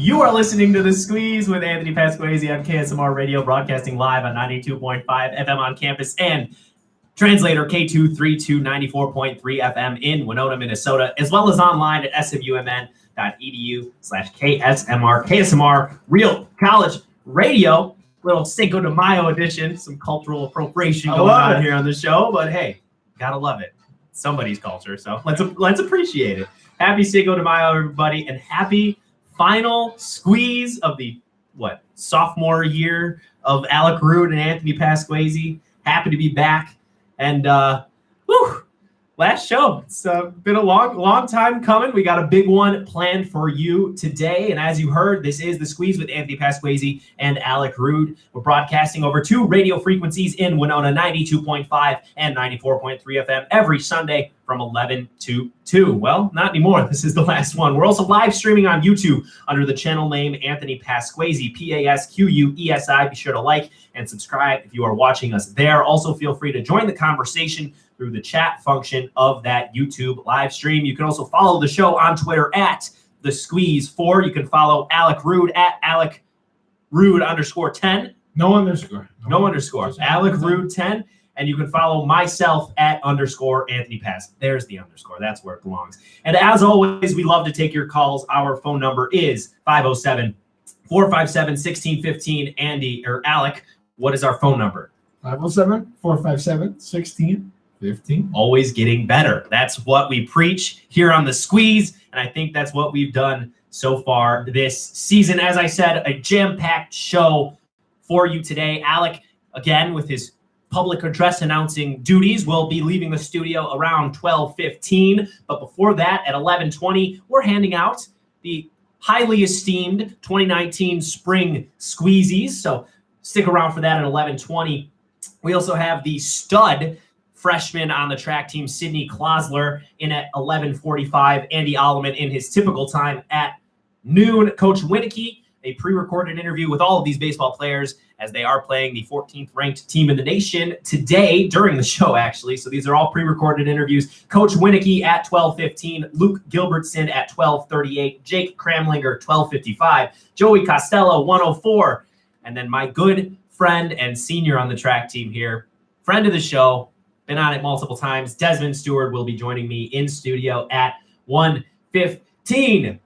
You are listening to The Squeeze with Anthony Pasquesi on KSMR Radio, broadcasting live on 92.5 FM on campus and translator K232 94.3 FM in Winona, Minnesota, as well as online at smumn.edu/KSMR. KSMR, Real College Radio, little Cinco de Mayo edition, some cultural appropriation going on here on the show, but hey, gotta love it. Somebody's culture, so let's appreciate it. Happy Cinco de Mayo, everybody, and happy final squeeze of the sophomore year of Alec Rude and Anthony Pasquesi. Happy to be back, and last show. It's been a long time coming. We got a big one planned for you today, and as you heard, this is The Squeeze with Anthony Pasquesi and Alec Rude. We're broadcasting over two radio frequencies in Winona, 92.5 and 94.3 FM every Sunday from 11 to 2. Well, not anymore. This is the last one. We're also live streaming on YouTube under the channel name Anthony Pasquesi, Pasqueesi. Be sure to like and subscribe if you are watching us there. Also, feel free to join the conversation through the chat function of that YouTube live stream. You can also follow the show on Twitter at The Squeeze4. You can follow Alec Rude at Alec Rude _10. No underscore. Alec Rude 10. And you can follow myself at _ Anthony Pass. There's the underscore. That's where it belongs. And as always, we love to take your calls. Our phone number is 507-457-1615. Andy or Alec, what is our phone number? 507-457-1615. Always getting better. That's what we preach here on The Squeeze, and I think that's what we've done so far this season. As I said, a jam-packed show for you today. Alec, again, with his public address announcing duties, will be leaving the studio around 12:15. But before that, at 11:20, we're handing out the highly esteemed 2019 Spring Squeezies. So stick around for that at 11:20. We also have the stud freshman on the track team, Sidney Klosler, in at 11:45. Andy Alleman in his typical time at noon. Coach Winneke, a pre-recorded interview with all of these baseball players as they are playing the 14th ranked team in the nation today during the show, actually. So these are all pre-recorded interviews. Coach Winneke at 12:15, Luke Gilbertson at 12:38, Jake Kramlinger 12:55, Joey Costello 1:04, and then my good friend and senior on the track team here, friend of the show, been on it multiple times, Desmond Stewart will be joining me in studio at 1:15.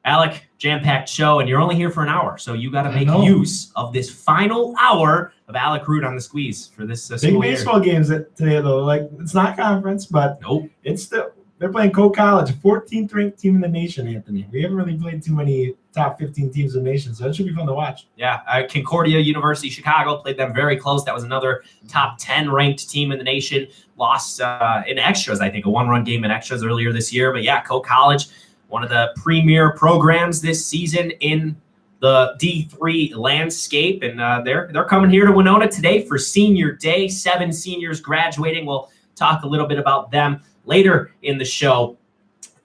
Alec, jam-packed show, and you're only here for an hour, so you got to make use of this final hour of Alec Rude on The Squeeze for this school year. Big baseball games today, though. Like, it's not conference, but it's still they're playing Coe College, 14th ranked team in the nation, Anthony. We haven't really played too many top 15 teams in the nation, so it should be fun to watch. Yeah, Concordia University Chicago played them very close. That was another top 10 ranked team in the nation. Lost in extras, I think, a one-run game in extras earlier this year. But yeah, Coe College, one of the premier programs this season in the D3 landscape, and they're coming here to Winona today for Senior Day. 7 seniors graduating. We'll talk a little bit about them later in the show.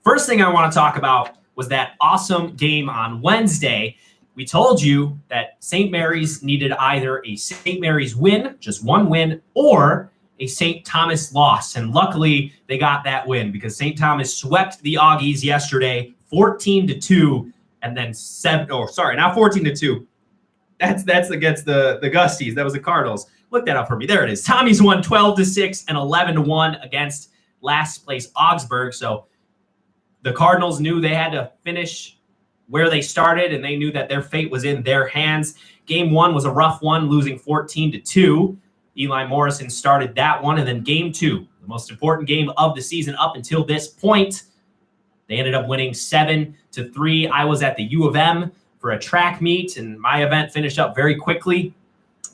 First thing I want to talk about was that awesome game on Wednesday. We told you that St. Mary's needed either a St. Mary's win, just one win, or a St. Thomas loss. And luckily they got that win because St. Thomas swept the Augies yesterday 14-2, and then not 14-2. That's against the Gusties. That was the Cardinals. Look that up for me. There it is. Tommies won 12-6 and 11-1 against last place Augsburg. So the Cardinals knew they had to finish where they started, and they knew that their fate was in their hands. Game 1 was a rough one, losing 14-2. Eli Morrison started that one. And then game 2, the most important game of the season up until this point, they ended up winning 7-3. I was at the U of M for a track meet, and my event finished up very quickly.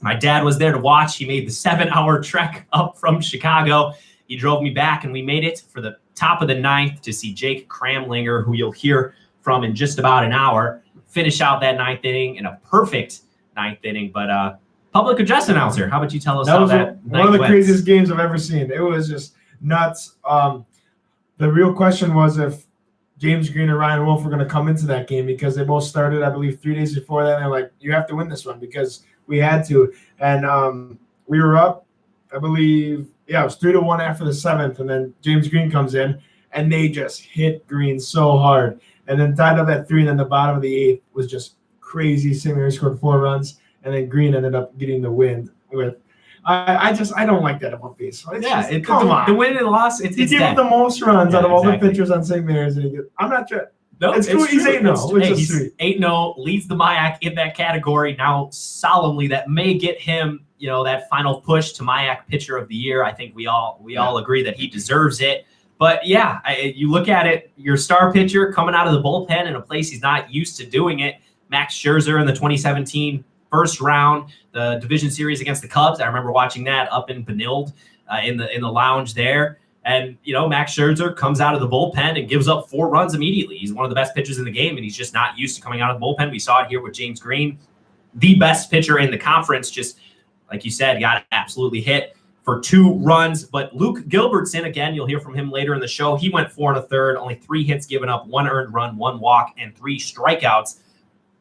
My dad was there to watch. He made the 7-hour trek up from Chicago. He drove me back, and we made it for the top of the 9th to see Jake Kramlinger, who you'll hear from in just about an hour, finish out that 9th inning in a perfect 9th inning. But public address announcer, how about you tell us how that one of the craziest games I've ever seen. It was just nuts. The real question was if James Green and Ryan Wolf were going to come into that game, because they both started, I believe, 3 days before that. And they're like, you have to win this one because we had to. And we were up, I believe, it was 3-1 after the 7th. And then James Green comes in, and they just hit Green so hard. and then tied up at 3. And then the bottom of the 8th was just crazy. St. Mary scored 4 runs, and then Green ended up getting the win with. I don't like that about baseball. Come on. The win and loss. He gave up the most runs out of all the pitchers on St. Mary's. I'm not sure. No, it's cool. He's 8-0, which is sweet. 8-0, leads the MIAC in that category. Now, solemnly, that may get him, that final push to MIAC Pitcher of the Year. I think we all agree that he deserves it. But yeah, you look at it, your star pitcher coming out of the bullpen in a place he's not used to doing it. Max Scherzer in the 2017 first round, the division series against the Cubs. I remember watching that up in Benilde in the lounge there. And, Max Scherzer comes out of the bullpen and gives up 4 runs immediately. He's one of the best pitchers in the game, and he's just not used to coming out of the bullpen. We saw it here with James Green, the best pitcher in the conference, just like you said, got absolutely hit for 2 runs. But Luke Gilbertson, again, you'll hear from him later in the show. He went 4 1/3, only 3 hits given up, 1 earned run, 1 walk, and 3 strikeouts.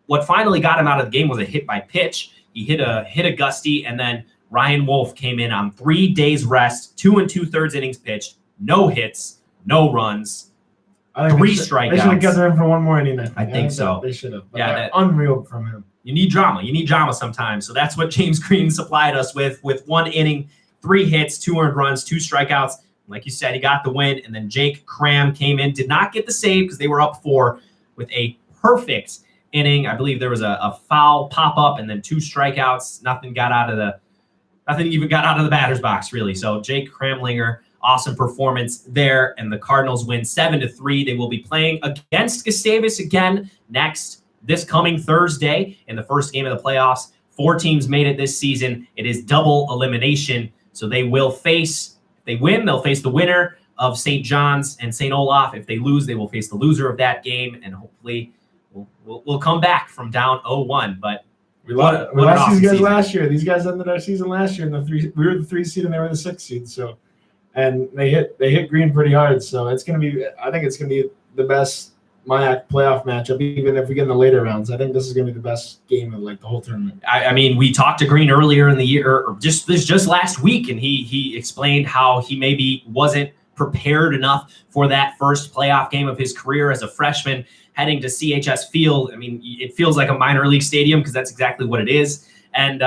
What finally got him out of the game was a hit by pitch. He hit a gusty, and then Ryan Wolf came in on 3 days rest, 2 2/3 innings pitched, no hits, no runs, 3 strikeouts. They should have kept him for 1 more inning. I think so. They should have. Yeah, unreal from him. You need drama. You need drama sometimes. So that's what James Green supplied us with 1 inning, 3 hits, 2 earned runs, 2 strikeouts. Like you said, he got the win. And then Jake Cram came in, did not get the save because they were up 4 with a perfect inning. I believe there was a foul pop-up and then 2 strikeouts. Nothing even got out of the batter's box, really. So Jake Cramlinger, awesome performance there, and the Cardinals win 7-3. They will be playing against Gustavus again this coming Thursday in the first game of the playoffs. 4 teams made it this season. It is double elimination, so they will face. If they win, they'll face the winner of St. John's and St. Olaf. If they lose, they will face the loser of that game, and hopefully we'll come back from down 0-1. But we lost these guys last year. These guys ended our season last year in the 3. We were the 3 seed and they were the 6 seed. So, and they hit Green pretty hard. So I think it's gonna be the best MIAC playoff matchup, even if we get in the later rounds. I think this is gonna be the best game of the whole tournament. I mean, we talked to Green earlier in the year, or just last week, and he explained how he maybe wasn't prepared enough for that first playoff game of his career as a freshman, heading to CHS Field. I mean, it feels like a minor league stadium because that's exactly what it is. And,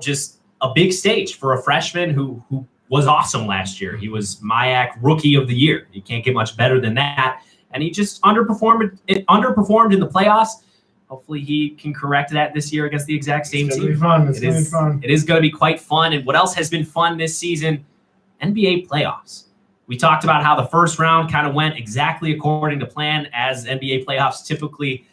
just a big stage for a freshman who was awesome last year. He was MIAC Rookie of the Year. You can't get much better than that. And he just underperformed in the playoffs. Hopefully he can correct that this year against the exact same team. It's going to be fun. It is going to be quite fun. And what else has been fun this season? NBA playoffs. We talked about how the first round kind of went exactly according to plan, as NBA playoffs typically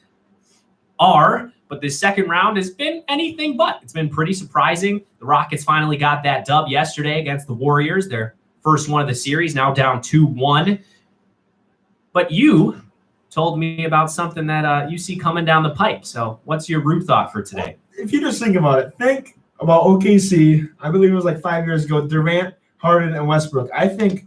are. But this second round has been anything but. It's been pretty surprising. The Rockets finally got that dub yesterday against the Warriors, their first one of the series, now down 2-1. But you told me about something that you see coming down the pipe. So what's your root thought for today? If you just think about it, think about OKC. I believe it was like 5 years ago. Durant, Harden, and Westbrook. I think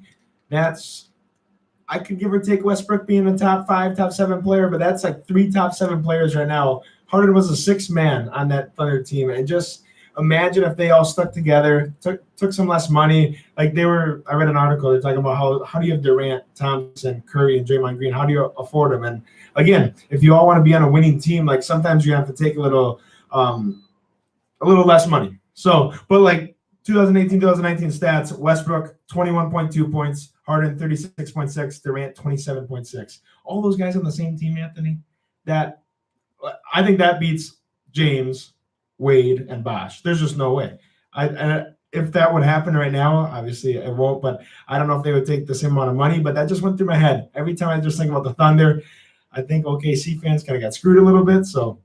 I could give or take Westbrook being a top 5, top 7 player, but that's like 3 top 7 players right now. Harden was a 6th man on that Thunder team. And just imagine if they all stuck together, took some less money. I read an article, they're talking about how do you have Durant, Thompson, Curry, and Draymond Green? How do you afford them? And again, if you all want to be on a winning team, like sometimes you have to take a little less money. So, but like 2018, 2019 stats, Westbrook, 21.2 points, Harden, 36.6, Durant, 27.6. All those guys on the same team, Anthony, I think that beats James, Wade, and Bosh. There's just no way. If that would happen right now, obviously it won't, but I don't know if they would take the same amount of money, but that just went through my head. Every time I just think about the Thunder, I think OKC fans kind of got screwed a little bit. So,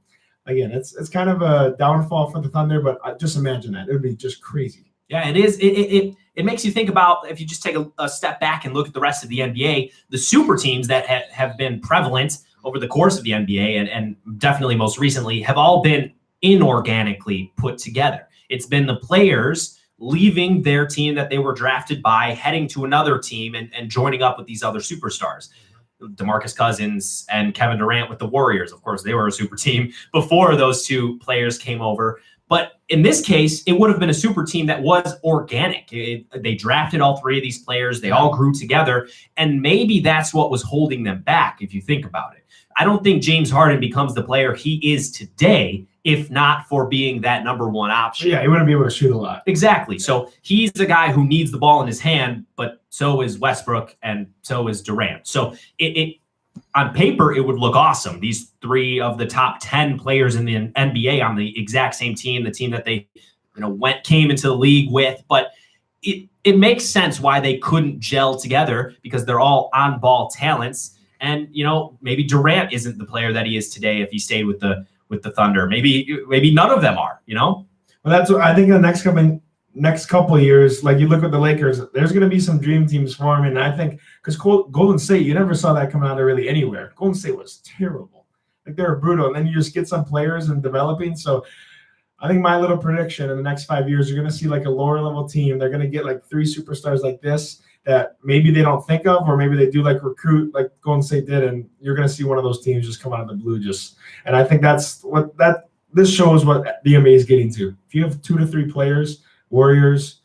again, it's kind of a downfall for the Thunder, but just imagine that. It would be just crazy. Yeah, it is. It makes you think about, if you just take a step back and look at the rest of the NBA, the super teams that have been prevalent over the course of the NBA and definitely most recently have all been inorganically put together. It's been the players leaving their team that they were drafted by, heading to another team and joining up with these other superstars. DeMarcus Cousins and Kevin Durant with the Warriors. Of course, they were a super team before those 2 players came over. But in this case, it would have been a super team that was organic. They drafted all three of these players. They all grew together. And maybe that's what was holding them back, if you think about it. I don't think James Harden becomes the player he is today if not for being that number one option. Yeah, he wouldn't be able to shoot a lot. Exactly. So he's the guy who needs the ball in his hand, but so is Westbrook and so is Durant. So it on paper, it would look awesome. These three of the top 10 players in the NBA on the exact same team, the team that they came into the league with. But it makes sense why they couldn't gel together because they're all on-ball talents. And, maybe Durant isn't the player that he is today if he stayed with the Thunder. Maybe none of them are, Well, that's what I think in the next couple of years, like you look at the Lakers, there's going to be some dream teams forming. And I think because Golden State, you never saw that coming out of really anywhere. Golden State was terrible. Like they were brutal. And then you just get some players and developing. So I think my little prediction in the next 5 years, you're going to see like a lower level team. They're going to get like 3 superstars like this that maybe they don't think of, or maybe they do like recruit like Golden State did. And you're going to see one of those teams just come out of the blue. And I think this shows what the NBA is getting to. If you have 2 to 3 players, Warriors,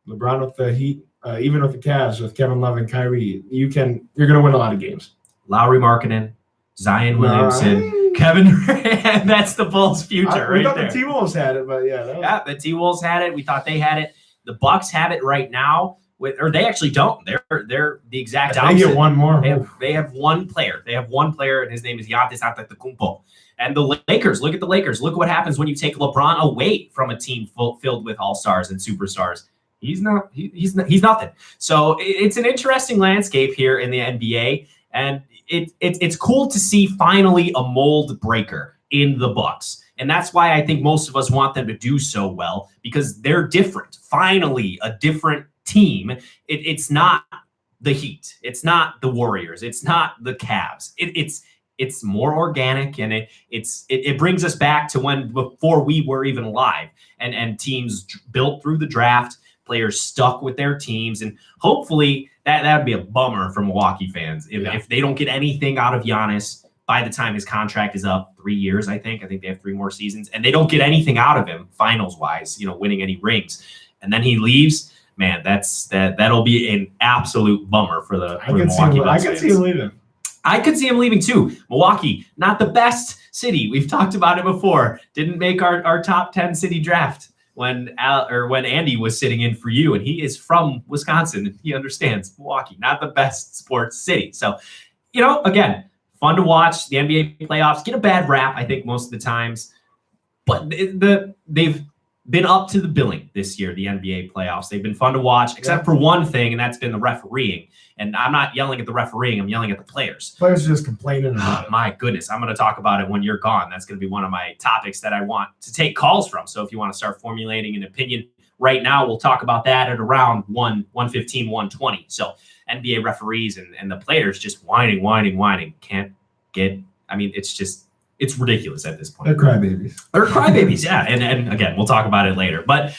LeBron with the Heat, even with the Cavs with Kevin Love and Kyrie, you're going to win a lot of games. Lauri Markkanen, Zion Williamson, Kevin Durant. That's the Bulls' future right there. The T-Wolves had it, but yeah. The T-Wolves had it. We thought they had it. The Bucks have it right now. Or they actually don't. They're the exact opposite. They get one more. They have one player. They have one player, and his name is Giannis Antetokounmpo. And the Lakers, look at the Lakers. Look what happens when you take LeBron away from a team filled with all-stars and superstars. He's nothing. So it's an interesting landscape here in the NBA, and it's cool to see finally a mold breaker in the Bucks. And that's why I think most of us want them to do so well, because they're different. Finally, a different team. It's not the Heat. It's not the Warriors. It's not the Cavs. It's more organic, and it brings us back to before we were even alive, and teams built through the draft, players stuck with their teams, and hopefully that would be a bummer for Milwaukee fans if they don't get anything out of Giannis by the time his contract is up. 3 years, I think they have 3 more seasons, and they don't get anything out of him finals wise, winning any rings, and then he leaves. Man, that'll be an absolute bummer for the Milwaukee Bucks. I could see him leaving. I could see him leaving too. Milwaukee, not the best city. We've talked about it before. Didn't make our top 10 city draft when Andy was sitting in for you, and he is from Wisconsin, and he understands Milwaukee, not the best sports city. So, again, fun to watch. The NBA playoffs get a bad rap, I think, most of the times, but they've been up to the billing this year, the NBA playoffs. They've been fun to watch, except for one thing, and that's been the refereeing. And I'm not yelling at the refereeing. I'm yelling at the players. Players are just complaining about it. My goodness. I'm going to talk about it when you're gone. That's going to be one of my topics that I want to take calls from. So if you want to start formulating an opinion right now, we'll talk about that at around 115, 120. So NBA referees and the players just whining. Can't get – it's ridiculous at this point. They're crybabies. Yeah. And again, we'll talk about it later. But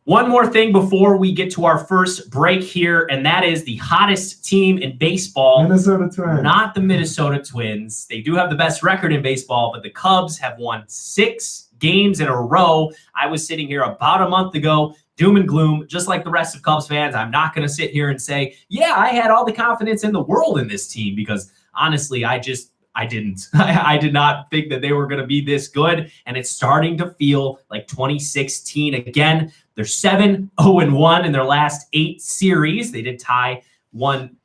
one more thing before we get to our first break here, and that is the hottest team in baseball. Minnesota Twins. Not the Minnesota Twins. They do have the best record in baseball, but the Cubs have won 6 games in a row. I was sitting here about a month ago, doom and gloom, just like the rest of Cubs fans. I'm not going to sit here and say, yeah, I had all the confidence in the world in this team, because honestly, I didn't. I did not think that they were going to be this good, and it's starting to feel like 2016 again. They're 7-0-1 in their last 8 series. They did tie one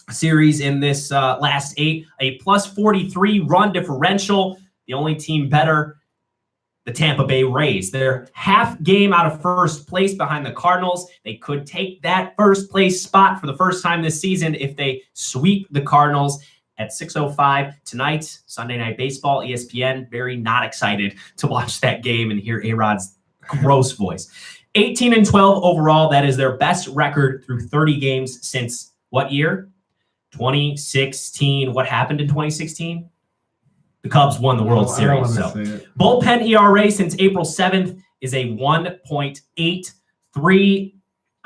series in this last 8, a plus 43 run differential. The only team better, the Tampa Bay Rays. They're half game out of first place behind the Cardinals. They could take that first place spot for the first time this season if they sweep the Cardinals. At 6:05 tonight, Sunday Night Baseball, ESPN. Very not excited to watch that game and hear A-Rod's gross voice. 18-12 overall. That is their best record through 30 games since what year? 2016. What happened in 2016? The Cubs won the World Series. So bullpen ERA since April 7th is a 1.83.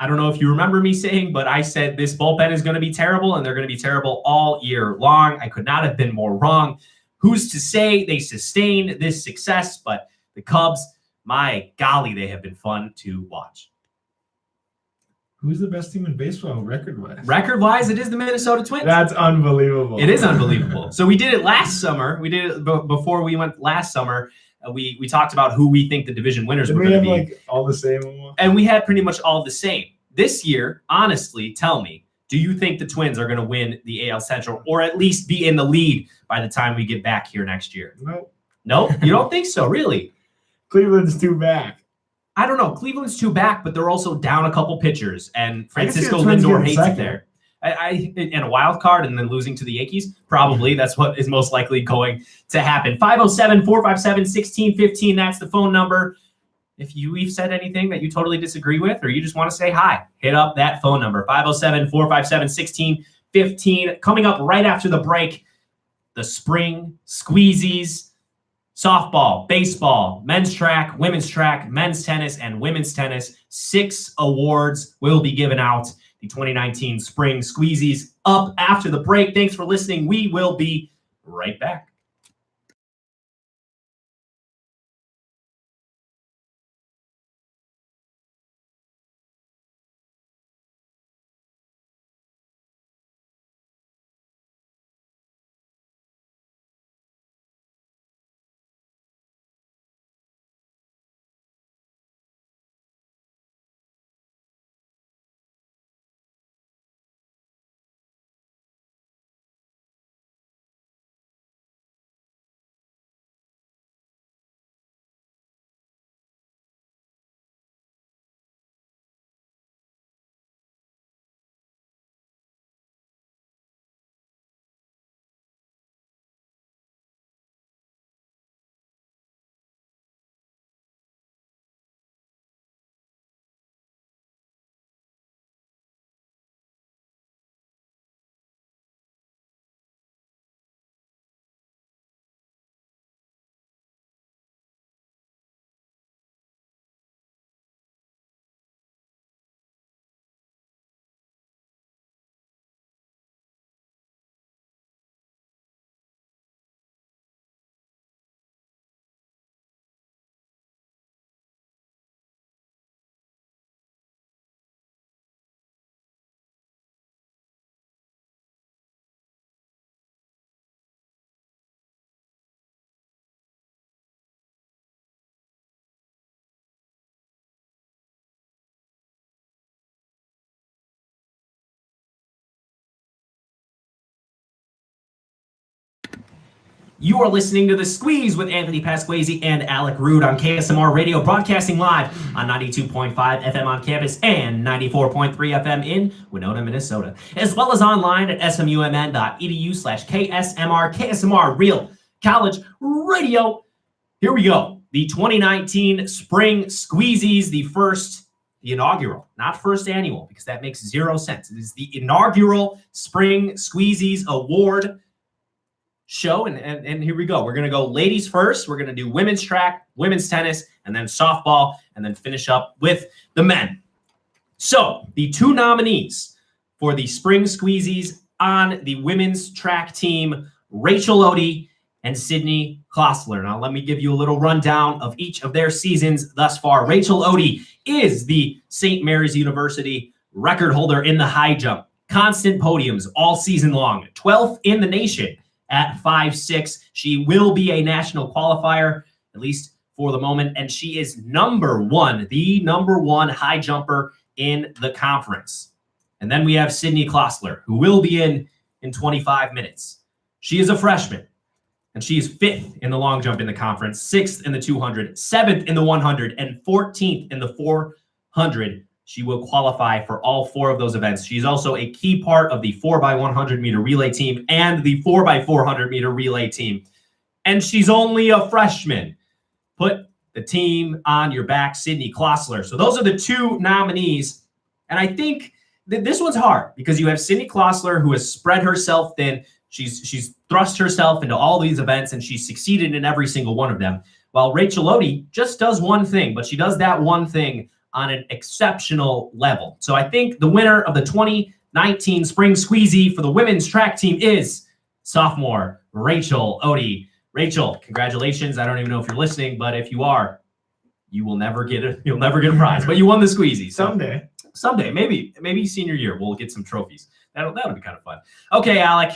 I don't know if you remember me saying, but I said this bullpen is going to be terrible, and they're going to be terrible all year long. I could not have been more wrong. Who's to say they sustain this success? But the Cubs my golly, they have been fun to watch. Who's the best team in baseball record-wise? Record-wise, it is the Minnesota Twins. That's unbelievable. It is unbelievable. So we did it last summer. We did it before we went last summer. We talked about who we think the division winners were going to be. Like all the same almost? And we had pretty much all the same. This year, honestly, tell me, do you think the Twins are going to win the AL Central or at least be in the lead by the time we get back here next year? No, you don't think so, really? Cleveland's two back. I don't know. Cleveland's two back, but they're also down a couple pitchers, and Francisco Lindor hates it there. And a wild card and then losing to the Yankees, probably that's what is most likely going to happen. 507-457-1615, that's the phone number. If we've said anything that you totally disagree with or you just want to say hi, hit up that phone number, 507-457-1615. Coming up right after the break, the spring squeezies, softball, baseball, men's track, women's track, men's tennis, and women's tennis. 6 awards will be given out. The 2019 Spring Squeezies up after the break. Thanks for listening. We will be right back. You are listening to The Squeeze with Anthony Pasquesi and Alec Rude on KSMR Radio, broadcasting live on 92.5 FM on campus and 94.3 FM in Winona, Minnesota, as well as online at smumn.edu/KSMR, KSMR Real College Radio. Here we go. The 2019 Spring Squeezies, the inaugural, not first annual, because that makes 0 sense. It is the inaugural Spring Squeezies Award show, and here we go. We're going to go ladies first. We're going to do women's track, women's tennis, and then softball, and then finish up with the men. So the 2 nominees for the Spring Squeezies on the women's track team, Rachel Odie and Sydney Klossler. Now, let me give you a little rundown of each of their seasons thus far. Rachel Odie is the St. Mary's University record holder in the high jump. Constant podiums all season long. 12th in the nation at 5'6". She will be a national qualifier, at least for the moment, and she is the number one high jumper in the conference. And then we have Sydney Klossler, who will be in 25 minutes. She is a freshman, and she is 5th in the long jump in the conference, 6th in the 200, 7th in the 100, and 14th in the 400. She will qualify for all 4 of those events. She's also a key part of the 4x100 meter relay team and the 4x400 meter relay team. And she's only a freshman. Put the team on your back, Sydney Klossler. So those are the 2 nominees. And I think that this one's hard because you have Sydney Klossler, who has spread herself thin. She's thrust herself into all these events, and she's succeeded in every single one of them. While Rachel Odie just does one thing, but she does that one thing on an exceptional level. So I think the winner of the 2019 Spring Squeezy for the women's track team is sophomore Rachel Odie. Rachel, congratulations. I don't even know if you're listening, but if you are, you'll never get a prize, but you won the squeezy. So Someday, maybe senior year we'll get some trophies. That'll be kind of fun. Okay, Alec,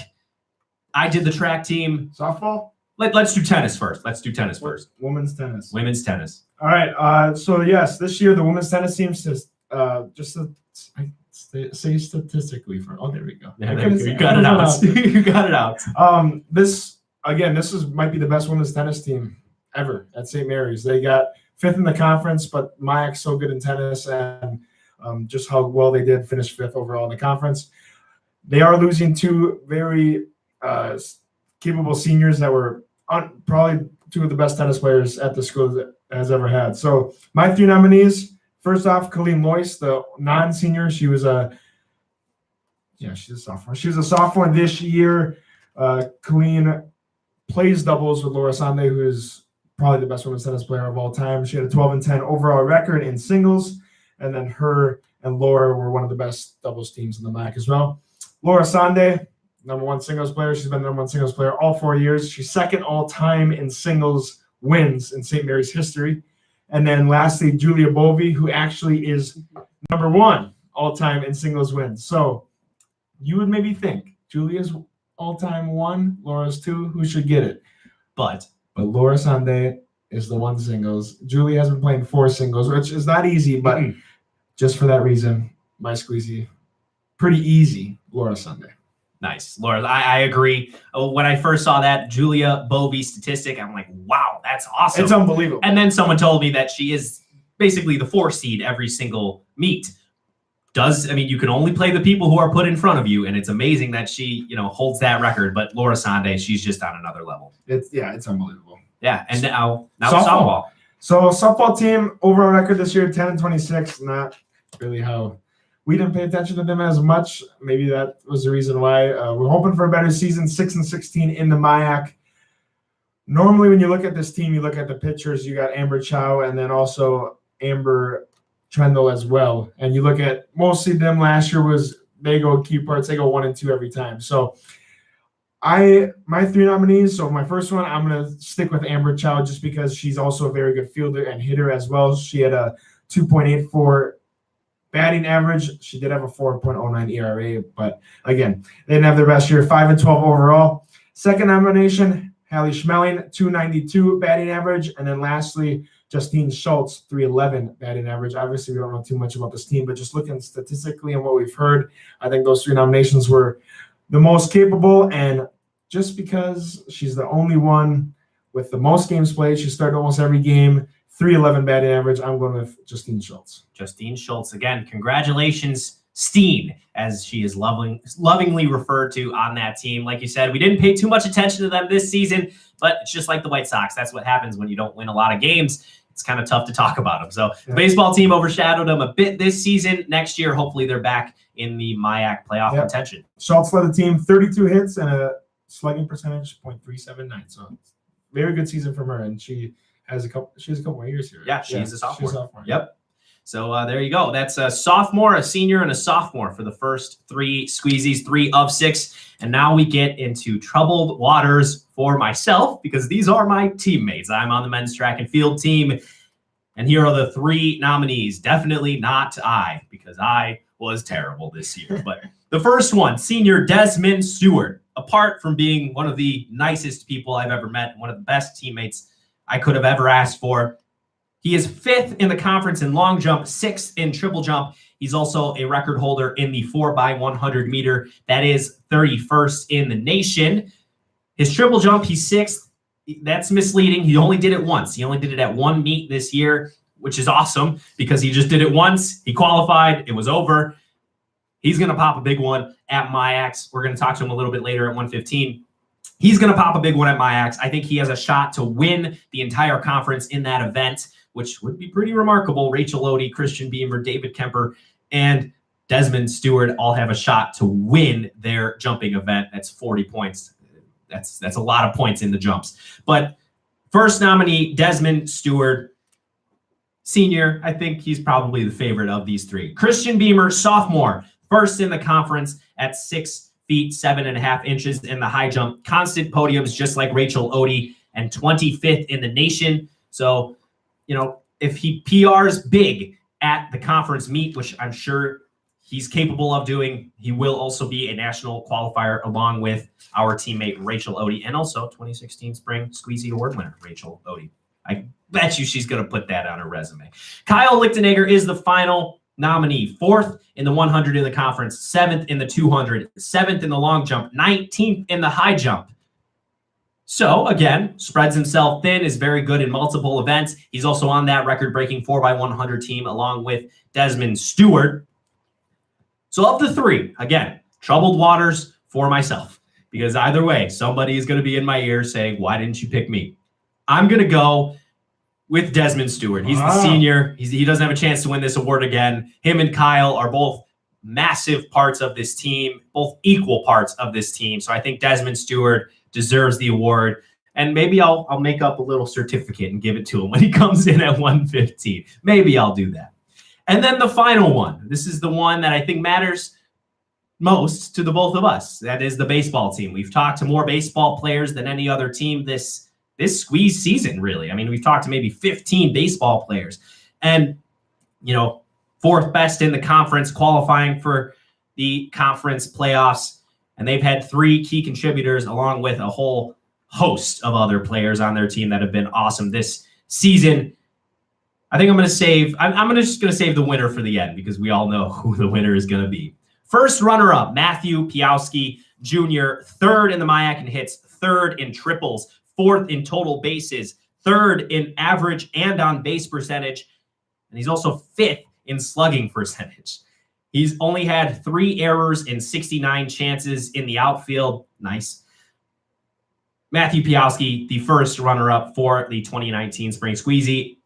I did the track team. Softball. Let's do tennis first. Women's tennis. Women's tennis. All right. So yes, this year the women's tennis team says say statistically for. Oh, there we go. Yeah, you got it out. You got it out. This might be the best women's tennis team ever at St. Mary's. They got 5th in the conference, but MIAC's so good in tennis, and just how well they did finish 5th overall in the conference. They are losing 2 very capable seniors that were probably 2 of the best tennis players at the school that has ever had. So my 3 nominees. First off, Colleen Loyce, the non-senior. She's a sophomore. She was a sophomore this year. Colleen plays doubles with Laura Sande, who is probably the best women's tennis player of all time. She had a 12-10 overall record in singles, and then her and Laura were one of the best doubles teams in the MAC as well. Laura Sande, number 1 singles player. She's been the number 1 singles player all 4 years. She's 2nd all-time in singles wins in St. Mary's history. And then lastly, Julia Bovey, who actually is number 1 all-time in singles wins. So you would maybe think Julia's all-time 1, Laura's 2, who should get it? But Laura Sande is the 1 singles. Julia has been playing 4 singles, which is not easy, but just for that reason, my squeezy, pretty easy, Laura Sande. Nice. Laura, I agree. When I first saw that Julia Bovey statistic, I'm like, wow, that's awesome. It's unbelievable. And then someone told me that she is basically the 4 seed every single meet. You can only play the people who are put in front of you, and it's amazing that she, holds that record. But Laura Sande, she's just on another level. It's unbelievable. Yeah, and now softball. So softball team overall record this year 10-26. Not really how we didn't pay attention to them as much. Maybe that was the reason why. We're hoping for a better season. 6-16 in the MIAC. Normally, when you look at this team, you look at the pitchers. You got Amber Chow and then also Amber Trendle as well. And you look at mostly them last year they go key parts. They go 1 and 2 every time. So my 3 nominees. So my first one, I'm going to stick with Amber Chow just because she's also a very good fielder and hitter as well. She had a 2.84 batting average. She did have a 4.09 ERA, but again, they didn't have their best year. 5-12 overall. Second nomination, Hallie Schmeling, 292 batting average. And then lastly, Justine Schultz, 311 batting average. Obviously, we don't know too much about this team, but just looking statistically and what we've heard, I think those 3 nominations were the most capable. And just because she's the only one with the most games played, she started almost every game, 311 batting average, I'm going with Justine Schultz. Justine Schultz, again, congratulations, Steen, as she is lovingly referred to on that team. Like you said, we didn't pay too much attention to them this season, but it's just like the White Sox. That's what happens when you don't win a lot of games. It's kind of tough to talk about them. So the baseball team overshadowed them a bit this season. Next year, hopefully they're back in the MIAC playoff contention. Schultz led the team 32 hits and a slugging percentage, .379. So very good season from her, and she has a couple more years here. Right? Yeah, she's a sophomore. She's a sophomore. Yep. So there you go. That's a sophomore, a senior, and a sophomore for the first 3 squeezies, 3 of 6. And now we get into troubled waters for myself because these are my teammates. I'm on the men's track and field team. And here are the 3 nominees. Definitely not I, because I was terrible this year. But the first one, senior Desmond Stewart. Apart from being one of the nicest people I've ever met, one of the best teammates I could have ever asked for, he is 5th in the conference in long jump, 6th in triple jump. He's also a record holder in the 4x100 meter. That is 31st in the nation. His triple jump, he's 6th. That's misleading. He only did it once. He only did it at 1 meet this year, which is awesome because he just did it once. He qualified. It was over. He's going to pop a big one at MIACs. We're going to talk to him a little bit later at 115. He's going to pop a big one at MIACs. I think he has a shot to win the entire conference in that event, which would be pretty remarkable. Rachel Odie, Christian Beamer, David Kemper, and Desmond Stewart all have a shot to win their jumping event. That's 40 points. That's a lot of points in the jumps. But first nominee, Desmond Stewart, senior. I think he's probably the favorite of these 3. Christian Beamer, sophomore, first in the conference at 6 feet, 7.5 inches in the high jump. Constant podiums, just like Rachel Odie, and 25th in the nation. So, if he PRs big at the conference meet, which I'm sure he's capable of doing, he will also be a national qualifier along with our teammate Rachel Odie and also 2016 Spring Squeezy Award winner Rachel Odie. I bet you she's going to put that on her resume. Kyle Lichtenegger is the final nominee, 4th in the 100 in the conference, 7th in the 200, 7th in the long jump, 19th in the high jump. So, again, spreads himself thin, is very good in multiple events. He's also on that record-breaking 4x100 team along with Desmond Stewart. So, of the three, again, troubled waters for myself. Because either way, somebody is going to be in my ear saying, why didn't you pick me? I'm going to go with Desmond Stewart. He's the senior. He doesn't have a chance to win this award again. Him and Kyle are both massive parts of this team, both equal parts of this team. So I think Desmond Stewart deserves the award. And maybe I'll make up a little certificate and give it to him when he comes in at 115. Maybe I'll do that. And then the final one. This is the one that I think matters most to the both of us. That is the baseball team. We've talked to more baseball players than any other team this squeeze season, really. I mean, we've talked to maybe 15 baseball players. And, 4th best in the conference, qualifying for the conference playoffs. And they've had 3 key contributors along with a whole host of other players on their team that have been awesome this season. I think I'm going to save the winner for the end because we all know who the winner is going to be. First runner-up, Matthew Piowski Jr., 3rd in the MIAC in hits, 3rd in triples, 4th in total bases, 3rd in average and on base percentage, and he's also 5th in slugging percentage. He's only had 3 errors in 69 chances in the outfield. Nice. Matthew Piowski, the first runner-up for the 2019 Spring Squeezy.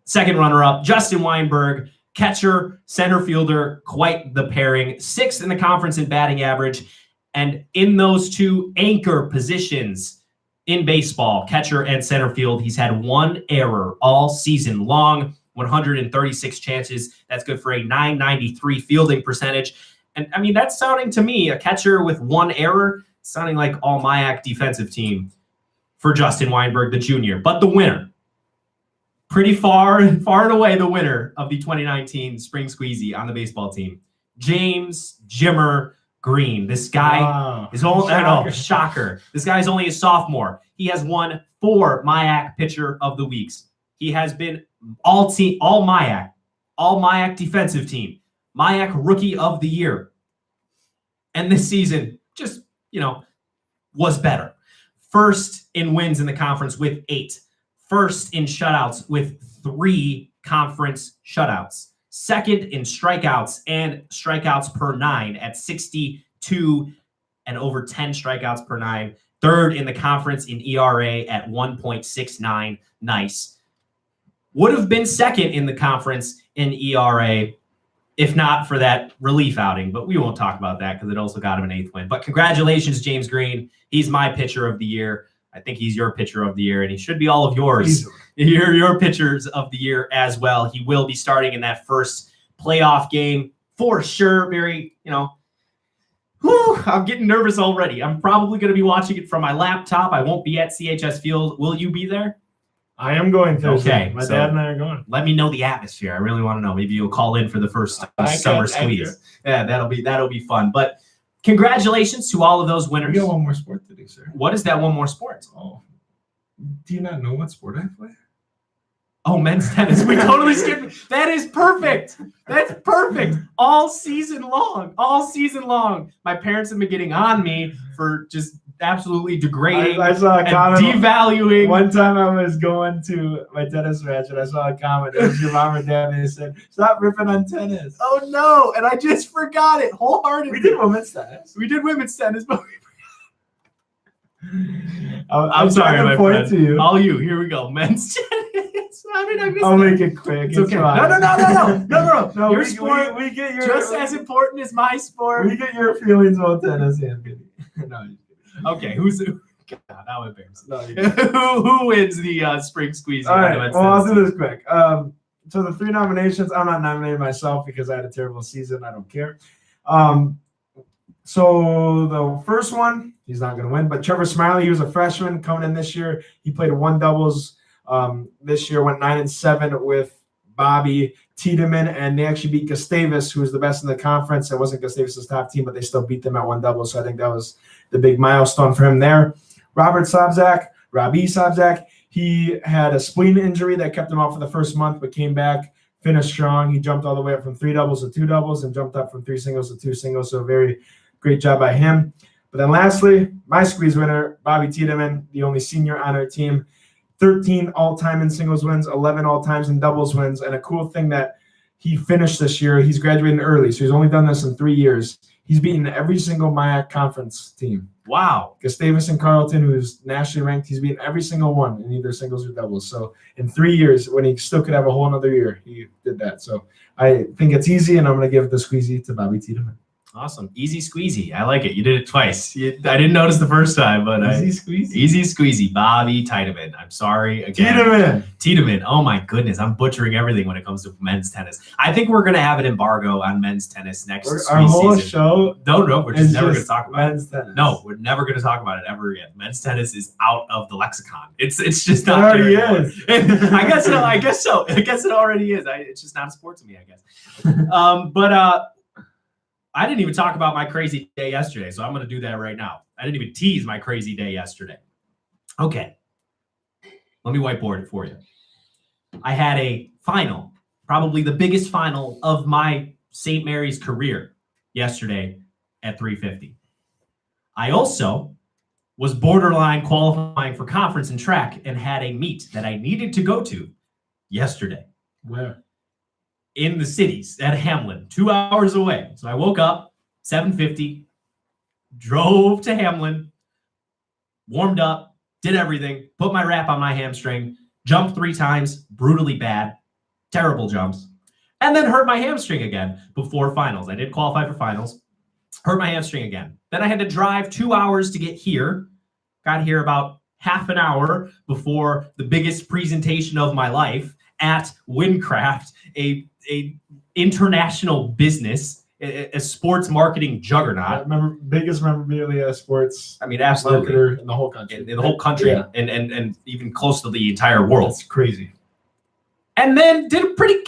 Second runner-up, Justin Weinberg, catcher, center fielder, quite the pairing. 6th in the conference in batting average. And in those 2 anchor positions in baseball, catcher and center field, he's had 1 error all season long, 136 chances. That's good for a .993 fielding percentage. And I mean, that's sounding to me, a catcher with 1 error, sounding like all MIAC defensive team for Justin Weinberg, the junior. But the winner, pretty far and away the winner of the 2019 Spring Squeezy on the baseball team, James Jimmer Green. This guy is only shocker. This guy is only a sophomore. He has won 4 MIAC Pitcher of the Weeks. He has been all MIAC defensive team, MIAC Rookie of the Year. And this season just, was better. 1st in wins in the conference with 8. 1st in shutouts with 3 conference shutouts. 2nd in strikeouts and strikeouts per 9 at 62 and over 10 strikeouts per 9. 3rd in the conference in ERA at 1.69. Nice. Would have been 2nd in the conference in ERA if not for that relief outing, but we won't talk about that because it also got him an 8th win. But congratulations, James Green. He's my pitcher of the year. I think he's your pitcher of the year, and he should be all of yours. Your pitchers of the year as well. He will be starting in that first playoff game for sure. Very, I'm getting nervous already. I'm probably going to be watching it from my laptop. I won't be at CHS Field. Will you be there? I am going Thursday. Okay, My dad and I are going. Let me know the atmosphere. I really want to know. Maybe you'll call in for the first summer squeeze. Yeah, that'll be fun. But congratulations to all of those winners. We got one more sport to do, sir. What is that one more sport? Oh, do you not know what sport I play? Oh, men's tennis. We totally skipped. That is perfect. That's perfect. All season long. My parents have been getting on me for just absolutely degrading I saw a comment. Devaluing. One time I was going to my tennis match and I saw a comment. It was your mom or dad and they said, "Stop ripping on tennis." Oh, no. And I just forgot it wholeheartedly. We did women's tennis. But I'm sorry, my friend. to you. All you. Here we go. Men's tennis. How did I miss I'll that? make it quick. It's okay. Fine. No. Your we, sport we get your just as important as my sport. We get your feelings about tennis, Anthony. No. Okay, God, now I'm embarrassed. No, who wins the spring squeeze? All right, well, I'll do this quick. So the 3 nominations, I'm not nominating myself because I had a terrible season. I don't care. So the first one, he's not going to win, but Trevor Smiley, he was a freshman coming in this year. He played 1 doubles this year, went 9-7 with Bobby Tiedemann, and they actually beat Gustavus, who was the best in the conference. It wasn't Gustavus' top team, but they still beat them at one double. So I think that was the big milestone for him there. Robbie Sobczak, he had a spleen injury that kept him out for the first month, but came back, finished strong. He jumped all the way up from 3 doubles to 2 doubles and jumped up from 3 singles to 2 singles. So very great job by him. But then lastly, my squeeze winner, Bobby Tiedemann, the only senior on our team. 13 all-time in singles wins, 11 all-times in doubles wins. And a cool thing that he finished this year, he's graduating early, so he's only done this in 3 years. He's beaten every single MIAC conference team. Wow. Gustavus and Carleton, who's nationally ranked, he's beaten every single one in either singles or doubles. So in 3 years, when he still could have a whole another year, he did that. So I think it's easy, and I'm going to give the squeezy to Bobby Tiedemann. Awesome. Easy squeezy. I like it. You did it twice. I didn't notice the first time, but Easy squeezy. Bobby Tiedemann. I'm sorry again. Tiedemann. Oh my goodness. I'm butchering everything when it comes to men's tennis. I think we're going to have an embargo on men's tennis next Our whole season. show. No, we're just never going to talk about men's tennis. No, we're never going to talk about it ever again. Men's tennis is out of the lexicon. It's just It not already there anymore. is. I guess so. I guess it already is. It's just not a sport to me, I guess. But I didn't even talk about my crazy day yesterday, so I'm going to do that right now. I didn't even tease my crazy day yesterday. Okay. Let me whiteboard it for you. I had a final, probably the biggest final of my St. Mary's career yesterday at 350. I also was borderline qualifying for conference and track and had a meet that I needed to go to yesterday. Where? In the cities at Hamlin, 2 hours away. So I woke up 7:50, drove to Hamlin, warmed up, did everything, put my wrap on my hamstring, jumped 3 times, brutally bad, terrible jumps, and then hurt my hamstring again before finals. I did qualify for finals, hurt my hamstring again. Then I had to drive 2 hours to get here, got here about half an hour before the biggest presentation of my life at Windcraft, a international business, a sports marketing juggernaut. Biggest memorabilia sports. I mean, absolutely, marketer in the whole country. In the whole country, Yeah. and even close to the entire world. It's crazy. And then did a pretty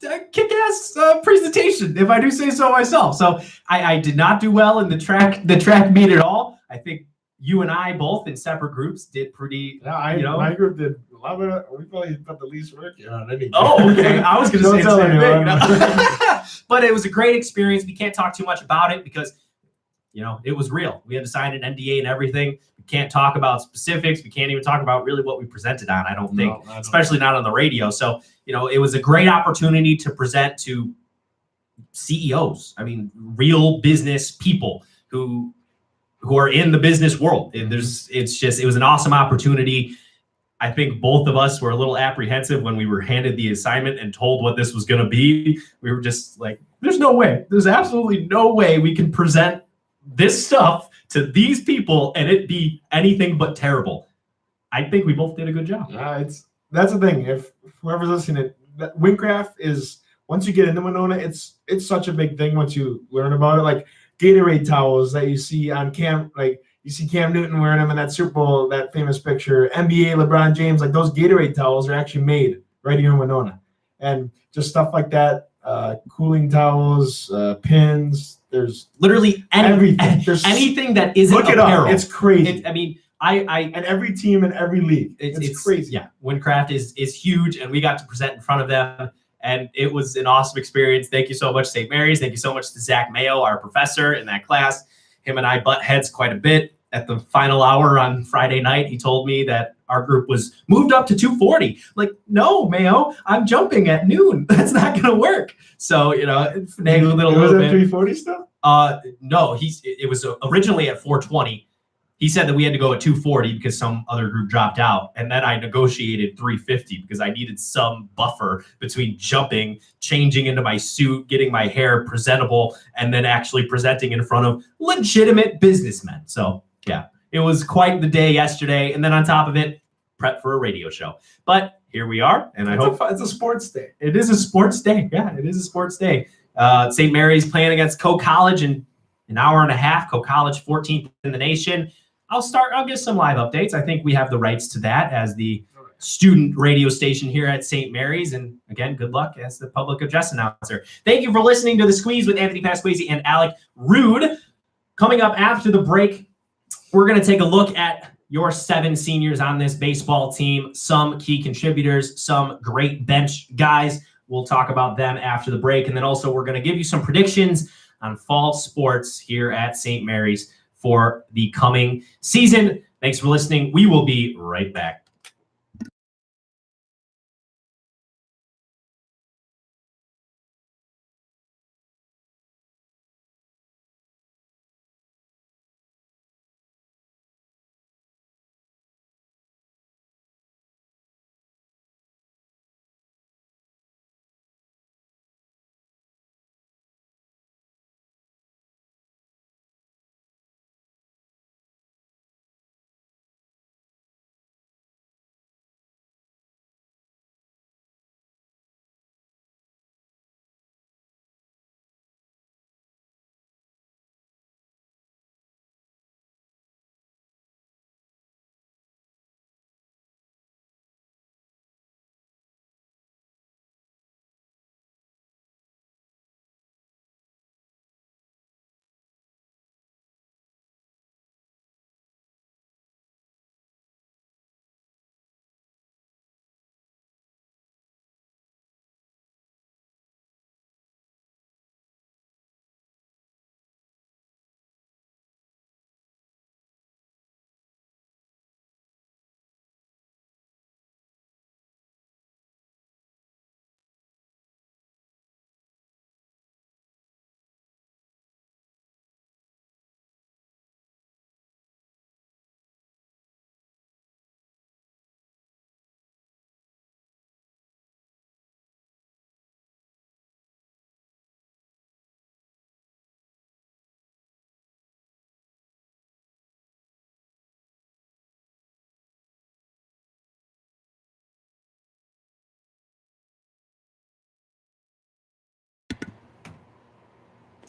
kick-ass presentation, if I do say so myself. So I did not do well in the track meet at all. I think you and I both in separate groups did pretty. Yeah, my group did. We probably put the least work in on anything. Oh, okay. I was going to say the same thing. anyone. But it was a great experience. We can't talk too much about it because, it was real. We had to sign an NDA and everything. We can't talk about specifics. We can't even talk about really what we presented on, I don't think, especially not on the radio. So, it was a great opportunity to present to CEOs. I mean, real business people who are in the business world. And it was an awesome opportunity. I think both of us were a little apprehensive when we were handed the assignment and told what this was going to be. We were just like, there's no way. There's absolutely no way we can present this stuff to these people and it be anything but terrible. I think we both did a good job. That's the thing. If whoever's listening, Windcraft is, once you get into Winona, it's such a big thing once you learn about it. Like Gatorade towels that you see on you see Cam Newton wearing them in that Super Bowl, that famous picture. NBA, LeBron James, like those Gatorade towels are actually made right here in Winona. And just stuff like that, cooling towels, pins. There's literally everything. There's anything that isn't look it apparel. up. It's crazy. And every team in every league. It's crazy. Yeah, Windcraft is huge, and we got to present in front of them, and it was an awesome experience. Thank you so much, St. Mary's. Thank you so much to Zach Mayo, our professor in that class. Him and I butt heads quite a bit. At the final hour on Friday night, he told me that our group was moved up to 240. Like, no, Mayo, I'm jumping at noon. That's not going to work. So, finagled it a little bit. 340 still? No, it was originally at 420. He said that we had to go at 240 because some other group dropped out. And then I negotiated 350 because I needed some buffer between jumping, changing into my suit, getting my hair presentable, and then actually presenting in front of legitimate businessmen. So, yeah, it was quite the day yesterday. And then on top of it, prep for a radio show. But here we are. And I hope it's a sports day. It is a sports day. Yeah, it is a sports day. St. Mary's playing against Coe College in an hour and a half. Coe College, 14th in the nation. I'll give some live updates. I think we have the rights to that as the student radio station here at St. Mary's. And again, good luck as the public address announcer. Thank you for listening to The Squeeze with Anthony Pasquesi and Alec Rude. Coming up after the break, we're going to take a look at your 7 seniors on this baseball team, some key contributors, some great bench guys. We'll talk about them after the break. And then also we're going to give you some predictions on fall sports here at St. Mary's for the coming season. Thanks for listening. We will be right back.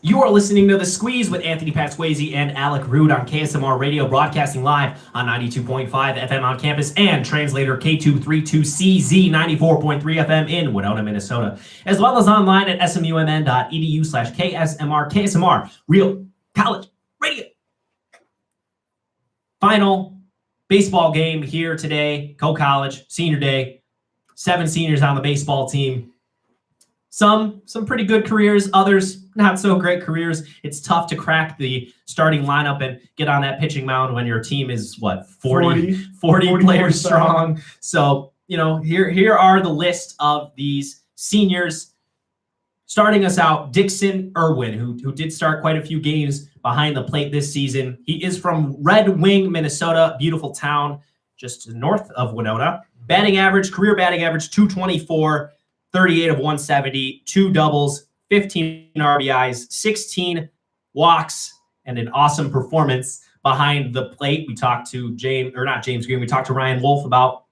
You are listening to The Squeeze with Anthony Pasquesi and Alec Rude on KSMR Radio, broadcasting live on 92.5 FM on campus and translator K232CZ 94.3 FM in Winona, Minnesota, as well as online at smumn.edu/KSMR. KSMR, Real College Radio. Final baseball game here today, Co-College, senior day. 7 seniors on the baseball team. Some pretty good careers, others not so great careers. It's tough to crack the starting lineup and get on that pitching mound when your team is, 40 players strong. So, here are the list of these seniors. Starting us out, Dixon Irwin, who did start quite a few games behind the plate this season. He is from Red Wing, Minnesota, beautiful town just north of Winona. Career batting average, 224. 38 of 170, 2 doubles, 15 RBIs, 16 walks, and an awesome performance behind the plate. We talked to we talked to Ryan Wolf about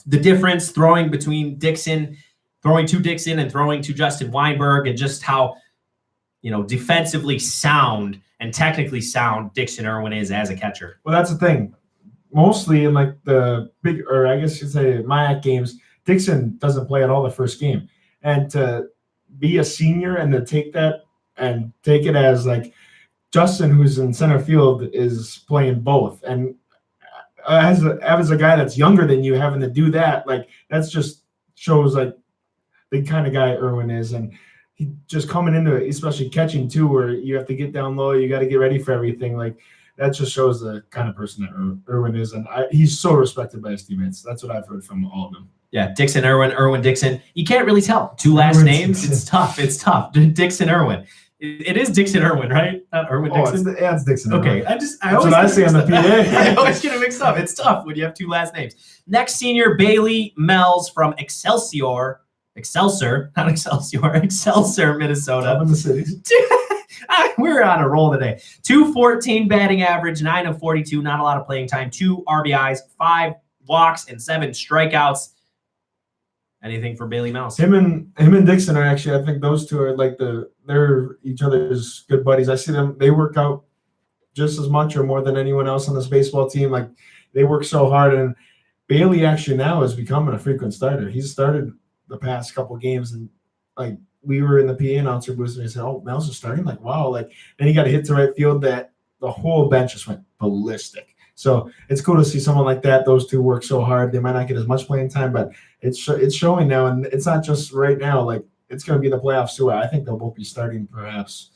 the difference throwing to Dixon and throwing to Justin Weinberg, and just how, defensively sound and technically sound Dixon Irwin is as a catcher. Well, that's the thing. Mostly in the big, or I guess you'd say MIAC games, Dixon doesn't play at all the first game. And to be a senior and to take that and take it as Justin, who's in center field, is playing both. And as a guy that's younger than you, having to do that, that's just shows the kind of guy Irwin is. And he just coming into it, especially catching too, where you have to get down low, you got to get ready for everything. That just shows the kind of person that Irwin is. And he's so respected by his teammates. That's what I've heard from all of them. Yeah, Dixon Irwin, Irwin Dixon. You can't really tell. 2 last names. It's tough. Dixon Irwin. It is Dixon Irwin, right? Not Irwin Dixon. It's Dixon Irwin. Okay, that's what I see on the PA. I always get it mixed up. It's tough when you have 2 last names. Next senior, Bailey Mells from Excelsior, Minnesota. Up in the cities. We're on a roll today. 214 batting average, 9 of 42, not a lot of playing time, 2 RBIs, 5 walks, and 7 strikeouts. Anything for Bailey Mells? Him and Dixon are actually, I think those two are they're each other's good buddies. I see them, they work out just as much or more than anyone else on this baseball team. They work so hard, and Bailey actually now is becoming a frequent starter. He's started the past couple games, and like we were in the PA announcer booth, and he said, "Oh, Mel's is starting." Like, wow! Like, and he got a hit to right field that the whole bench just went ballistic. So it's cool to see someone like that. Those two work so hard. They might not get as much playing time, but it's showing now, and it's not just right now. Like, it's going to be the playoffs too. I think they'll both be starting, perhaps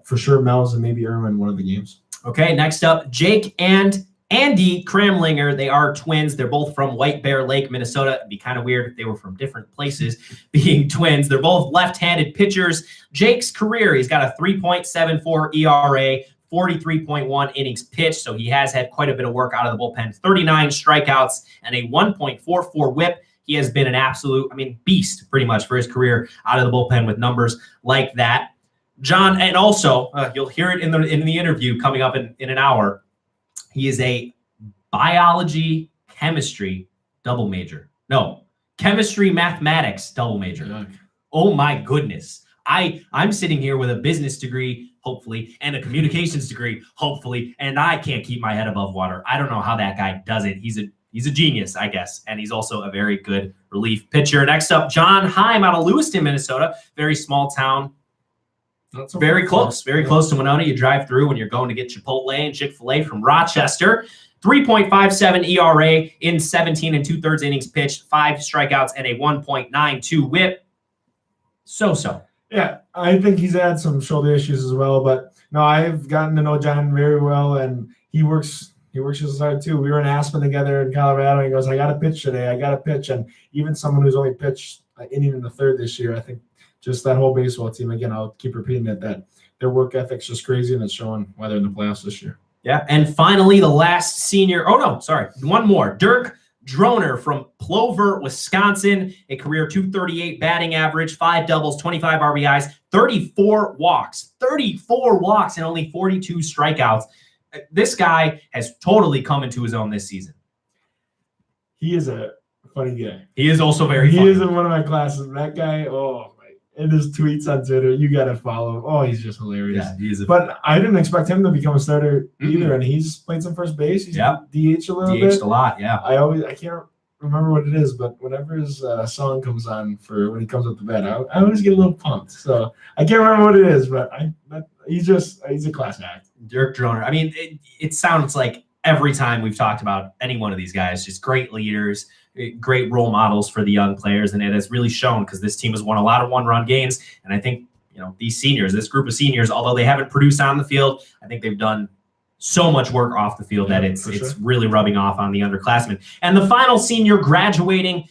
for sure. Mel's and maybe Irwin one of the games. Okay, next up, Jake and Andy Kramlinger. They are twins. They're both from White Bear Lake, Minnesota. It'd be kind of weird if they were from different places being twins. They're both left-handed pitchers. Jake's career, he's got a 3.74 ERA, 43.1 innings pitched, so he has had quite a bit of work out of the bullpen, 39 strikeouts, and a 1.44 whip. He has been an absolute, beast pretty much for his career out of the bullpen with numbers like that. John, and also, you'll hear it in the interview coming up in an hour, he is a biology, chemistry double major. No, chemistry, mathematics double major. Yuck. Oh my goodness. I'm sitting here with a business degree, hopefully, and a communications degree, hopefully, and I can't keep my head above water. I don't know how that guy does it. He's a genius, I guess, and he's also a very good relief pitcher. Next up, John Heim out of Lewiston, Minnesota. Very small town. Not so Very far. close. Very close to Winona. You drive through when you're going to get Chipotle and Chick-fil-A from Rochester. 3.57 ERA in 17 2/3 innings pitched, 5 strikeouts, and a 1.92 whip. So. Yeah, I think he's had some shoulder issues as well, but no, I've gotten to know John very well, and he works his hard too. We were in Aspen together in Colorado. And he goes, "I got to pitch today. I got to pitch." And even someone who's only pitched an inning in the third this year, I think just that whole baseball team. Again, I'll keep repeating it, that their work ethic's just crazy, and it's showing why they're in the playoffs this year. Yeah, and finally, the last senior. Oh no, sorry, one more. Dirk Droner from Plover, Wisconsin, a career .238 batting average, 5 doubles, 25 RBIs, 34 walks, and only 42 strikeouts. This guy has totally come into his own this season. He is a funny guy. He is also very He funny. is in one of my classes. That guy, and his tweets on Twitter, you got to follow him. Oh, he's just hilarious. Yeah, he is. But I didn't expect him to become a starter either, and he's played some first base. He's DH a little bit. DH'd a lot, yeah. I can't remember what it is, but whenever his song comes on for when he comes up to bed, I always get a little pumped. So I can't remember what it is, but he's a class act. Dirk Droner. It sounds like every time we've talked about any one of these guys, just great leaders, great role models for the young players, and it has really shown because this team has won a lot of one-run games, and I think this group of seniors, although they haven't produced on the field, I think they've done so much work off the field that it's really rubbing off on the underclassmen. And the final senior graduating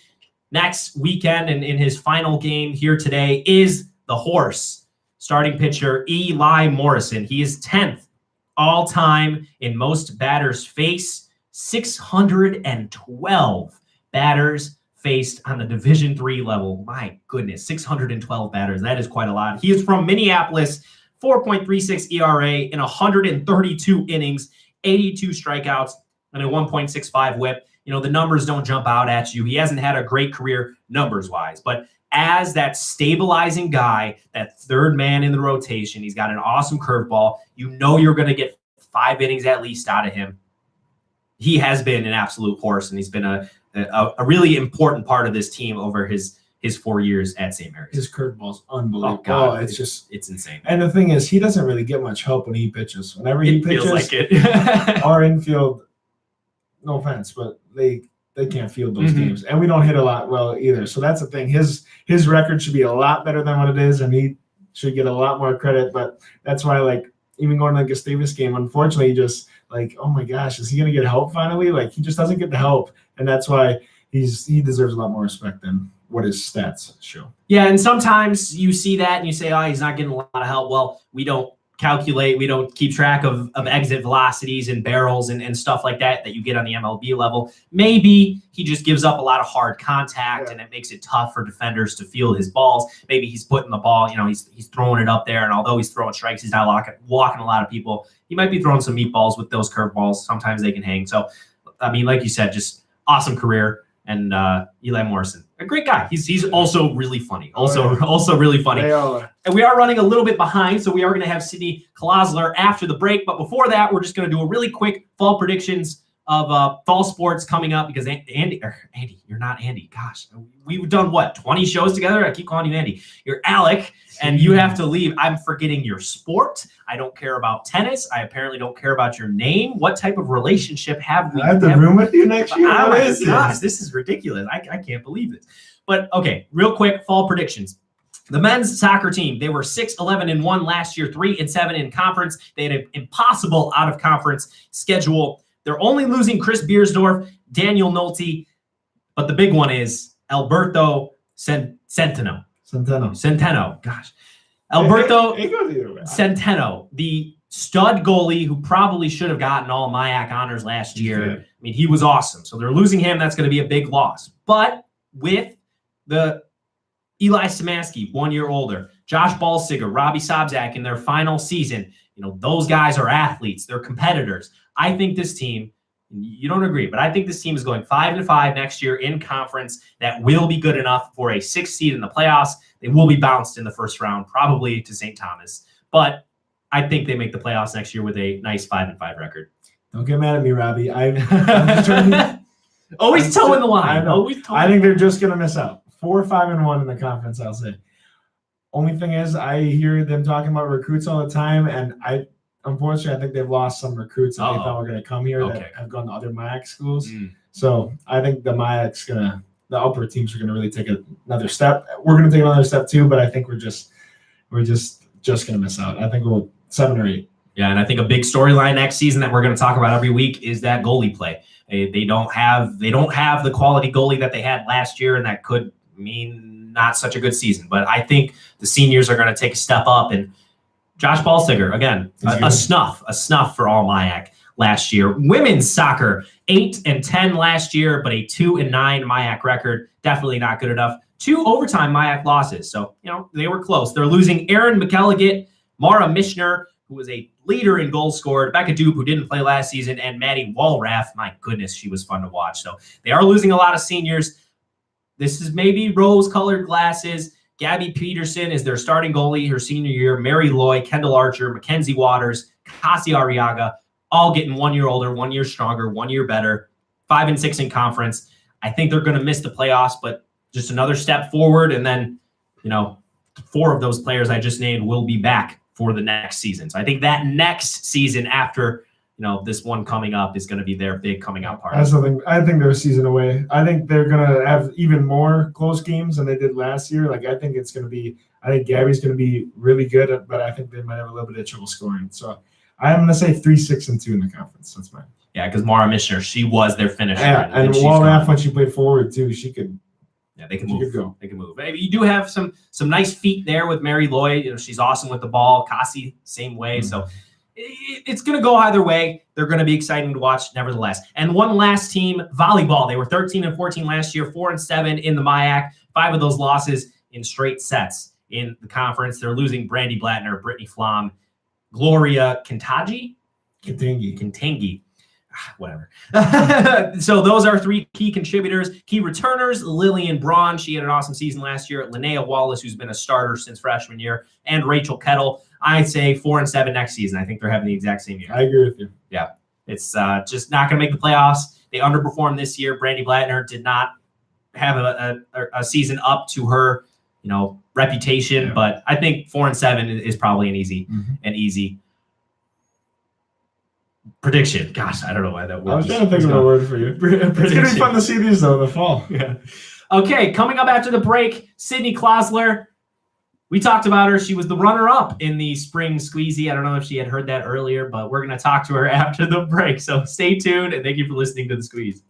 next weekend and in his final game here today is the horse, starting pitcher Eli Morrison. He is 10th all-time in most batters face, 612 batters faced on the Division III level. My goodness, 612 batters. That is quite a lot. He is from Minneapolis, 4.36 ERA in 132 innings, 82 strikeouts, and a 1.65 whip. The numbers don't jump out at you. He hasn't had a great career numbers-wise, but as that stabilizing guy, that third man in the rotation, he's got an awesome curveball. You're going to get 5 innings at least out of him. He has been an absolute horse, and he's been a really important part of this team over his 4 years at St. Mary's. His curveball's unbelievable. Oh, God. It's insane. And the thing is, he doesn't really get much help when he pitches. Whenever he pitches, feels like it. our infield, no offense, but they can't field those games. And we don't hit a lot well either. So that's the thing. His record should be a lot better than what it is, and he should get a lot more credit. But that's why, even going to the Gustavus game, unfortunately, just oh my gosh, is he going to get help finally? He just doesn't get the help. And that's why he deserves a lot more respect than what his stats show. Yeah, and sometimes you see that and you say, he's not getting a lot of help. Well, we don't calculate, we don't keep track of exit velocities and barrels and stuff like that you get on the MLB level. Maybe he just gives up a lot of hard contact and it makes it tough for defenders to field his balls. Maybe he's putting the ball, he's throwing it up there, and although he's throwing strikes, he's not walking a lot of people. He might be throwing some meatballs with those curveballs. Sometimes they can hang. So, like you said, just awesome career. And Eli Morrison, a great guy. He's also really funny. Also really funny. They are. And we are running a little bit behind, so we are going to have Sydney Klosler after the break. But before that, we're just going to do a really quick fall predictions fall sports coming up because Andy, you're not Andy. Gosh, we've done what, 20 shows together? I keep calling you Andy. You're Alec, and you have to leave. I'm forgetting your sport. I don't care about tennis. I apparently don't care about your name. What type of relationship have we? I have the room with you next year. Oh What my is gosh, this is ridiculous. I can't believe this. But okay, real quick, fall predictions. The men's soccer team, they were 6-11-1 last year, 3-7 in conference. They had an impossible out-of-conference schedule. They're only losing Chris Beersdorf, Daniel Nolte, but the big one is Alberto Centeno. Gosh. Alberto it goes either way. Centeno, the stud goalie who probably should have gotten all MIAC honors last year. I mean, he was awesome. So they're losing him. That's going to be a big loss. But with the Eli Szymanski, 1 year older, Josh Balsiger, Robbie Sobczak in their final season, those guys are athletes. They're competitors. I think this team, you don't agree, but I think this team is going 5-5 next year in conference. That will be good enough for a 6th seed in the playoffs. They will be bounced in the first round, probably to St. Thomas. But I think they make the playoffs next year with a nice 5-5 record. Don't get mad at me, Robbie. I'm just trying to, always toeing the line. I know. I think they're just going to miss out. 4-5-1 in the conference, I'll say. Only thing is, I hear them talking about recruits all the time, and unfortunately, I think they've lost some recruits that they thought were going to come here that have gone to other MIAC schools. So I think the upper teams are going to really take another step. We're going to take another step too, but I think we're just going to miss out. I think we'll 7 or 8. Yeah, and I think a big storyline next season that we're going to talk about every week is that goalie play. They don't have the quality goalie that they had last year, and that could mean not such a good season. But I think the seniors are going to take a step up, and Josh Balsiger, again, a snuff for all MIAC last year. Women's soccer, 8-10 last year, but a 2-9 MIAC record. Definitely not good enough. 2 overtime MIAC losses. So, they were close. They're losing Erin McElligott, Mara Mishner, who was a leader in goals scored, Becca Dupe, who didn't play last season, and Maddie Walrath. My goodness, she was fun to watch. So they are losing a lot of seniors. This is maybe rose-colored glasses. Gabby Peterson is their starting goalie her senior year. Mary Loy, Kendall Archer, Mackenzie Waters, Kasi Arriaga, all getting 1 year older, 1 year stronger, 1 year better. 5-6 in conference. I think they're going to miss the playoffs, but just another step forward. And then, 4 of those players I just named will be back for the next season. So I think that next season after this one coming up is going to be their big coming out party. That's something. I think they're a season away. I think they're going to have even more close games than they did last year. I think it's going to be. I think Gabby's going to be really good, but I think they might have a little bit of trouble scoring. So I'm going to say 3-6-2 in the conference. That's mine. Yeah, because Mara Mishner, she was their finisher. Yeah, and Walrath, when she played forward too, she could. Yeah, they can move. They can move. Maybe you do have some nice feet there with Mary Lloyd. She's awesome with the ball. Kasi, same way. So it's going to go either way. They're going to be exciting to watch, nevertheless. And one last team, volleyball. They were 13-14 last year, 4-7 in the MIAC. 5 of those losses in straight sets in the conference. They're losing Brandy Blattner, Brittany Flom, Gloria Kentangi. Whatever. So those are 3 key contributors. Key returners, Lillian Braun. She had an awesome season last year. Linnea Wallace, who's been a starter since freshman year, and Rachel Kettle. I'd say 4-7 next season. I think they're having the exact same year. I agree with you. Yeah. It's just not going to make the playoffs. They underperformed this year. Brandy Blattner did not have a season up to her, reputation. Yeah. But I think 4-7 is probably an easy prediction. Gosh, I don't know why that word. I was trying to think of a word for you. It's going to be fun to see these, though, in the fall. Yeah. Okay, coming up after the break, Sydney Klosler. We talked about her. She was the runner-up in the spring squeezy. I don't know if she had heard that earlier, but we're going to talk to her after the break. So stay tuned, and thank you for listening to The Squeeze.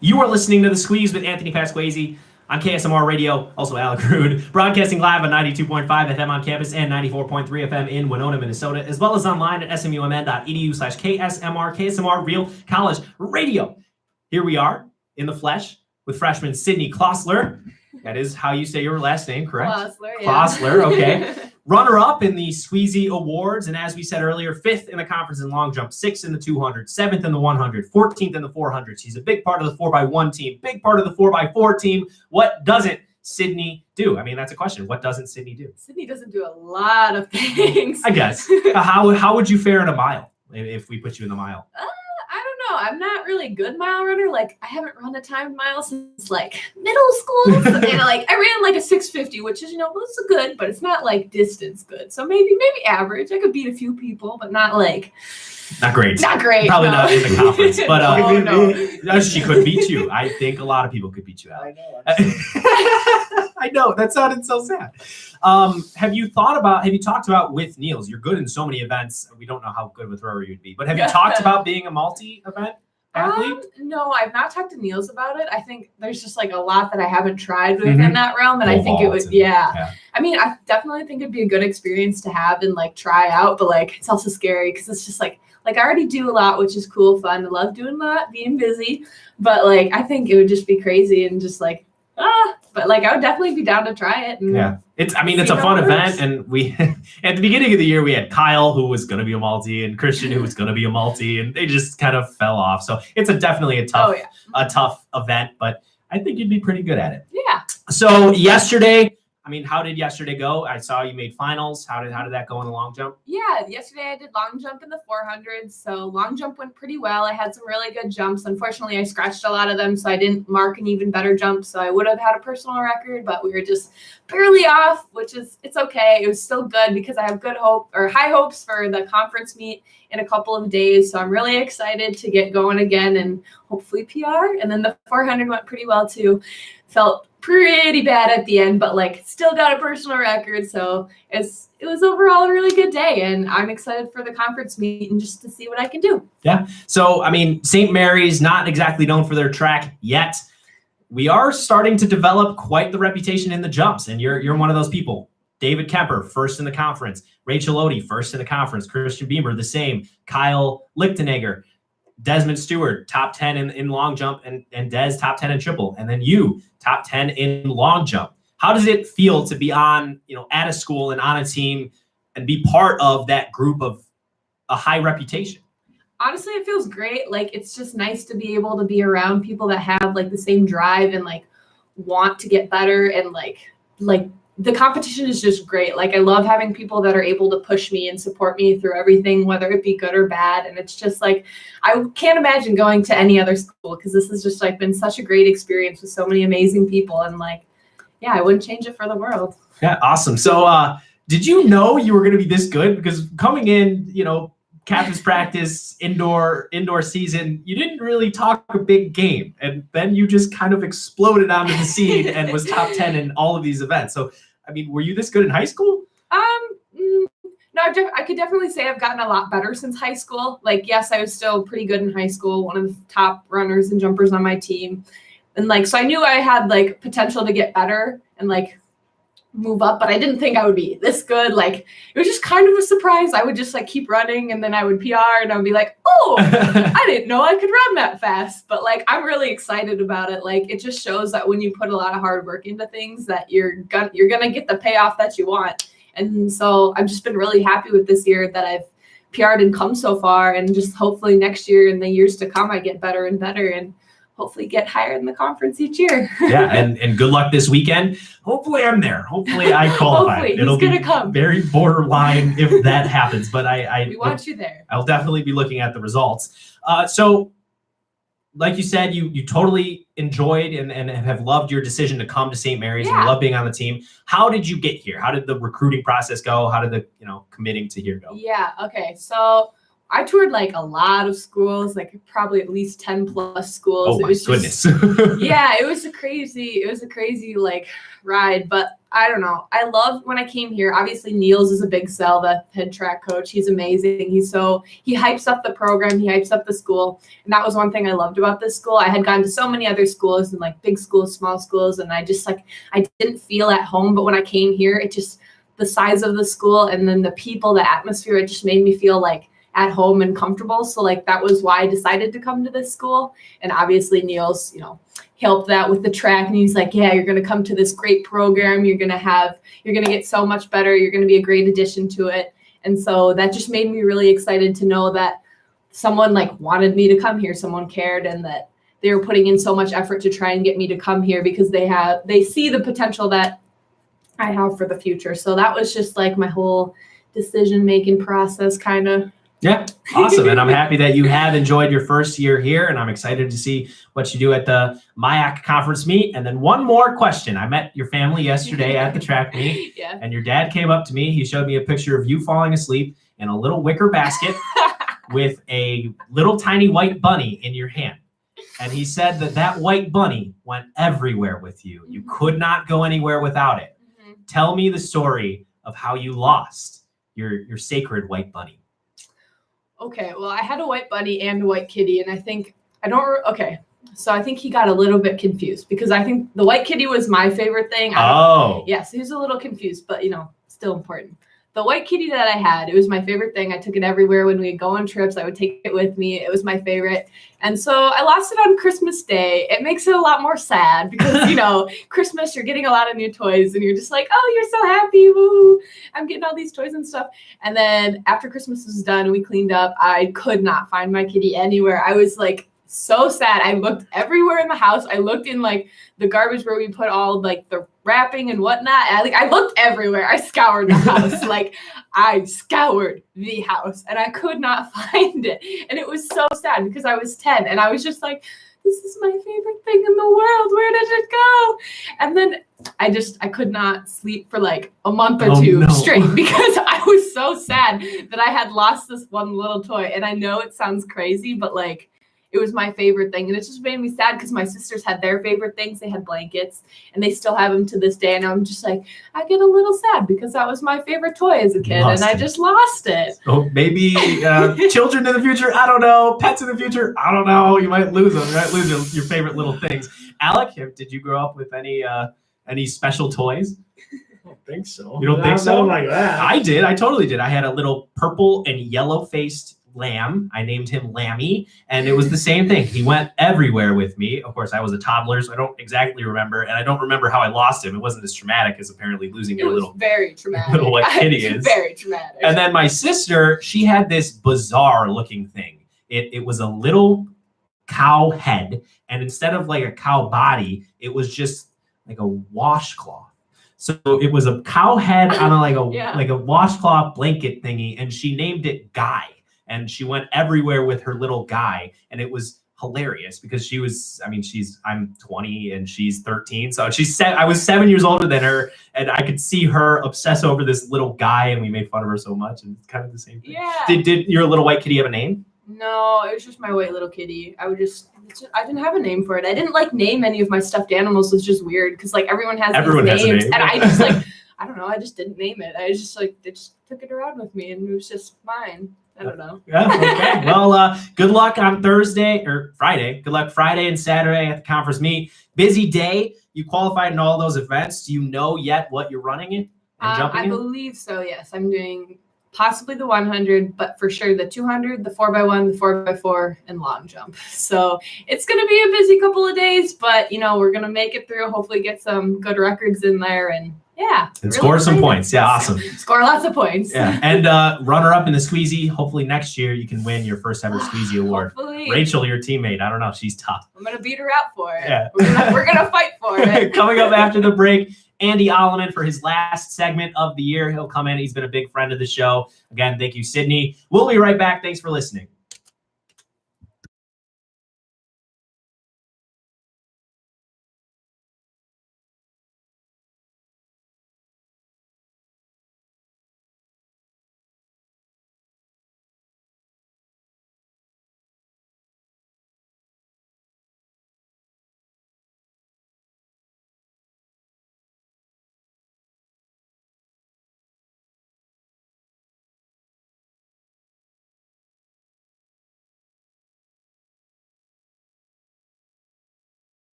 You are listening to The Squeeze with Anthony Pasquazi on KSMR Radio, also Alec Rude, broadcasting live on 92.5 FM on campus and 94.3 FM in Winona, Minnesota, as well as online at smumn.edu/KSMR, KSMR Real College Radio. Here we are in the flesh with freshman Sydney Klossler. That is how you say your last name, correct? Klossler, yeah. Klossler, okay. Runner-up in the Squeezy Awards, and as we said earlier, 5th in the conference in long jump, 6th in the 200, 7th in the 100, 14th in the 400. She's a big part of the 4x1 team, big part of the 4x4 team. What doesn't Sydney do? I mean, that's a question. What doesn't Sydney do? Sydney doesn't do a lot of things. I guess. How would you fare in a mile if we put you in the mile? I don't know. I'm not really a good mile runner. Like, I haven't run a timed mile since like middle school. And like I ran like a 650, which is, it's good, but it's not like distance good. So maybe average. I could beat a few people, but not great. Not great. Probably not in the conference. But no. She could beat you. I think a lot of people could beat you out. I know. I know. That sounded so sad. Have you talked about with Niels? You're good in so many events. We don't know how good of a thrower you'd be, but have you talked about being a multi-event athlete? No, I've not talked to Niels about it. I think there's just like a lot that I haven't tried within that realm, and I think it would. Yeah. I mean, I definitely think it'd be a good experience to have and like try out, but like it's also scary because it's just like I already do a lot, which is cool, fun. I love doing a lot, being busy, but like I think it would just be crazy and just like but like I would definitely be down to try it. And it's a fun event, and we at the beginning of the year we had Kyle who was going to be a multi and Christian who was going to be a multi, and they just kind of fell off. So it's definitely a tough event, but I think you'd be pretty good at it. Yeah. So yesterday, I mean, how did yesterday go? I saw you made finals. How did that go in the long jump? Yeah, yesterday I did long jump in the 400s. So long jump went pretty well. I had some really good jumps. Unfortunately, I scratched a lot of them, so I didn't mark an even better jump. So I would have had a personal record, but we were just barely off, it's okay. It was still good because I have high hopes for the conference meet in a couple of days. So I'm really excited to get going again and hopefully PR. And then the 400 went pretty well too. Felt pretty bad at the end, but like still got a personal record. So it was overall a really good day, and I'm excited for the conference meet and just to see what I can do. Yeah. So, I mean, St. Mary's not exactly known for their track yet. We are starting to develop quite the reputation in the jumps, and you're one of those people. David Kemper, first in the conference. Rachel Odie, first in the conference. Christian Beamer, the same. Kyle Lichtenegger. Desmond Stewart, top 10 in long jump, and Des, top 10 in triple. And then you, top 10 in long jump. How does it feel to be on, at a school and on a team and be part of that group of a high reputation? Honestly, it feels great. Like, it's just nice to be able to be around people that have like the same drive and like want to get better, and like the competition is just great. Like, I love having people that are able to push me and support me through everything, whether it be good or bad. And it's just like, I can't imagine going to any other school, because this has just like been such a great experience with so many amazing people. And like, yeah, I wouldn't change it for the world. Yeah. Awesome. So, did you know you were going to be this good? Because coming in, campus practice, indoor season, you didn't really talk a big game. And then you just kind of exploded onto the scene and was top 10 in all of these events. So, I mean, were you this good in high school? No, I could definitely say I've gotten a lot better since high school. Like, yes, I was still pretty good in high school, one of the top runners and jumpers on my team. And like, so I knew I had like potential to get better and like move up, but I didn't think I would be this good. Like, it was just kind of a surprise. I would just like keep running, and then I would PR, and I would be like, oh, I didn't know I could run that fast. But like, I'm really excited about it. Like, it just shows that when you put a lot of hard work into things, that you're gonna get the payoff that you want. And so I've just been really happy with this year that I've PR'd and come so far, and just hopefully next year and the years to come I get better and better, and hopefully get higher in the conference each year. Yeah, and good luck this weekend. Hopefully I'm there. Hopefully I qualify. Hopefully, it'll he's be gonna come. Very borderline if that happens, but we want you there. I'll definitely be looking at the results. So like you said, you totally enjoyed and have loved your decision to come to St. Mary's, and you love being on the team. How did you get here? How did the recruiting process go? How did the committing to here go? Yeah, okay. So I toured like a lot of schools, like probably at least 10 plus schools. Oh my goodness. Yeah, it was a crazy like ride, but I don't know. I love when I came here. Obviously, Niels is a big sell, the head track coach. He's amazing. He hypes up the program. He hypes up the school. And that was one thing I loved about this school. I had gone to so many other schools and like big schools, small schools. And I just I didn't feel at home. But when I came here, the size of the school and then the people, the atmosphere, it just made me feel like at home and comfortable. So like that was why I decided to come to this school. And obviously Niels, helped that with the track. And he's like, yeah, you're going to come to this great program. You're going to get so much better. You're going to be a great addition to it. And so that just made me really excited to know that someone like wanted me to come here. Someone cared and that they were putting in so much effort to try and get me to come here because they see the potential that I have for the future. So that was just like my whole decision-making process kind of. Yeah, awesome. And I'm happy that you have enjoyed your first year here, and I'm excited to see what you do at the MIAC conference meet. And then one more question. I met your family yesterday at the track meet, Yeah. and your dad came up to me. He showed me a picture of you falling asleep in a little wicker basket with a little tiny white bunny in your hand. And he said that white bunny went everywhere with you. You could not go anywhere without it. Mm-hmm. Tell me the story of how you lost your sacred white bunny. Okay, well, I had a white bunny and a white kitty, and I think he got a little bit confused because I think the white kitty was my favorite thing. Yes, he was a little confused, but still important. The white kitty that I had, it was my favorite thing. I took it everywhere when we'd go on trips. I would take it with me. It was my favorite. And so I lost it on Christmas Day. It makes it a lot more sad because, Christmas, you're getting a lot of new toys and you're just like, oh, you're so happy. Woo, I'm getting all these toys and stuff. And then after Christmas was done, we cleaned up. I could not find my kitty anywhere. I was like so sad. I looked everywhere in the house. I looked in like the garbage where we put all like the wrapping and whatnot. I looked everywhere. I scoured the house. I scoured the house and I could not find it. And it was so sad because I was 10 and I was just like, this is my favorite thing in the world. Where did it go? And then I could not sleep for like a month or two straight because I was so sad that I had lost this one little toy. And I know it sounds crazy, but like, it was my favorite thing. And it just made me sad because my sisters had their favorite things. They had blankets and they still have them to this day. And I'm just like, I get a little sad because that was my favorite toy as a kid. I just lost it. So maybe children in the future, I don't know. Pets in the future, I don't know. You might lose them. You might lose your favorite little things. Alec, did you grow up with any special toys? I don't think so. You don't think so? Like that. I did. I totally did. I had a little purple and yellow-faced lamb. I named him Lammy, and it was the same thing. He went everywhere with me. Of course, I was a toddler, so I don't exactly remember, and I don't remember how I lost him. It wasn't as traumatic as apparently losing your little very traumatic little white kitty is. Very traumatic. And then my sister, she had this bizarre looking thing. It was a little cow head, and instead of like a cow body, it was just like a washcloth. So it was a cow head on like a washcloth blanket thingy, and she named it Guy. And she went everywhere with her little Guy, and it was hilarious because I'm 20 and she's 13, so I was 7 years older than her, and I could see her obsess over this little Guy, and we made fun of her so much, and it's kind of the same thing. Yeah. Did your little white kitty have a name? No, it was just my white little kitty. I didn't have a name for it. I didn't like name any of my stuffed animals. It's just weird because like everyone has these names, and I just like I don't know. I just didn't name it. I just they just took it around with me, and it was just mine. I don't know. Yeah, okay. Well, good luck on Thursday or Friday. Good luck Friday and Saturday at the conference meet. Busy day. You qualified in all those events. Do you know yet what you're running in and jumping in? I believe so, yes. I'm doing possibly the 100, but for sure the 200, the 4x1, the 4x4, and long jump. So it's going to be a busy couple of days, but, we're going to make it through, hopefully get some good records in there and yeah. And really score some points. Yeah, awesome. Score lots of points. Yeah. And runner-up in the Squeezy. Hopefully next year you can win your first ever Squeezy award. Hopefully. Rachel, your teammate. I don't know. She's tough. I'm going to beat her out for it. Yeah. We're gonna fight for it. Coming up after the break, Andy Alleman for his last segment of the year. He'll come in. He's been a big friend of the show. Again, thank you, Sydney. We'll be right back. Thanks for listening.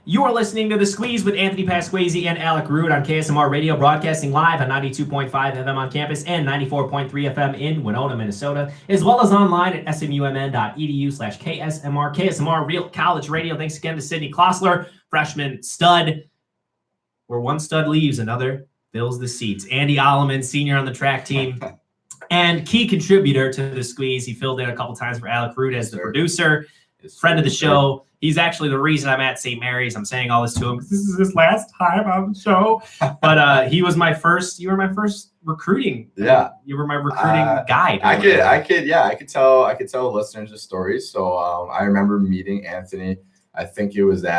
You are listening to The Squeeze with Anthony Pasquazi and Alec Rude on KSMR Radio, broadcasting live on 92.5 FM on campus and 94.3 FM in Winona, Minnesota, as well as online at smumn.edu/KSMR. KSMR Real College Radio. Thanks again to Sydney Klossler, freshman stud. Where one stud leaves, another fills the seats. Andy Alleman, senior on the track team, and key contributor to The Squeeze. He filled in a couple times for Alec Rude as the producer, friend of the show. He's actually the reason I'm at St. Mary's. I'm saying all this to him because this is his last time on the show. But you were my first recruiting. Yeah. You were my recruiting guide. I could tell listeners the stories. So I remember meeting Anthony. I think it was the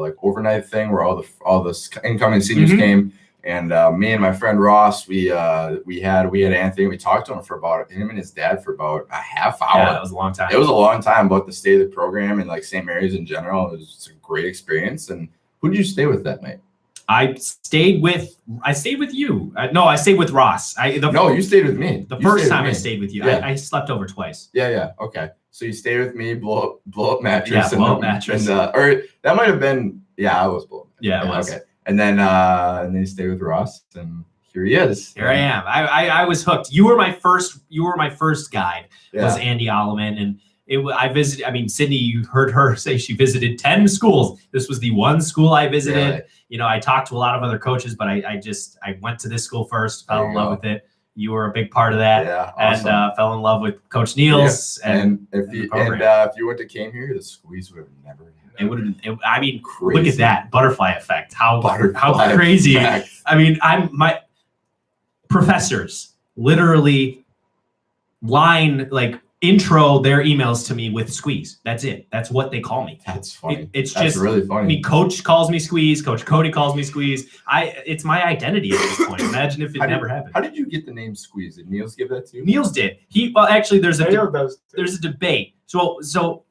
like overnight thing where all the incoming seniors came. And me and my friend Ross, we had Anthony. We talked to him him and his dad for about a half hour. Yeah, it was a long time. It was a long time about the state of the program and like St. Mary's in general. It was just a great experience. And who did you stay with that night? I stayed with you. No, I stayed with Ross. No, you stayed with me. The first time I stayed with you, Yeah. I slept over twice. Yeah. Okay. So you stayed with me, blow up mattress. Yeah, blow up mattress. Or that might have been, I was blow up. Yeah, it was. Okay. And then you stay with Ross, and here he is. Here I am. I was hooked. You were my first guide. Was Andy Alleman, and I visited. I mean, Sydney. You heard her say she visited 10 schools. This was the one school I visited. Really? You know, I talked to a lot of other coaches, but I went to this school first. Fell in love with it. You were a big part of that. Yeah, awesome. And fell in love with Coach Niels. Yeah. And if you went to came here, the Squeeze would have never. It would have. I mean, crazy. Look at that butterfly effect. How Butterfly crazy! effect. I mean, my professors literally intro their emails to me with Squeeze. That's it. That's what they call me. That's funny. That's just really funny. I mean, Coach calls me Squeeze. Coach Cody calls me Squeeze. It's my identity at this point. Imagine if it never happened. How did you get the name Squeeze? Did Niels give that to you? Niels did. Actually, there's a debate. So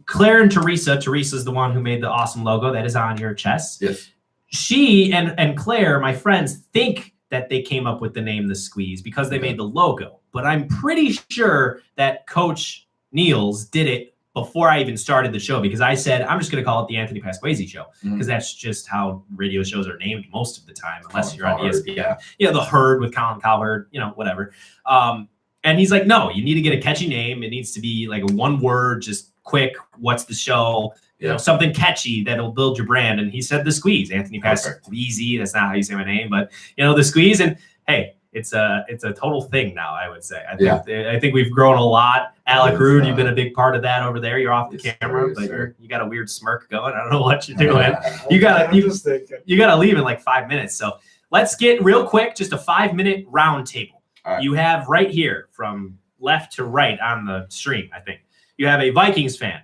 Claire and Teresa's the one who made the awesome logo that is on your chest. Yes. She and Claire, my friends, think that they came up with the name The Squeeze because they made the logo. But I'm pretty sure that Coach Niels did it before I even started the show because I said, I'm just going to call it the Anthony Pasquazi Show because that's just how radio shows are named most of the time, unless you're on ESPN. Yeah, The Herd with Colin Cowherd, whatever. And he's like, no, you need to get a catchy name. It needs to be like a one word, just quick. What's the show? Something catchy that'll build your brand. And he said The Squeeze. Anthony Pasquazi. That's not how you say my name, but The Squeeze. And hey, it's a total thing now, I would say. I think we've grown a lot. Alec Rude, you've been a big part of that over there. You're off the camera, but you got a weird smirk going. I don't know what you're doing. You gotta leave in like 5 minutes. So let's get real quick, just a 5-minute round table. Right. You have right here from left to right on the stream, I think. You have a Vikings fan.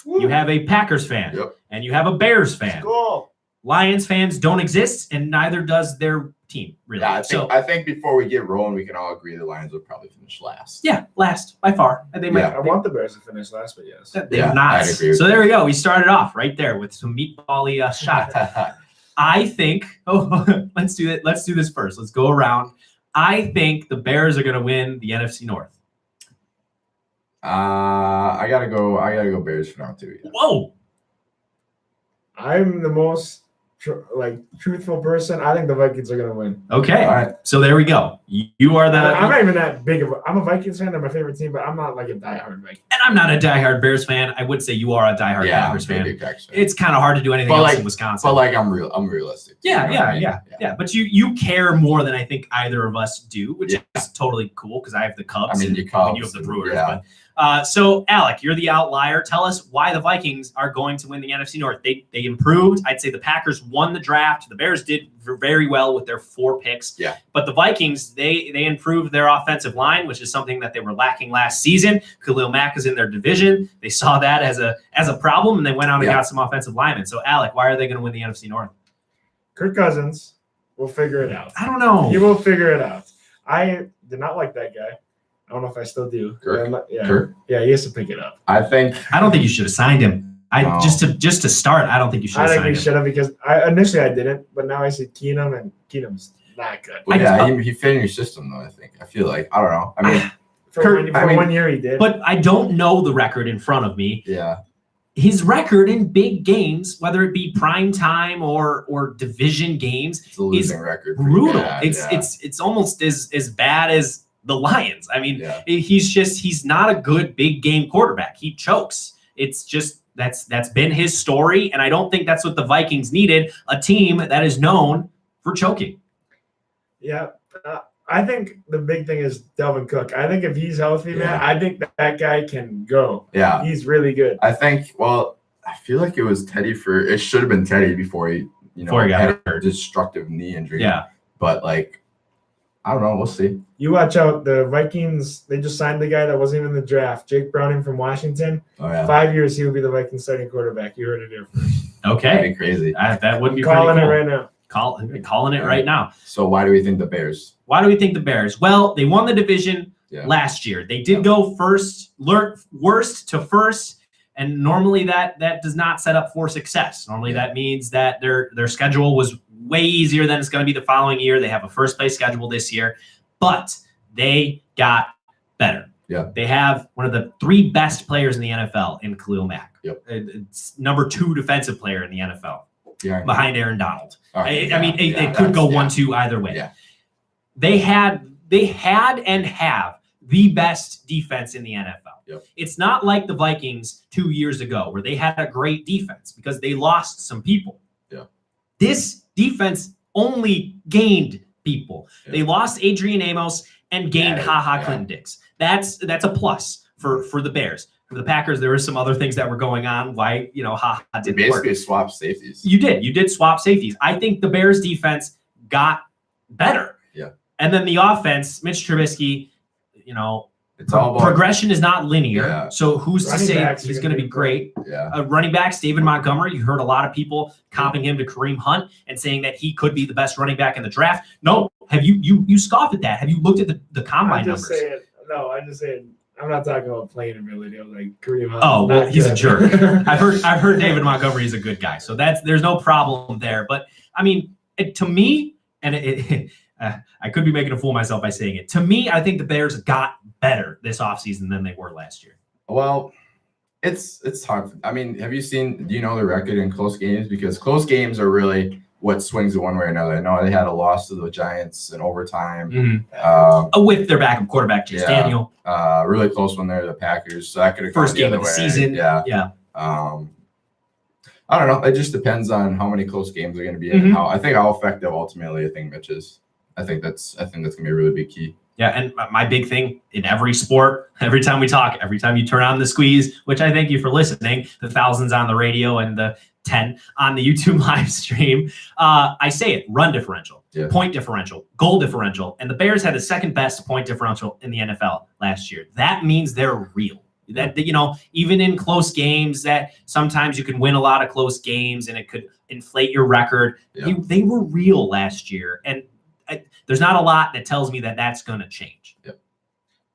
Woo. You have a Packers fan. Yep. And you have a Bears fan. Cool. Lions fans don't exist, and neither does their team, really. Yeah, I think before we get rolling, we can all agree the Lions will probably finish last. Yeah, last by far. I want the Bears to finish last, but yes. They're not. I'd agree. So there we go. We started off right there with some meatball-y shot. I think. Let's do it. Let's do this first. Let's go around. I think the Bears are going to win the NFC North. I gotta go Bears for now too. Yeah. Whoa! I'm the most truthful person. I think the Vikings are gonna win. Okay, all right. So there we go. You are the. I'm not even that big of. I'm a Vikings fan. They're my favorite team, but I'm not like a diehard Viking. And I'm not a diehard Bears fan. I would say you are a diehard Packers fan. It's kind of hard to do anything else in Wisconsin. But I'm realistic. Yeah. But you care more than I think either of us do, which is totally cool because I have the Cubs. You Cubs. You have the Brewers. Yeah. So Alec, you're the outlier. Tell us why the Vikings are going to win the NFC North. They improved. I'd say the Packers won the draft. The Bears did very well with their 4 picks. Yeah. But the Vikings, they improved their offensive line, which is something that they were lacking last season. Khalil Mack is in their division. They saw that as a problem, and they went out and got some offensive linemen. So Alec, why are they going to win the NFC North? Kirk Cousins will figure it out. I don't know. He will figure it out. I did not like that guy. I don't know if I still do. Kirk? Yeah, he has to pick it up. I don't think you should have signed him. Just to start, I don't think you should have signed him. I think we should have because initially I didn't, but now I see Keenum, and Keenum's not good. He fit in your system though, I think. I feel like, I don't know. I mean, for 1 year he did. But I don't know the record in front of me. Yeah. his record in big games, whether it be prime time or division games, It's a losing is record. Pretty brutal. bad, It's almost as bad as the Lions. I mean, yeah. he's not a good big game quarterback. He chokes. It's just that's been his story, and I don't think that's what the Vikings needed, a team that is known for choking. Yeah. I think the big thing is Dalvin Cook. I think if he's healthy, man, Yeah. I think that guy can go. Yeah. He's really good. I think, well, I feel like it was Teddy it should have been Teddy before he, Before he got had hurt. a destructive knee injury. Yeah. But like, I don't know. We'll see. You watch out. The Vikings, they just signed the guy that wasn't even in the draft, Jake Browning from Washington. Oh yeah. 5 years, he will be the Vikings starting quarterback. You heard it here first. That'd Okay. be crazy. That would be Calling pretty it cool. right now. Calling it right now. So why do we think the Bears? Why do we think the Bears? Well, they won the division Yeah. last year. They did go worst to first, and normally that does not set up for success. Normally that means that their schedule was way easier than it's going to be the following year. They have a first place schedule this year, but they got better. Yeah. They have one of the 3 best players in the NFL in Khalil Mack. Yep. It's number 2 defensive player in the NFL Yeah. behind Aaron Donald. All right, I mean, yeah, it could go that's- 1-2 either way. Yeah. They had and have the best defense in the NFL. Yep. It's not like the Vikings 2 years ago where they had a great defense because they lost some people. Yeah. This defense only gained people. Yeah. They lost Adrian Amos and gained Yeah, HaHa yeah. Clinton Dix. That's a plus for the Bears. For the Packers, there were some other things that were going on. Why HaHa They didn't work. basically swapped safeties. You did swap safeties. I think the Bears defense got better. Yeah. And then the offense, Mitch Trubisky, It's all about progression is not linear. Yeah. So who's to Running say backs are he's gonna going to be be great? yeah. Running backs, David Montgomery. You heard a lot of people comping him to Kareem Hunt and saying that he could be the best running back in the draft. No, have you scoff at that? Have you looked at the combine I'm just numbers? saying. No, I'm just saying. I'm not talking about playing ability. I'm like Kareem Hunt. Oh, well, Not he's a good. jerk. I've heard David Montgomery is a good guy, so there's no problem there. But I mean, to me, and I could be making a fool of myself by saying it. To me, I think the Bears got better this offseason than they were last year. Well, it's hard. I mean, do you know the record in close games? Because close games are really what swings it one way or another. I know they had a loss to the Giants in overtime. With their backup quarterback, Chase Yeah. Daniel. Really close one there to the Packers. So that could have First gone game the of other the way. season. Yeah. Yeah. I don't know. It just depends on how many close games are going to be Mhm. and how effective ultimately I think Mitch is. I think that's going to be a really big key. Yeah, and my big thing in every sport, every time we talk, every time you turn on the squeeze, which I thank you for listening, the thousands on the radio and the 10 on the YouTube live stream, I say it, run differential, Yeah. point differential, goal differential, and the Bears had the second best point differential in the NFL last year. That means they're real. That even in close games, that sometimes you can win a lot of close games and it could inflate your record. Yeah. They were real last year, and there's not a lot that tells me that that's going to change.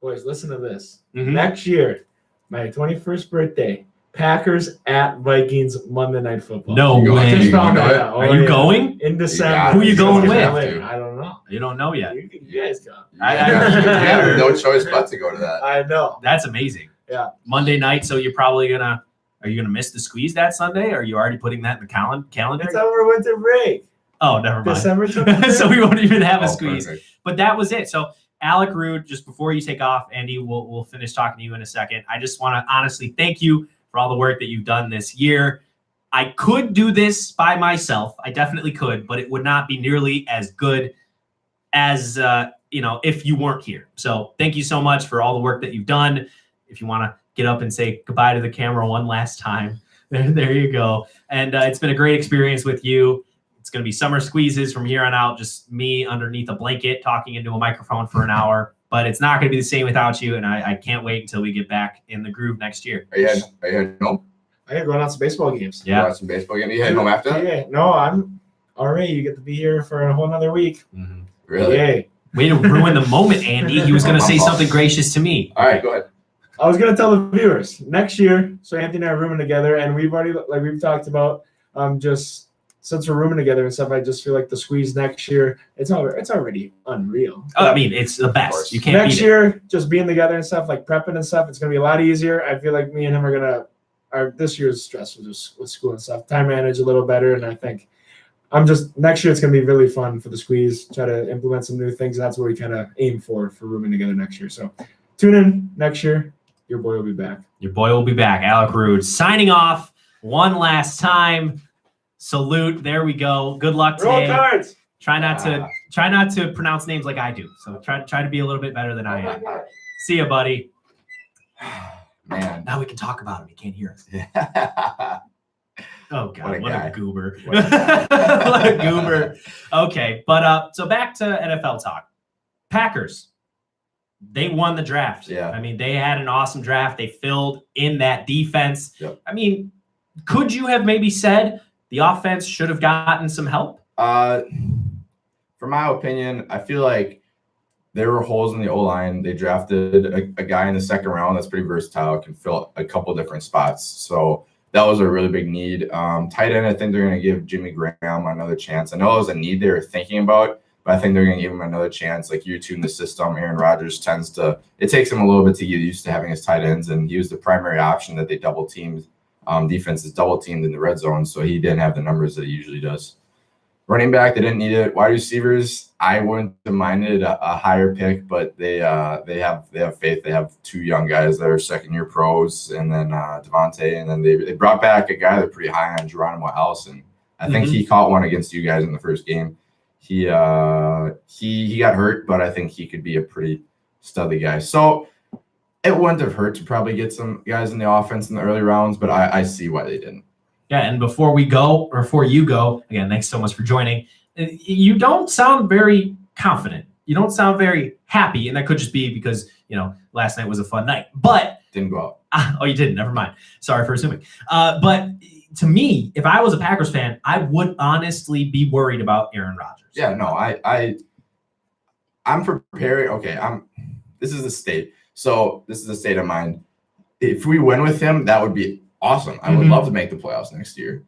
Boys, listen to this. Mhm. Next year, my 21st birthday, Packers at Vikings Monday Night Football. No You go- way. Just found You that go- out. Are Oh, you yeah. going? In December? got it. Who you going with? I don't know. You don't know yet. You guys go. You have no choice but to go to that. I know. That's amazing. Yeah. Monday night, so you're probably are you gonna miss the squeeze that Sunday? Are you already putting that in the calendar? It's over winter break. Oh, never mind. December 23rd. So we won't even have a Oh, squeeze. perfect. But that was it. So Alec Rude, just before you take off, Andy, we'll finish talking to you in a second. I just want to honestly thank you for all the work that you've done this year. I could do this by myself. I definitely could, but it would not be nearly as good as if you weren't here. So thank you so much for all the work that you've done. If you want to get up and say goodbye to the camera one last time, there you go. And it's been a great experience with you. It's going to be summer squeezes from here on out, just me underneath a blanket talking into a microphone for an hour. But it's not going to be the same without you, and I can't wait until we get back in the groove next year. Are you heading home? I gotta go out to baseball games. Yeah. Watch some baseball game. You heading home after that? Yeah. No, I'm all right. You get to be here for a whole nother week. Really? Yay. Way to ruin the moment, Andy. He was going to say something gracious to me. All right, go ahead. I was gonna tell the viewers next year. So Anthony and I are rooming together, and we've talked about just since we're rooming together and stuff. I just feel like the squeeze next year. It's already unreal. Oh, I mean, it's the best. You can't Next beat it. year, just being together and stuff, like prepping and stuff, it's gonna be a lot easier. I feel like me and him are gonna. this year was stressful just with school and stuff. Time manage a little better, and I think next year it's gonna be really fun for the Squeeze. Try to implement some new things. That's what we kind of aim for rooming together next year. So tune in next year. Your boy will be back. Your boy will be back. Alec Rude signing off one last time. Salute. There we go. Good luck today. Roll Cards. Try not to pronounce names like I do. So try to be a little bit better than I am. See ya, buddy. Man. Now we can talk about him. He can't hear us. Yeah. Oh God, what guy. a goober. What a- What a goober. Okay, but so back to NFL talk. Packers. They won the draft. Yeah. I mean, they had an awesome draft. They filled in that defense. Yep. I mean, could you have maybe said the offense should have gotten some help? For my opinion, I feel like there were holes in the O-line. They drafted a guy in the second round that's pretty versatile, can fill a couple different spots. So that was a really big need. Tight end, I think they're going to give Jimmy Graham another chance. I know it was a need they were thinking about, but I think they're going to give him another chance. Like year 2 in the system, Aaron Rodgers it takes him a little bit to get used to having his tight ends, and he was the primary option that they double teamed. Defense is double teamed in the red zone, so he didn't have the numbers that he usually does. Running back, they didn't need it. Wide receivers, I wouldn't have minded a higher pick, but they have faith. They have 2 young guys that are second-year pros, and then Devontae, and then they brought back a guy they're pretty high on, Geronimo Allison. I think he caught one against you guys in the first game. He got hurt, but I think he could be a pretty studly guy. So it wouldn't have hurt to probably get some guys in the offense in the early rounds, but I see why they didn't. Yeah, and before you go, again, thanks so much for joining. You don't sound very confident. You don't sound very happy, and that could just be because, last night was a fun night. But Didn't go out. oh, you didn't. Never mind. Sorry for assuming. But to me, if I was a Packers fan, I would honestly be worried about Aaron Rodgers. Yeah, no, I'm preparing. Okay, this is the state. So this is the state of mind. If we win with him, that would be awesome. I would love to make the playoffs next year.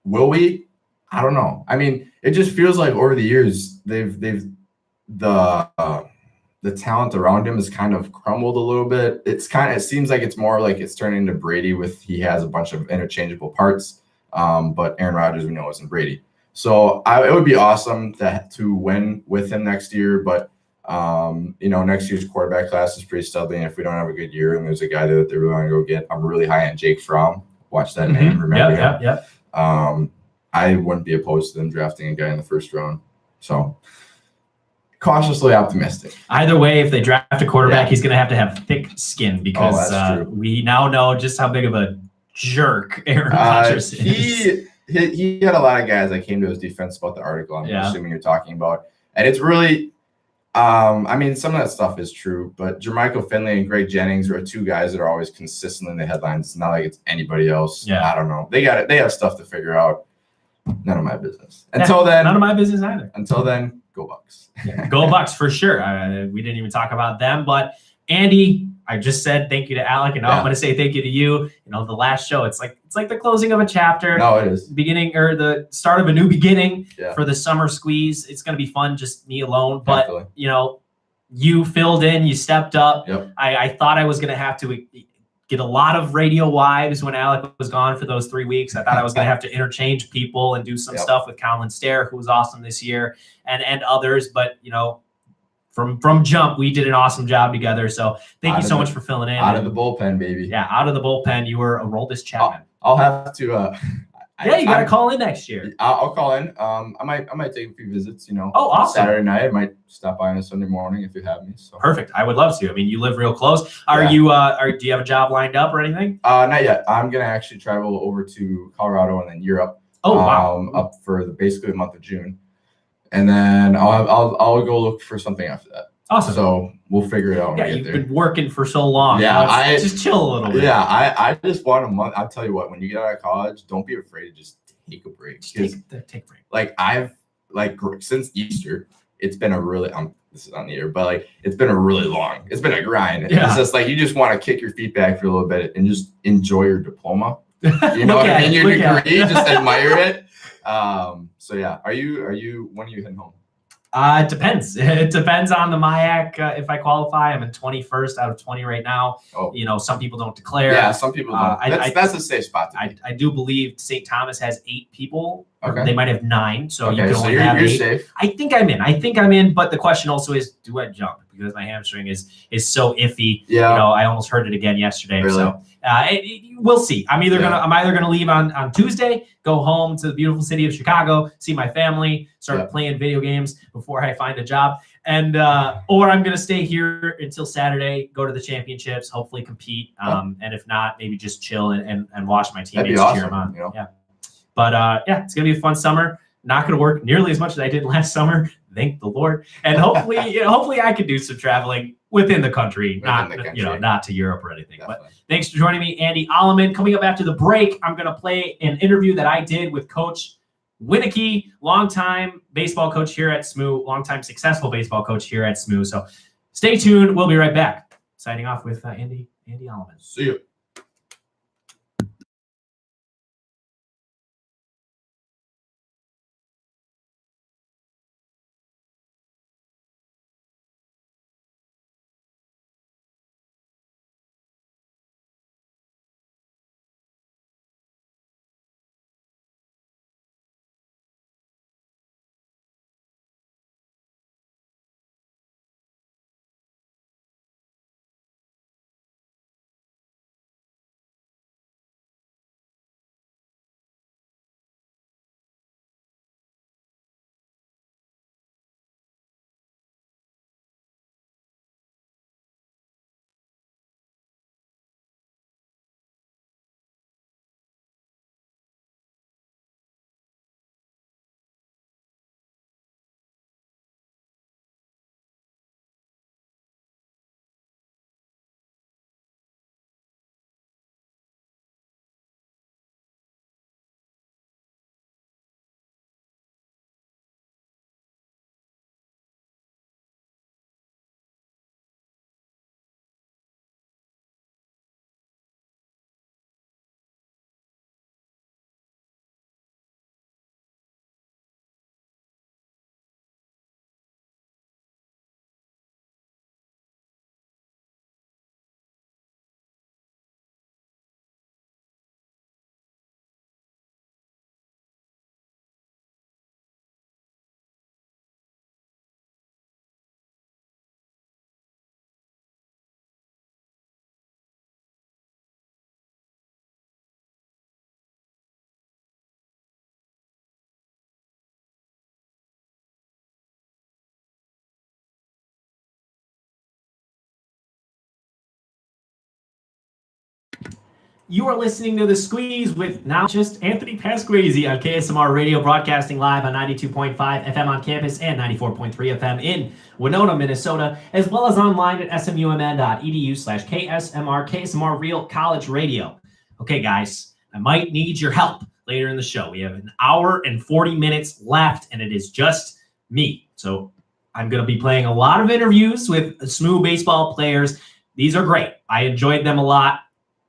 Will we? I don't know. I mean, it just feels like over the years the talent around him has kind of crumbled a little bit. It seems like it's more like it's turning into Brady he has a bunch of interchangeable parts. But Aaron Rodgers, we know, isn't Brady. So it would be awesome to win with him next year. But next year's quarterback class is pretty studly, and if we don't have a good year and there's a guy that they really want to go get, I'm really high on Jake Fromm. Watch that name, remember him? Yeah. I wouldn't be opposed to them drafting a guy in the first round. So cautiously optimistic. Either way, if they draft a quarterback, he's going to have thick skin because that's true. we now know just how big of a jerk Aaron Rodgers is. He had a lot of guys that came to his defense about the article I'm assuming you're talking about. And it's really some of that stuff is true, but Jermichael Finley and Greg Jennings are 2 guys that are always consistently in the headlines. It's not like it's anybody else. Yeah. I don't know. They got it. They have stuff to figure out. None of my business. Until then, none of my business either. Until then, go Bucks. Go Bucks for sure. We didn't even talk about them, but Andy, I just said thank you to Alec, and now I'm going to say thank you to you. The last show, it's like the closing of a chapter. No, it is. Beginning or the start of a new beginning for the summer squeeze. It's going to be fun, just me alone. But Definitely. You filled in, you stepped up. Yep. I thought I was going to have to get a lot of radio wives when Alec was gone for those 3 weeks. I thought I was going to have to interchange people and do some stuff with Colin Stair, who was awesome this year, and others. But from jump, we did an awesome job together. So thank you so much for filling in. Out of the bullpen, baby. Yeah, out of the bullpen. You were a Roldis Chapman. I'll have to. You got to call in next year. I'll call in. I might take a few visits. Oh, awesome. Saturday night, I might stop by on a Sunday morning if you have me. So perfect. I would love to. I mean, you live real close. Do you have a job lined up or anything? Not yet. I'm gonna actually travel over to Colorado and then Europe. Oh wow. Up for basically the month of June, and then I'll go look for something after that. Awesome. So we'll figure it out when we get there. You've been working for so long. Yeah, just chill a little bit. Yeah, I just want a month. I'll tell you what, when you get out of college, don't be afraid to just take a break. Take a break. Like I've since Easter, it's been a really this is on the air, but it's been a grind. Yeah. It's just like you just want to kick your feet back for a little bit and just enjoy your diploma. You know what I mean? Your degree, just admire it. So yeah, when are you heading home? It depends. It depends on the MIAC. If I qualify, I'm in 21st out of 20 right now. Oh. Some people don't declare. Yeah, some people don't. That's a safe spot to be. I do believe St. Thomas has 8 people. Okay. They might have 9, so you Okay, can so only you're have 8. safe. I think I'm in. But the question also is, do I jump? Because my hamstring is so iffy. Yeah. I almost hurt it again yesterday. Really? So we'll see. I'm either gonna leave on Tuesday, go home to the beautiful city of Chicago, see my family, start playing video games before I find a job, and or I'm gonna stay here until Saturday, go to the championships, hopefully compete, and if not, maybe just chill and watch my teammates cheer them on. Yeah. But it's gonna be a fun summer. Not gonna work nearly as much as I did last summer. Thank the Lord. And hopefully, hopefully I could do some traveling within the country, not to Europe or anything. Definitely. But thanks for joining me, Andy Alleman. Coming up after the break, I'm going to play an interview that I did with Coach Winicky, longtime baseball coach here at SMU, longtime successful baseball coach here at SMU. So stay tuned. We'll be right back. Signing off with Andy Alleman. See you. You are listening to The Squeeze with now just Anthony Pasquesi on KSMR Radio, broadcasting live on 92.5 FM on campus and 94.3 FM in Winona, Minnesota, as well as online at smumn.edu/KSMR, KSMR Real College Radio. Okay, guys, I might need your help later in the show. We have an hour and 40 minutes left, and it is just me. So I'm going to be playing a lot of interviews with SMU baseball players. These are great. I enjoyed them a lot.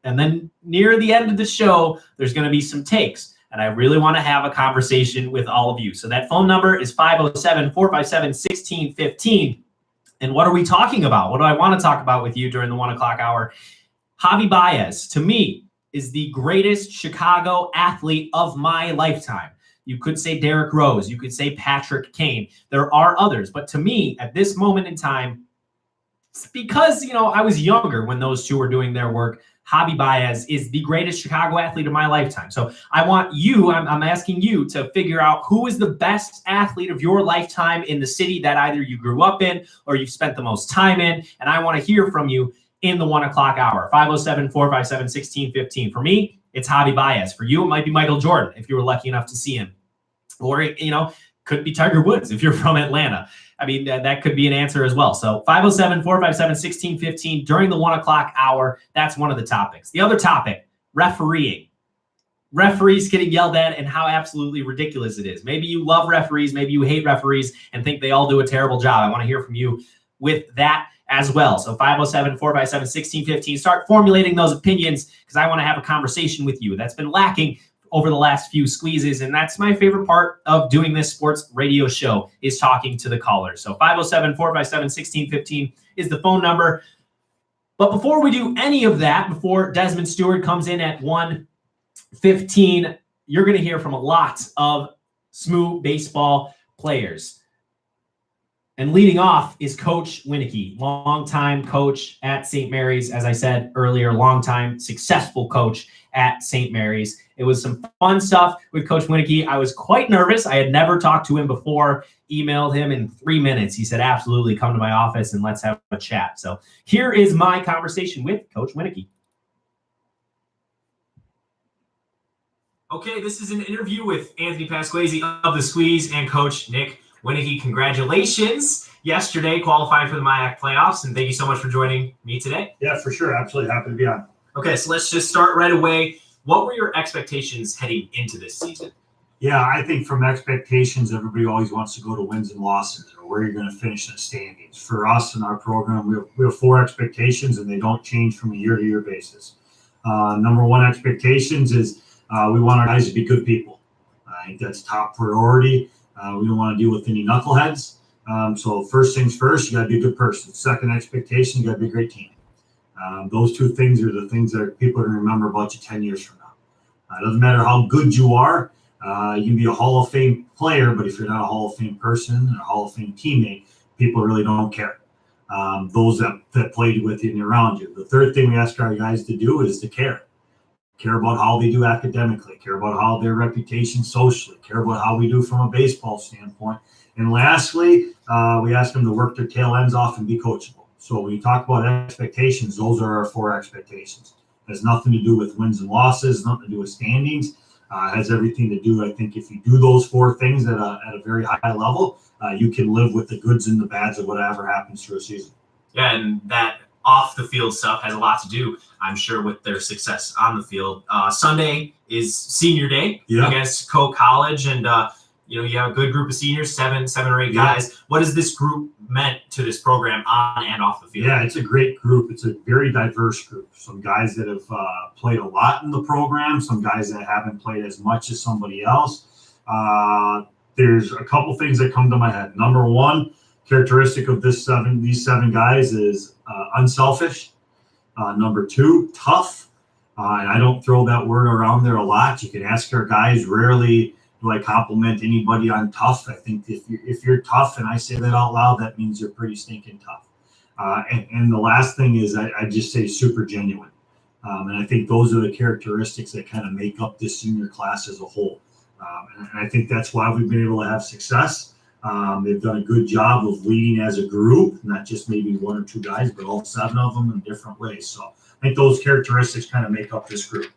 And then near the end of the show, there's going to be some takes. And I really want to have a conversation with all of you. So that phone number is 507-457-1615. And what are we talking about? What do I want to talk about with you during the 1 o'clock hour? Javi Baez, to me, is the greatest Chicago athlete of my lifetime. You could say Derrick Rose. You could say Patrick Kane. There are others. But to me, at this moment in time, because, I was younger when those two were doing their work, Javi Baez is the greatest Chicago athlete of my lifetime. So I want you, I'm asking you to figure out who is the best athlete of your lifetime in the city that either you grew up in or you've spent the most time in. And I want to hear from you in the 1 o'clock hour, 507-457-1615. For me, it's Javi Baez. For you, it might be Michael Jordan if you were lucky enough to see him. Or, could be Tiger Woods if you're from Atlanta. I mean, that could be an answer as well. So 507-457-1615 during the 1 o'clock hour. That's one of the topics. The other topic, refereeing. Referees getting yelled at and how absolutely ridiculous it is. Maybe you love referees. Maybe you hate referees and think they all do a terrible job. I want to hear from you with that as well. So 507-457-1615. Start formulating those opinions because I want to have a conversation with you. That's been lacking over the last few squeezes. And that's my favorite part of doing this sports radio show, is talking to the callers. So 507-457-1615 is the phone number. But before we do any of that, before Desmond Stewart comes in at 1:15, you're going to hear from a lot of SMU baseball players. And leading off is Coach Wieneke, longtime coach at St. Mary's. As I said earlier, longtime successful coach at St. Mary's. It was some fun stuff with Coach Wieneke. I was quite nervous. I had never talked to him before, emailed him in 3 minutes. He said, absolutely, come to my office and let's have a chat. So here is my conversation with Coach Wieneke. Okay, this is an interview with Anthony Pasquesi of The Squeeze and Coach Nick Wieneke. Congratulations. Yesterday qualified for the MIAC playoffs, and thank you so much for joining me today. Yeah, for sure. Absolutely happy to be on. Okay, so let's just start right away. What were your expectations heading into this season? Yeah, I think from expectations, everybody always wants to go to wins and losses or where you're going to finish in the standings. For us in our program, we have 4 expectations, and they don't change from a year-to-year basis. Number 1 expectations is we want our guys to be good people. I think that's top priority. We don't want to deal with any knuckleheads. So first things first, you got to be a good person. Second expectation, you got to be a great team. Those 2 things are the things that people are going to remember about you 10 years from now. It doesn't matter how good you are. You can be a Hall of Fame player, but if you're not a Hall of Fame person and a Hall of Fame teammate, people really don't care. Those that played with you and around you. The third thing we ask our guys to do is to care. Care about how they do academically, care about how their reputation socially, care about how we do from a baseball standpoint. And lastly, we ask them to work their tail ends off and be coachable. So when you talk about expectations, those are our 4 expectations. It has nothing to do with wins and losses, nothing to do with standings. It has everything to do, I think, if you do those 4 things at a very high level, you can live with the goods and the bads of whatever happens through a season. Yeah, and that off the field stuff has a lot to do, I'm sure, with their success on the field. Sunday is senior day against Coe College, and you have a good group of seniors, seven or eight guys. What has this group meant to this program on and off the field? Yeah, it's a great group. It's a very diverse group. Some guys that have played a lot in the program, some guys that haven't played as much as somebody else. There's a couple things that come to my head. Number 1, characteristic of these 7 guys is unselfish. Number 2, tough. And I don't throw that word around there a lot. You can ask our guys. Rarely do I compliment anybody on tough. I think if you're tough, and I say that out loud, that means you're pretty stinking tough. And the last thing is I just say super genuine. And I think those are the characteristics that kind of make up this senior class as a whole. And I think that's why we've been able to have success. They've done a good job of leading as a group, not just maybe 1 or 2 guys, but all 7 of them in different ways. So I think those characteristics kind of make up this group.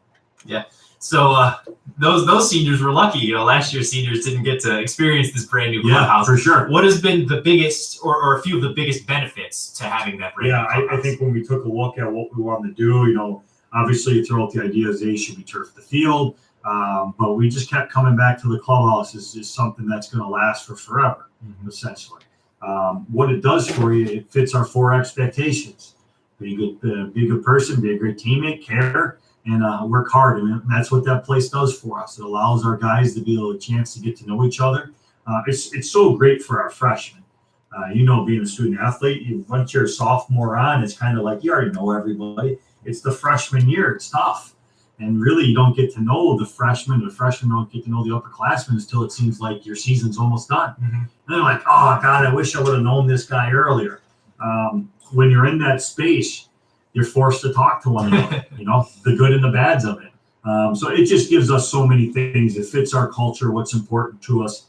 Yeah. So those seniors were lucky. Last year's seniors didn't get to experience this brand new clubhouse. Yeah, for sure. What has been the biggest or a few of the biggest benefits to having that brand new clubhouse? I think when we took a look at what we wanted to do, obviously you throw out the idea is should we turf the field? But we just kept coming back to the clubhouse is something that's going to last for forever, essentially. What it does for you, it fits our 4 expectations. Be a good person, be a great teammate, care, and work hard. And that's what that place does for us. It allows our guys to be able a chance to get to know each other. It's so great for our freshmen. Being a student athlete, once you're a sophomore on, it's kind of like you already know everybody. It's the freshman year. It's tough. And really, you don't get to know the freshmen. The freshmen don't get to know the upperclassmen until it seems like your season's almost done. And they're like, oh, God, I wish I would have known this guy earlier. When you're in that space, you're forced to talk to one another, the good and the bads of it. So it just gives us so many things. It fits our culture, what's important to us.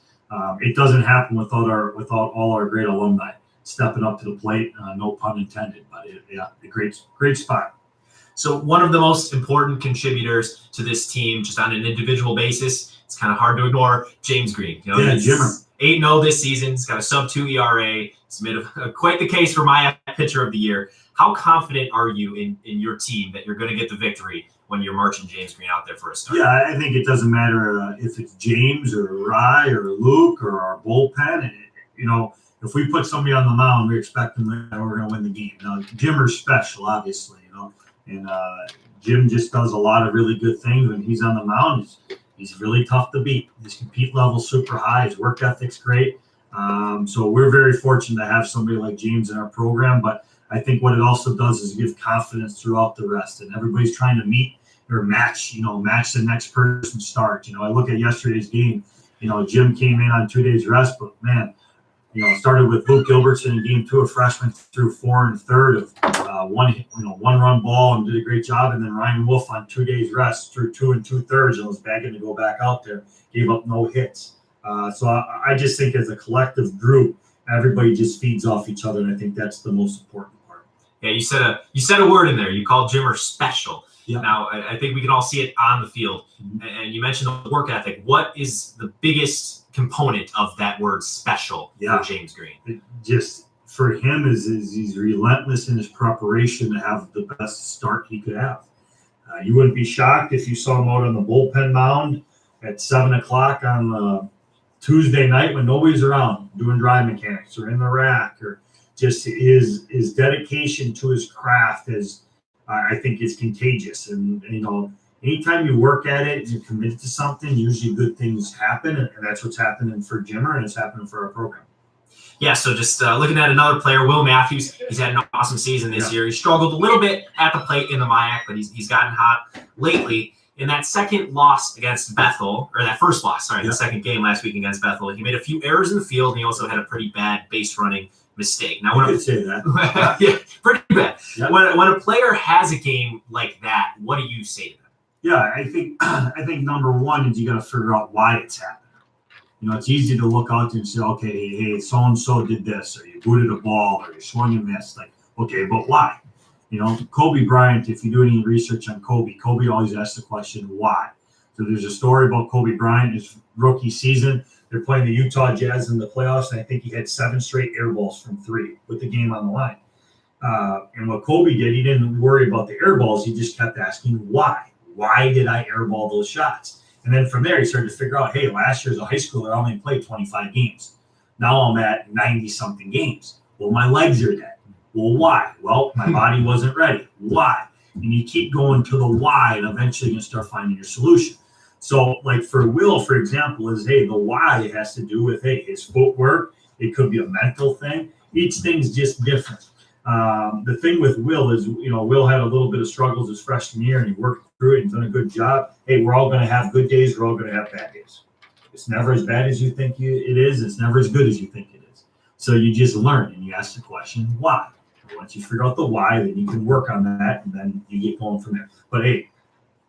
It doesn't happen without all our great alumni stepping up to the plate. No pun intended, but a great spot. So one of the most important contributors to this team, just on an individual basis, it's kind of hard to ignore, James Green. Jimmer. 8-0 this season. He's got a sub-2 ERA. He's made quite the case for my pitcher of the year. How confident are you in your team that you're going to get the victory when you're marching James Green out there for a start? Yeah, I think it doesn't matter if it's James or Rye or Luke or our bullpen. If we put somebody on the mound, we expect them that we're going to win the game. Now, Jimmer's special, obviously, and Jim just does a lot of really good things when he's on the mound. He's really tough to beat. His compete level's super high. His work ethic's great. So we're very fortunate to have somebody like James in our program. But I think what it also does is give confidence throughout the rest. And everybody's trying to meet or match the next person's start. I look at yesterday's game. Jim came in on 2 days rest, but man, started with Luke Gilbertson in game 2, a freshman, threw 4 1/3 of one run ball and did a great job. And then Ryan Wolf on 2 days rest threw 2 2/3 and was begging to go back out there, gave up no hits. So I just think as a collective group, everybody just feeds off each other. And I think that's the most important part. Yeah, you said a word in there. You called Jimmer special. Yeah. Now, I think we can all see it on the field. And you mentioned the work ethic. What is the biggest component of that word special for James Green? Just for him is he's relentless in his preparation to have the best start he could have. You wouldn't be shocked if you saw him out on the bullpen mound at 7 o'clock on Tuesday night when nobody's around doing dry mechanics or in the rack, or just his dedication to his craft is, I think, is contagious. And anytime you work at it, you're committed to something, usually good things happen, and that's what's happening for Jimmer, and it's happening for our program. Yeah, so just looking at another player, Will Matthews, he's had an awesome season this year. He struggled a little bit at the plate in the MIAC, but he's gotten hot lately. In that second loss against Bethel, or that first loss, the second game last week against Bethel, he made a few errors in the field, and he also had a pretty bad base running mistake. Now, you could say that. Yeah, pretty bad. Yep. When a player has a game like that, what do you say to them? Yeah, I think number one is you got to figure out why it's happening. It's easy to look out there and say, okay, hey, so and so did this, or you booted a ball, or you swung and missed. Like, okay, but why? Kobe Bryant, if you do any research on Kobe always asks the question, why? So there's a story about Kobe Bryant, his rookie season. They're playing the Utah Jazz in the playoffs, and I think he had 7 straight air balls from 3 with the game on the line. And what Kobe did, he didn't worry about the air balls. He just kept asking, why? Why did I airball those shots? And then from there, he started to figure out, hey, last year as a high schooler, I only played 25 games. Now I'm at 90-something games. Well, my legs are dead. Well, why? Well, my body wasn't ready. Why? And you keep going to the why, and eventually you're going to start finding your solution. So, like for Will, for example, is, hey, the why has to do with, hey, his footwork. It could be a mental thing. Each thing's just different. The thing with Will is, Will had a little bit of struggles his freshman year, and he worked through it and done a good job. Hey, we're all going to have good days. We're all going to have bad days. It's never as bad as you think it is. It's never as good as you think it is. So you just learn, and you ask the question, why? Once you figure out the why, then you can work on that, and then you get going from there. But, hey,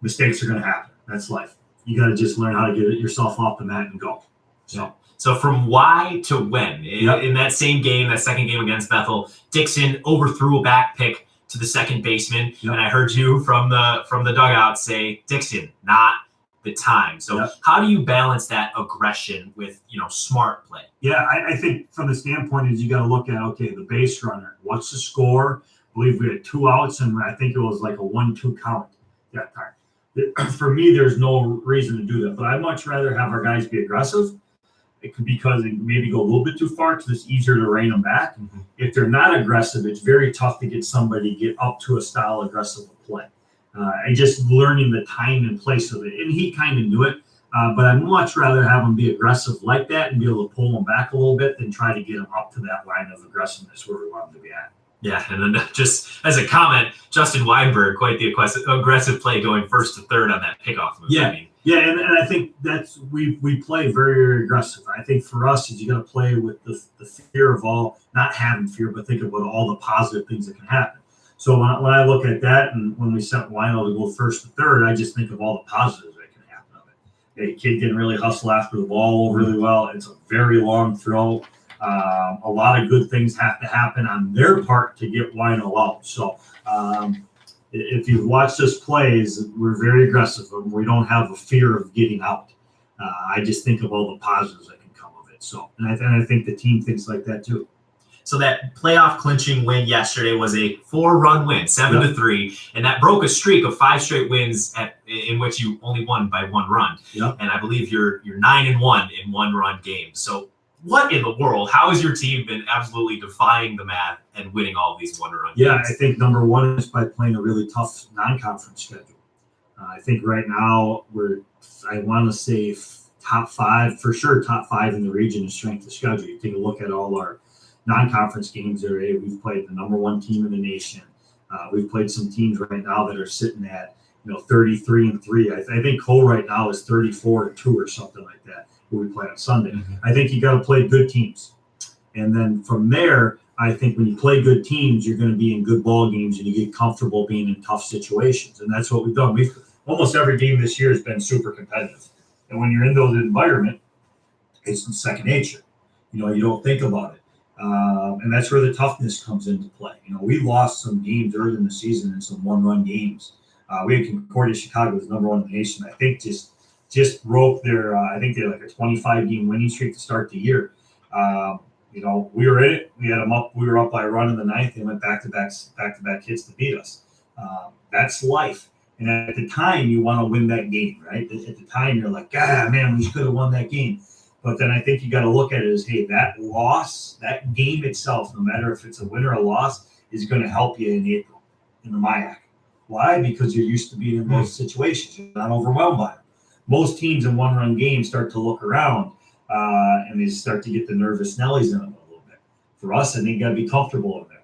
mistakes are going to happen. That's life. You got to just learn how to get yourself off the mat and go. So from why to when, in that same game, that second game against Bethel, Dixon overthrew a back pick to the second baseman, and I heard you from the dugout say, Dixon, not the time. So how do you balance that aggression with smart play? Yeah, I think from the standpoint is you got to look at, okay, the base runner, what's the score? I believe we had 2 outs, and I think it was like a 1-2 count that time. For me, there's no reason to do that, but I'd much rather have our guys be aggressive. It could be because they maybe go a little bit too far because it's easier to rein them back. Mm-hmm. If they're not aggressive, it's very tough to get somebody to get up to a style aggressive play. And just learning the time and place of it. And he kind of knew it, but I'd much rather have him be aggressive like that and be able to pull him back a little bit than try to get him up to that line of aggressiveness where we want him to be at. Yeah, and then just as a comment, Justin Weinberg, quite the aggressive play going first to third on that pickoff move. Yeah. Yeah, and I think that's we play very, very aggressive. I think for us is you got to play with the fear of not having fear, but think about all the positive things that can happen. So when I look at that, and when we sent Lionel to go first to third, I just think of all the positives that can happen of it. The kid didn't really hustle after the ball really well. It's a very long throw. A lot of good things have to happen on their part to get Lionel out. So if you've watched us plays, we're very aggressive. We don't have a fear of getting out. I just think of all the positives that can come of it. So, and I think the team thinks like that too. So that playoff clinching win yesterday was a 4-run win, 7-3, and that broke a streak of 5 straight wins in which you only won by 1 run. Yep. And I believe you're 9-1 in 1-run games. So what in the world? How has your team been absolutely defying the math and winning all of these 1-run games? Yeah, I think number one is by playing a really tough non-conference schedule. I think right now I want to say top 5, for sure, top 5 in the region in strength of schedule. You take a look at all our non-conference games there. We've played the number 1 team in the nation. We've played some teams right now that are sitting at 33-3. I think Cole right now is 34-2 or something like that, who we play on Sunday. Mm-hmm. I think you got to play good teams. And then from there, I think when you play good teams, you're going to be in good ball games and you get comfortable being in tough situations. And that's what we've done. Almost every game this year has been super competitive. And when you're in those environments, it's second nature. You don't think about it. And that's where the toughness comes into play. We lost some games early in the season in some one-run games. We had Concordia Chicago was number 1 in the nation. I think just broke their. I think they had like a 25-game winning streak to start the year. We were in it. We had them up. We were up by a run in the 9th. They went back-to-back hits to beat us. That's life. And at the time, you want to win that game, right? At the time, you're like, God, man, we could have won that game. But then I think you got to look at it as, hey, that loss, that game itself, no matter if it's a win or a loss, is going to help you in April in the MIAC. Why? Because you're used to being in those situations. You're not overwhelmed by them. Most teams in one-run games start to look around and they start to get the nervous Nellies in them a little bit. For us, I think you got to be comfortable in there.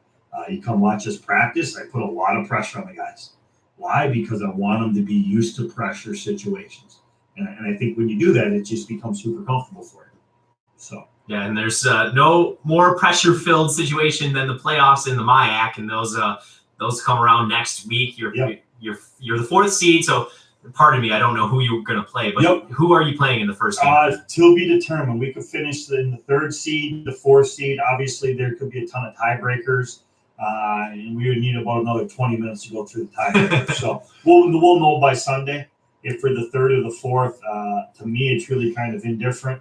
You come watch us practice. I put a lot of pressure on the guys. Why? Because I want them to be used to pressure situations. And I think when you do that, it just becomes super comfortable for you. So. Yeah, and there's no more pressure-filled situation than the playoffs in the MIAC, and those come around next week. You're the 4th seed, so pardon me, I don't know who you're going to play, but who are you playing in the first game? To be determined. We could finish in the 3rd seed, the 4th seed. Obviously, there could be a ton of tiebreakers, and we would need about another 20 minutes to go through the tiebreakers. So we'll know by Sunday if for the 3rd or the 4th. To me, it's really kind of indifferent.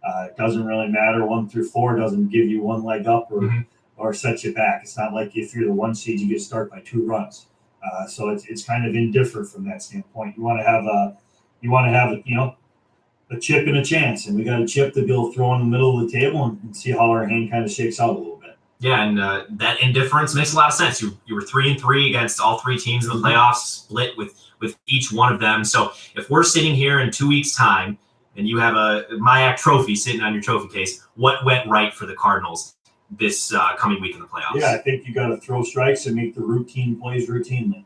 It doesn't really matter. 1 through 4 doesn't give you one leg up or set you back. It's not like if you're the 1 seed, you get to start by 2 runs. So it's kind of indifferent from that standpoint. You want to have a chip and a chance, and we got a chip to be able to throw in the middle of the table and see how our hand kind of shakes out a little bit. Yeah, and that indifference makes a lot of sense. You were 3-3 against all 3 teams in the playoffs, split with each one of them. So if we're sitting here in 2 weeks' time and you have a MIAC trophy sitting on your trophy case, what went right for the Cardinals this coming week in the playoffs? Yeah, I think you got to throw strikes and make the routine plays routinely.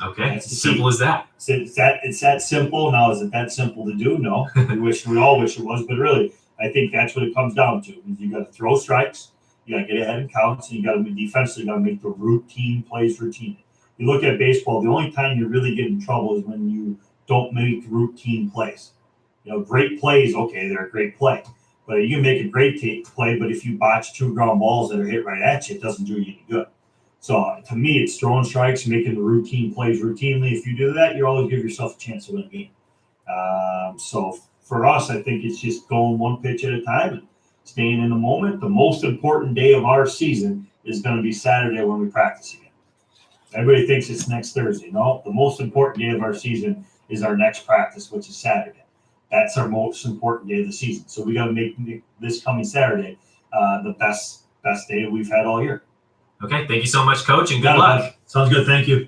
Okay, as simple as that. It's that simple. Now, is it that simple to do? No. We all wish it was, but really, I think that's what it comes down to. You got to throw strikes, you got to get ahead in counts, and you got to be defensive. You got to make the routine plays routine. You look at baseball, the only time you really get in trouble is when you don't make routine plays. Great plays, okay, they're a great play. But you can make a great play, but if you botch 2 ground balls that are hit right at you, it doesn't do you any good. So to me, it's throwing strikes, making the routine plays routinely. If you do that, you always give yourself a chance to win a game. So for us, I think it's just going 1 pitch at a time and staying in the moment. The most important day of our season is going to be Saturday when we practice again. Everybody thinks it's next Thursday. No, the most important day of our season is our next practice, which is Saturday. That's our most important day of the season. So we got to make this coming Saturday the best day we've had all year. Okay, thank you so much, Coach, and good luck. Sounds good. Thank you.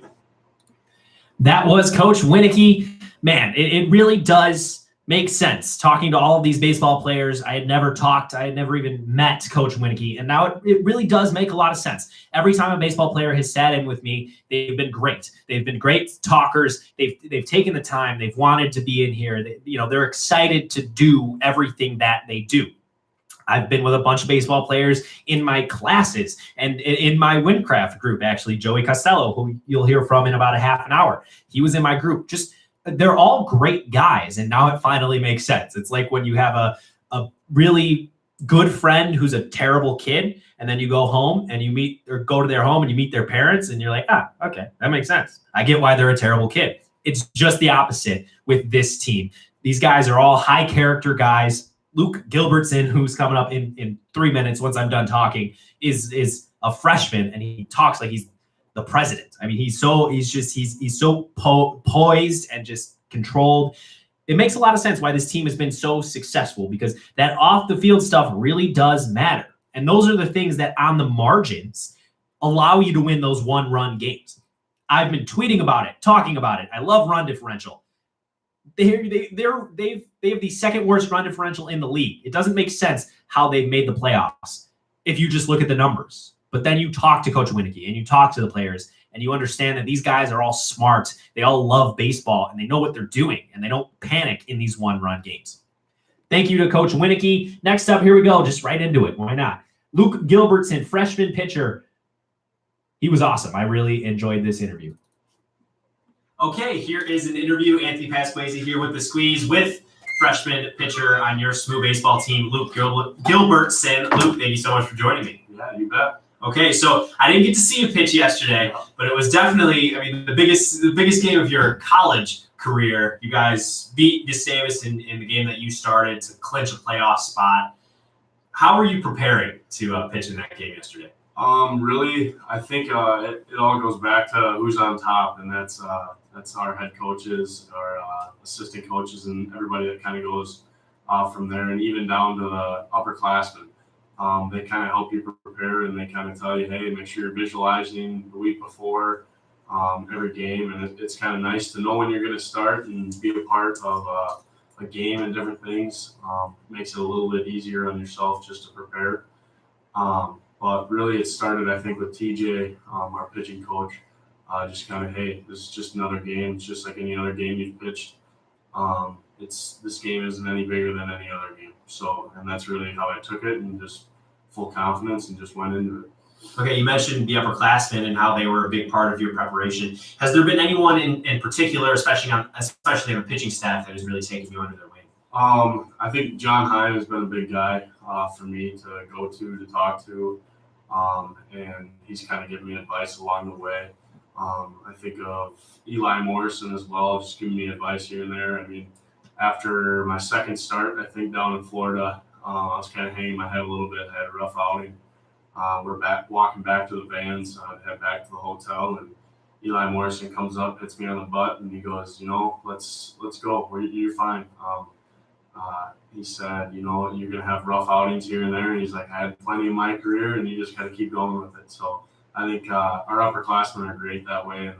That was Coach Wieneke. Man, it really does make sense talking to all of these baseball players. I had never even met Coach Wieneke, and now it really does make a lot of sense. Every time a baseball player has sat in with me, they've been great. They've been great talkers. They've taken the time. They've wanted to be in here. They're excited to do everything that they do. I've been with a bunch of baseball players in my classes and in my Windcraft group, actually. Joey Costello, who you'll hear from in about a half an hour. He was in my group. They're all great guys, and now it finally makes sense. It's like when you have a really good friend who's a terrible kid, and then you go home and you meet or go to their home and you meet their parents, and you're like, okay, that makes sense. I get why they're a terrible kid. It's just the opposite with this team. These guys are all high character guys. Luke Gilbertson, who's coming up in 3 minutes once I'm done talking, is a freshman, and he talks like he's the president. I mean, he's so poised and just controlled. It makes a lot of sense why this team has been so successful, because that off the field stuff really does matter. And those are the things that on the margins allow you to win those 1-run games. I've been tweeting about it, talking about it. I love run differential. They have the second worst run differential in the league. It doesn't make sense how they've made the playoffs if you just look at the numbers. But then you talk to Coach Winicky and you talk to the players and you understand that these guys are all smart. They all love baseball and they know what they're doing and they don't panic in these one-run games. Thank you to Coach Winicky. Next up, here we go. Just right into it. Why not? Luke Gilbertson, freshman pitcher. He was awesome. I really enjoyed this interview. Okay, here is an interview. Anthony Pasquesi here with The Squeeze with freshman pitcher on your SMU baseball team, Luke Gilbertson. Luke, thank you so much for joining me. Yeah, you bet. Okay, so I didn't get to see you pitch yesterday, but it was definitely, the biggest game of your college career. You guys beat Gustavus in the game that you started to clinch a playoff spot. How were you preparing to pitch in that game yesterday? Really, I think it all goes back to who's on top, and that's our head coaches, our assistant coaches, and everybody that kind of goes from there, and even down to the upperclassmen. They kind of help you prepare, and they kind of tell you, hey, make sure you're visualizing the week before every game, and it's kind of nice to know when you're going to start and be a part of a game and different things. Makes it a little bit easier on yourself just to prepare. But really, it started, I think, with TJ, our pitching coach. Just kind of, hey, this is just another game. It's just like any other game you've pitched. This game isn't any bigger than any other game. So, and that's really how I took it, and just full confidence and just went into it. Okay, you mentioned the upperclassmen and how they were a big part of your preparation. Has there been anyone in particular, especially on the pitching staff, that has really taken you under their wing? I think John Hine has been a big guy for me to go to talk to, and he's kind of given me advice along the way. I think of Eli Morrison as well, just giving me advice here and there. I mean, after my second start, I think down in Florida, I was kind of hanging my head a little bit. I had a rough outing. We're walking back to the vans, head back to the hotel, and Eli Morrison comes up, hits me on the butt, and he goes, let's go. You're fine. He said, you're going to have rough outings here and there. And he's like, I had plenty in my career, and you just got to keep going with it. So I think our upperclassmen are great that way, and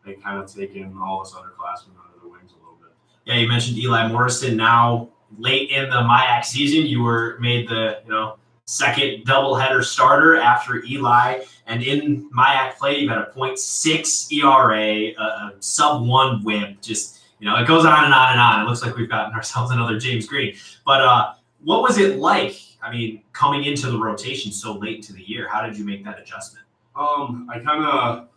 they've kind of taken all us underclassmen under their wings a little bit. Yeah, you mentioned Eli Morrison. Now, late in the MIAC season, you were made the second doubleheader starter after Eli. And in MIAC play, you've had a .6 ERA, a sub-1 WHIP. Just, it goes on and on and on. It looks like we've gotten ourselves another James Green. But what was it like, coming into the rotation so late into the year? How did you make that adjustment? We kind of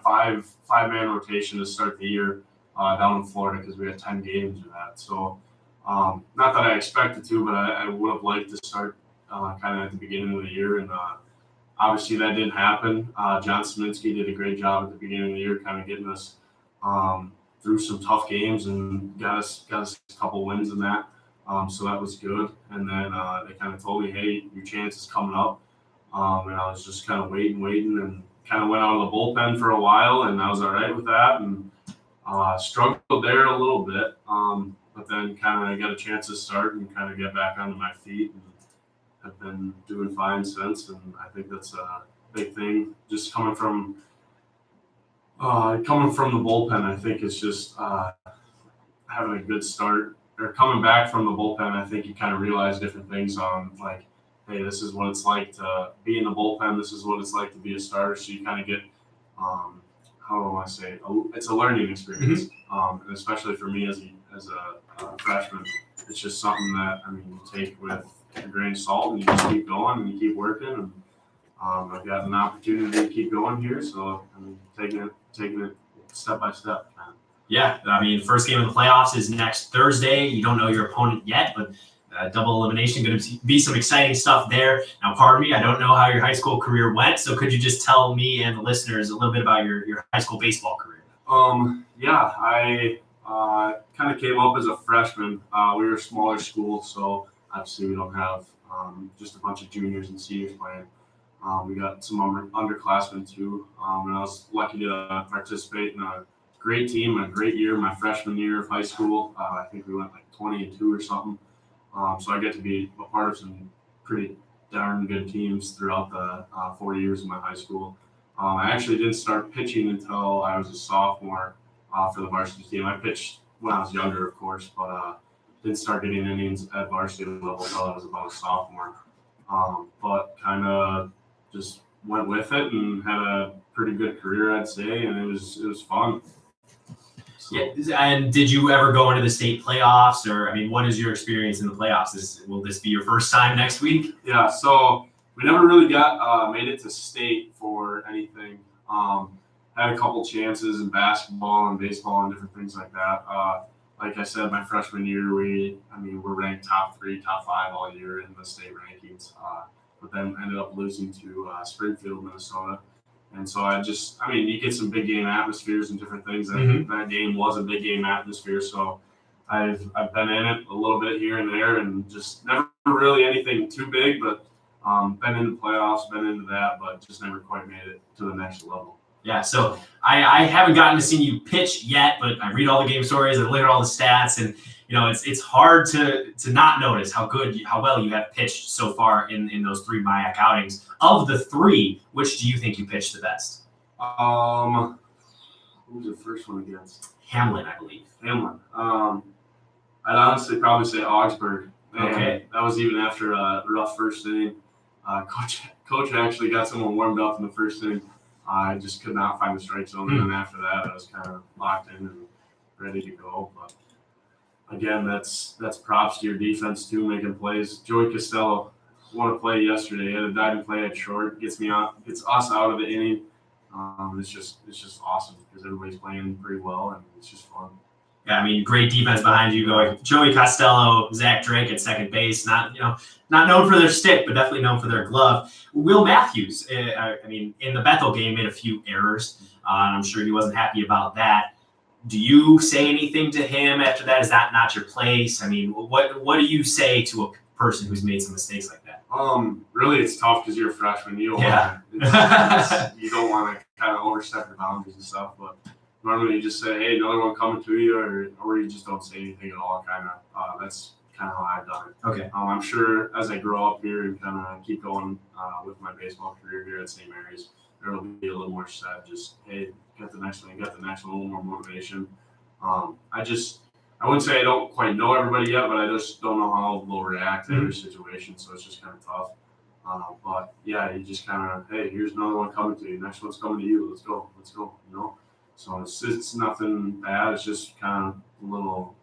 had a five-man rotation to start the year down in Florida because we had 10 games of that. So not that I expected to, but I would have liked to start kind of at the beginning of the year. And obviously that didn't happen. John Sminsky did a great job at the beginning of the year, kind of getting us through some tough games and got us a couple wins in that. So that was good. And then they kind of told me, hey, your chance is coming up. And I was just kind of waiting, and kind of went out of the bullpen for a while, and I was all right with that, and struggled there a little bit. But then kind of got a chance to start and kind of get back onto my feet, and have been doing fine since. And I think that's a big thing. Just coming from the bullpen, I think it's just having a good start. Or coming back from the bullpen, I think you kind of realize different things on, like, hey, this is what it's like to be in the bullpen. This is what it's like to be a starter. So you kind of get, how do I want to say, it's a learning experience. And especially for me as a freshman, it's just something that, you take with a grain of salt, and you just keep going and you keep working. And I've got an opportunity to keep going here. So taking it step by step. Yeah, first game of the playoffs is next Thursday. You don't know your opponent yet, but double elimination, going to be some exciting stuff there. Now, pardon me, I don't know how your high school career went, so could you just tell me and the listeners a little bit about your high school baseball career? I kind of came up as a freshman. We were a smaller school, so obviously we don't have just a bunch of juniors and seniors playing. We got some underclassmen too, and I was lucky to participate in a great team, a great year, my freshman year of high school. I think we went like 20-2 or something. So I get to be a part of some pretty darn good teams throughout the 4 years of my high school. I actually didn't start pitching until I was a sophomore for the varsity team. I pitched when I was younger, of course, but didn't start getting innings at varsity level until I was about a sophomore. But kind of just went with it and had a pretty good career, I'd say, and it was fun. So, Yeah, and did you ever go into the state playoffs, or I mean, what is your experience in the playoffs? Will this be your first time next week? yeah, so we never really got made it to state for anything. Had a couple chances in basketball and baseball and different things like that. Like I said, my freshman year, we're ranked top 3, top 5 all year in the state rankings. But then ended up losing to Springfield, Minnesota. And so you get some big game atmospheres and different things. That game was a big game atmosphere. So I've been in it a little bit here and there, and just never really anything too big, but been in the playoffs, been into that, but just never quite made it to the next level. Yeah, so I haven't gotten to see you pitch yet, but I read all the game stories, I look at all the stats, and it's hard to not notice how well you have pitched so far in those 3 MIAC outings. Of the 3, which do you think you pitched the best? Who was the first one against? Hamlin, I believe. Hamlin. I'd honestly probably say Augsburg. Okay. That was even after a rough first inning. Coach actually got someone warmed up in the first inning. I just could not find the strike zone, and then after that, I was kind of locked in and ready to go. But again, that's props to your defense too, making plays. Joey Costello won a play yesterday. He had a diving play at short, gets us out of the inning. It's just awesome because everybody's playing pretty well, and it's just fun. Yeah, I mean, great defense behind you, going Joey Costello, Zach Drake at second base. Not known for their stick, but definitely known for their glove. Will Matthews, in the Bethel game, made a few errors. And I'm sure he wasn't happy about that. Do you say anything to him after that? Is that not your place? I mean, what do you say to a person who's made some mistakes like that? Really, it's tough because you're a freshman. You don't want to kind of overstep your boundaries and stuff, but normally you just say, hey, another one coming to you, or you just don't say anything at all. That's kind of how I've done it. Okay. I'm sure as I grow up here and kind of keep going with my baseball career here at St. Mary's, there will be a little more set. Just, hey, get the next one, a little more motivation. I wouldn't say I don't quite know everybody yet, but I just don't know how they'll react to every situation, so it's just kind of tough. But yeah, you just kind of, hey, here's another one coming to you. Next one's coming to you. Let's go. So it's nothing bad. It's just kind of a little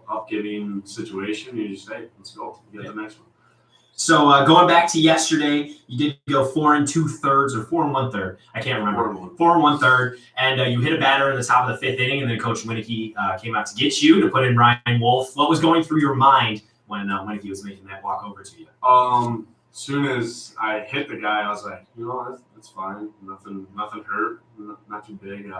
upgiving situation. You just say, let's go. You get the next one. So going back to yesterday, you did go 4 2/3 or 4 1/3. I can't remember. 4 1/3, and you hit a batter in the top of the 5th inning, and then Coach Winneke came out to get you to put in Ryan Wolf. What was going through your mind when Winneke was making that walk over to you? As soon as I hit the guy, I was like, that's fine. Nothing hurt. Not too big.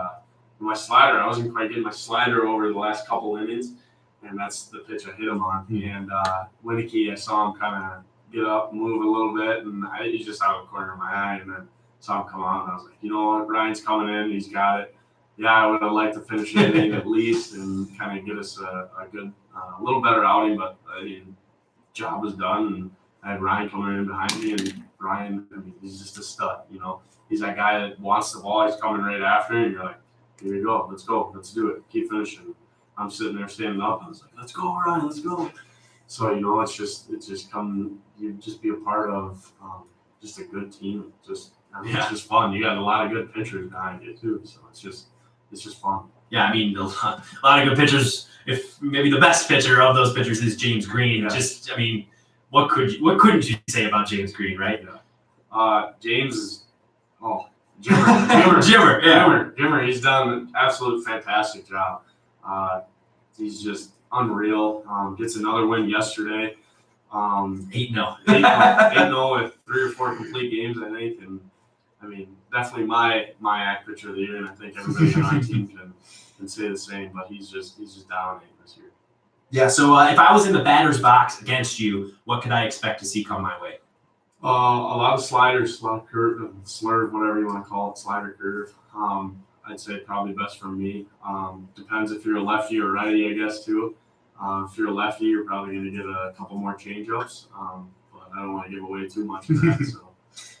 My slider, I wasn't quite getting my slider over the last couple innings, and that's the pitch I hit him on. And Winneke, I saw him kind of get up, move a little bit, and he's just out of the corner of my eye, and then saw him come out, and I was like, what, Ryan's coming in, he's got it. Yeah, I would have liked to finish the inning at least and kind of get us a good, little better outing, but job was done, and I had Ryan coming in behind me, and Ryan, he's just a stud, He's that guy that wants the ball, he's coming right after, and you're like, here you go, let's do it, keep finishing. I'm sitting there standing up, and I was like, let's go, Ryan, let's go. So, it's just you just be a part of just a good team. It's just fun. You got a lot of good pitchers behind you too. So it's just fun. Yeah, I mean, a lot of good pitchers. If maybe the best pitcher of those pitchers is James Green. Yeah. What couldn't you say about James Green, right? Yeah. James is Jimmer. He's done an absolute fantastic job. He's just unreal. Gets another win yesterday. 8-0. 8-0 with 3 or 4 complete games, I think. And definitely my MIAC pitcher of the year, and I think everybody on our team can say the same. But he's just dominating this year. Yeah. So if I was in the batter's box against you, what could I expect to see come my way? A lot of sliders, a lot of curve, slurve, whatever you want to call it, slider curve. I'd say probably best for me. Depends if you're a lefty or righty, I guess, too. If you're a lefty, you're probably going to get a couple more change-ups. But I don't want to give away too much of that. So.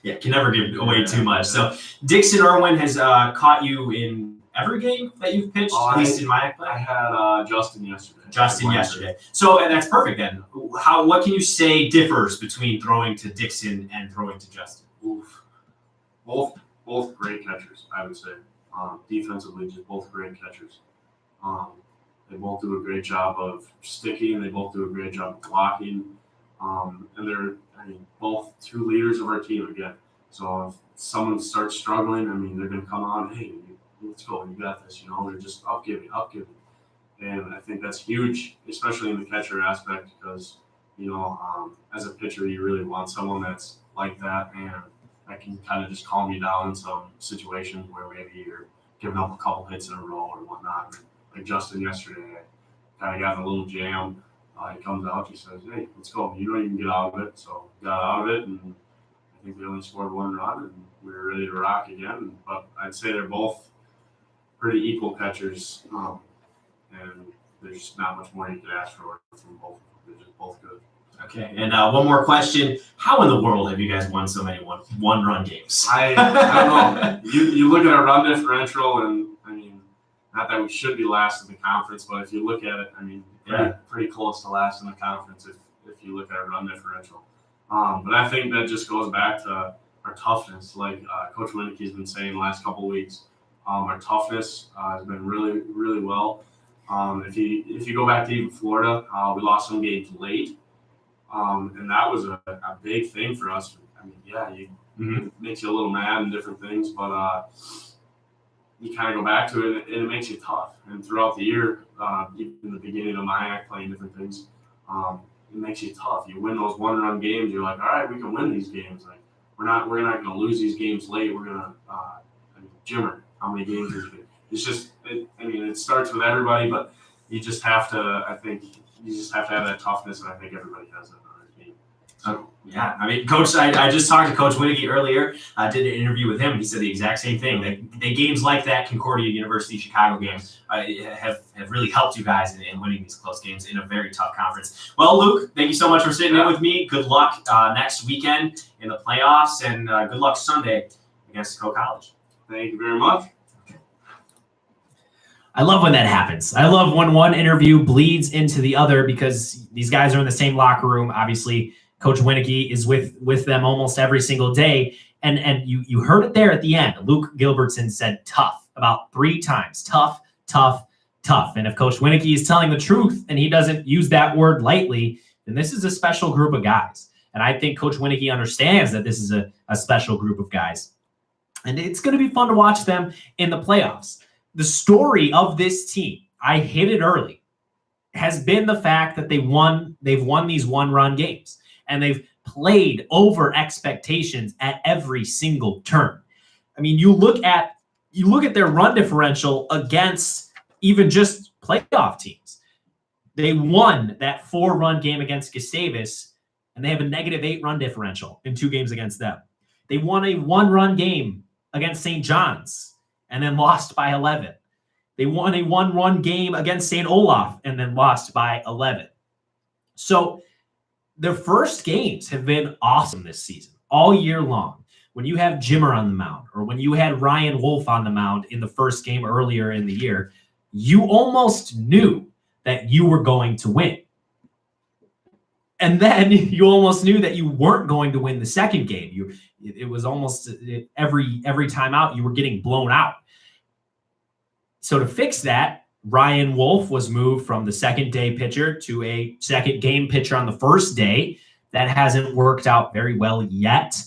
Yeah, can never give away too much. So Dixon Irwin has caught you in every game that you've pitched, at least in my play. I had Justin yesterday. So that's perfect then. What can you say differs between throwing to Dixon and throwing to Justin? Oof. Both great catchers, I would say. Defensively, just both great catchers. They both do a great job of sticking. They both do a great job of blocking. And they're, both two leaders of our team again. So if someone starts struggling, they're going to come on, hey, let's go, you got this. They're just up giving. And I think that's huge, especially in the catcher aspect, because, as a pitcher, you really want someone that's like that and that can kind of just calm you down in some situations where maybe you're giving up a couple hits in a row or whatnot. Like Justin yesterday, I kind of got in a little jam. He comes out, he says, hey, let's go. You can get out of it. So got out of it, and I think we only scored one run, and we were ready to rock again. But I'd say they're both pretty equal catchers, and there's just not much more you could ask for from both. They're just both good. Okay, and one more question. How in the world have you guys won so many one-run games? I don't know. You look at our run differential, and not that we should be last in the conference, but if you look at it, pretty close to last in the conference if you look at our run differential. But I think that just goes back to our toughness, like Coach Winnecke's been saying the last couple of weeks. Our toughness has been really, really well. If you go back to even Florida, we lost some games late, and that was a big thing for us. It makes you a little mad and different things, but you kind of go back to it, and it makes you tough. And throughout the year, even in the beginning of MIAC, playing different things, it makes you tough. You win those one-run games, you're like, all right, we can win these games. Like we're not going to lose these games late. We're going to Jimmer, how many games is it? It's just, it starts with everybody, but you just have to, I think, have that toughness, and I think everybody has that on their team. So. Coach, I just talked to Coach Winnecke earlier. I did an interview with him. He said the exact same thing. The games like that, Concordia University, Chicago games, have really helped you guys in winning these close games in a very tough conference. Well, Luke, thank you so much for sitting in with me. Good luck next weekend in the playoffs, and good luck Sunday against Coe College. Thank you very much. I love when that happens. I love when one interview bleeds into the other because these guys are in the same locker room. Obviously, Coach Winnecke is with them almost every single day. And you heard it there at the end. Luke Gilbertson said tough about 3 times. Tough, tough, tough. And if Coach Winnecke is telling the truth and he doesn't use that word lightly, then this is a special group of guys. And I think Coach Winnecke understands that this is a special group of guys. And it's going to be fun to watch them in the playoffs. The story of this team, I hit it early, has been the fact that they've won these one-run games. And they've played over expectations at every single turn. You look at their run differential against even just playoff teams. They won that 4-run game against Gustavus, and they have a -8 run differential in 2 games against them. They won a 1-run game against St. John's and then lost by 11. They won a 1-run game against St. Olaf and then lost by 11. So their first games have been awesome this season, all year long. When you have Jimmer on the mound, or when you had Ryan Wolf on the mound in the first game earlier in the year, you almost knew that you were going to win. And then you almost knew that you weren't going to win the second game. It was almost every time out, you were getting blown out. So to fix that, Ryan Wolf was moved from the second-day pitcher to a second-game pitcher on the first day. That hasn't worked out very well yet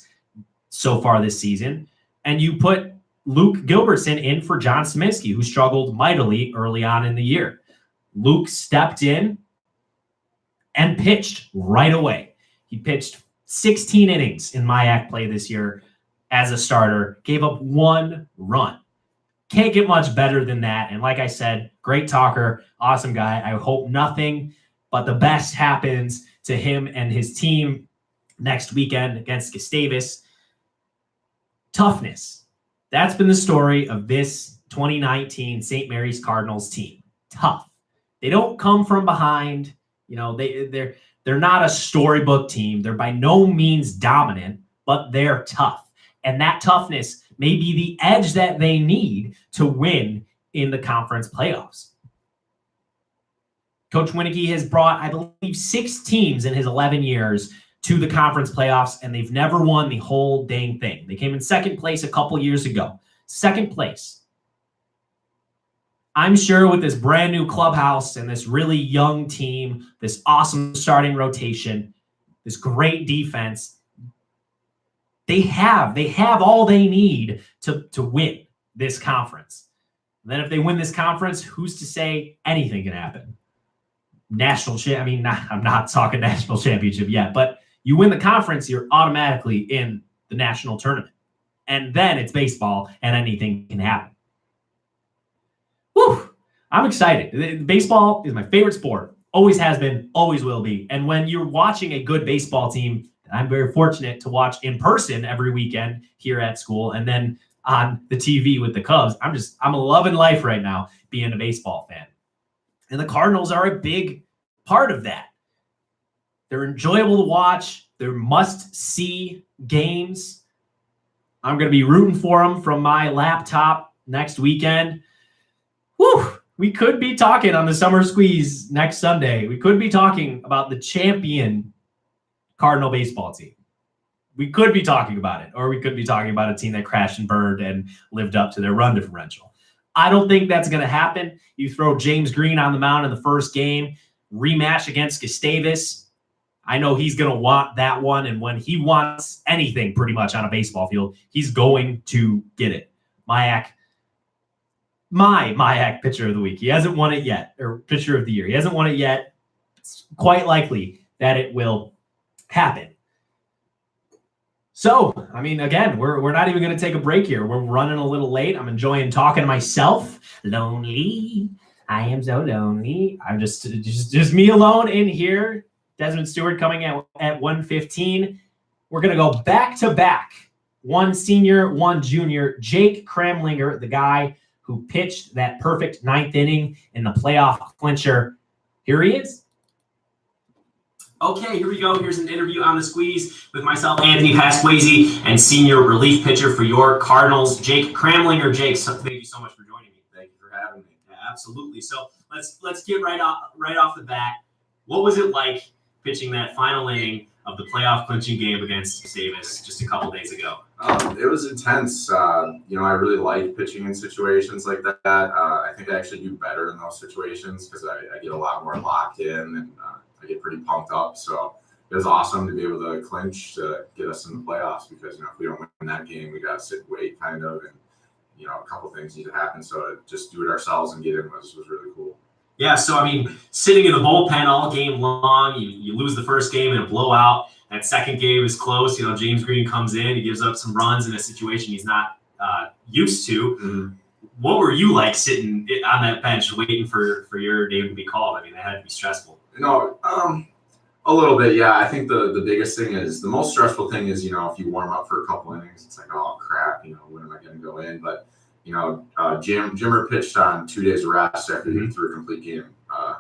so far this season. And you put Luke Gilbertson in for John Sminsky, who struggled mightily early on in the year. Luke stepped in and pitched right away. He pitched 16 innings in MIAC play this year as a starter, gave up 1 run. Can't get much better than that. And like I said, great talker, awesome guy. I hope nothing but the best happens to him and his team next weekend against Gustavus. Toughness. That's been the story of this 2019 St. Mary's Cardinals team. Tough. They don't come from behind. They're They're not a storybook team. They're by no means dominant, but they're tough. And that toughness may be the edge that they need to win in the conference playoffs. Coach Winicky has brought, I believe, 6 teams in his 11 years to the conference playoffs, and they've never won the whole dang thing. They came in second place a couple years ago. Second place. I'm sure with this brand new clubhouse and this really young team, this awesome starting rotation, this great defense, they have all they need to win this conference. And then if they win this conference, who's to say anything can happen? I'm not talking national championship yet, but you win the conference, you're automatically in the national tournament. And then it's baseball and anything can happen. Whew, I'm excited. Baseball is my favorite sport. Always has been, always will be. And when you're watching a good baseball team, I'm very fortunate to watch in person every weekend here at school and then on the TV with the Cubs. I'm loving life right now being a baseball fan. And the Cardinals are a big part of that. They're enjoyable to watch. They're must-see games. I'm going to be rooting for them from my laptop next weekend. Whew, we could be talking on the Summer Squeeze next Sunday. We could be talking about the champion Cardinal baseball team. We could be talking about it, or we could be talking about a team that crashed and burned and lived up to their run differential. I don't think that's going to happen. You throw James Green on the mound in the first game, rematch against Gustavus. I know he's going to want that one, and when he wants anything pretty much on a baseball field, he's going to get it. Mayak, my Mayak pitcher of the week. He hasn't won it yet, or pitcher of the year. He hasn't won it yet. It's quite likely that it will happen. So, again, we're not even going to take a break here. We're running a little late. I'm enjoying talking to myself. Lonely. I am so lonely. I'm just me alone in here. Desmond Stewart coming at 1:15. We're going to go back to back. One senior, one junior. Jake Kramlinger, the guy who pitched that perfect 9th inning in the playoff clincher. Here he is. Okay, here we go. Here's an interview on the Squeeze with myself, Anthony Pasquazi, and senior relief pitcher for your Cardinals, Jake Kramlinger. Jake, thank you so much for joining me. Thank you for having me. Yeah, absolutely. So let's get right off the bat. What was it like pitching that final inning of the playoff clinching game against Gustavus just a couple days ago? It was intense. I really like pitching in situations like that. I think I actually do better in those situations because I get a lot more locked in and I get pretty pumped up. So it was awesome to be able to clinch to get us in the playoffs because, if we don't win that game, we got to sit and wait kind of. And, a couple things need to happen. So just do it ourselves and get in was really cool. Yeah, so sitting in the bullpen all game long, you lose the first game in a blowout. That second game is close. James Green comes in, he gives up some runs in a situation he's not used to. Mm-hmm. What were you like sitting on that bench waiting for your name to be called? That had to be stressful. A little bit, yeah. I think the biggest thing is the most stressful thing is, if you warm up for a couple innings, it's like, oh crap, when am I going to go in? But Jimmer pitched on 2 days of rest after he threw a complete game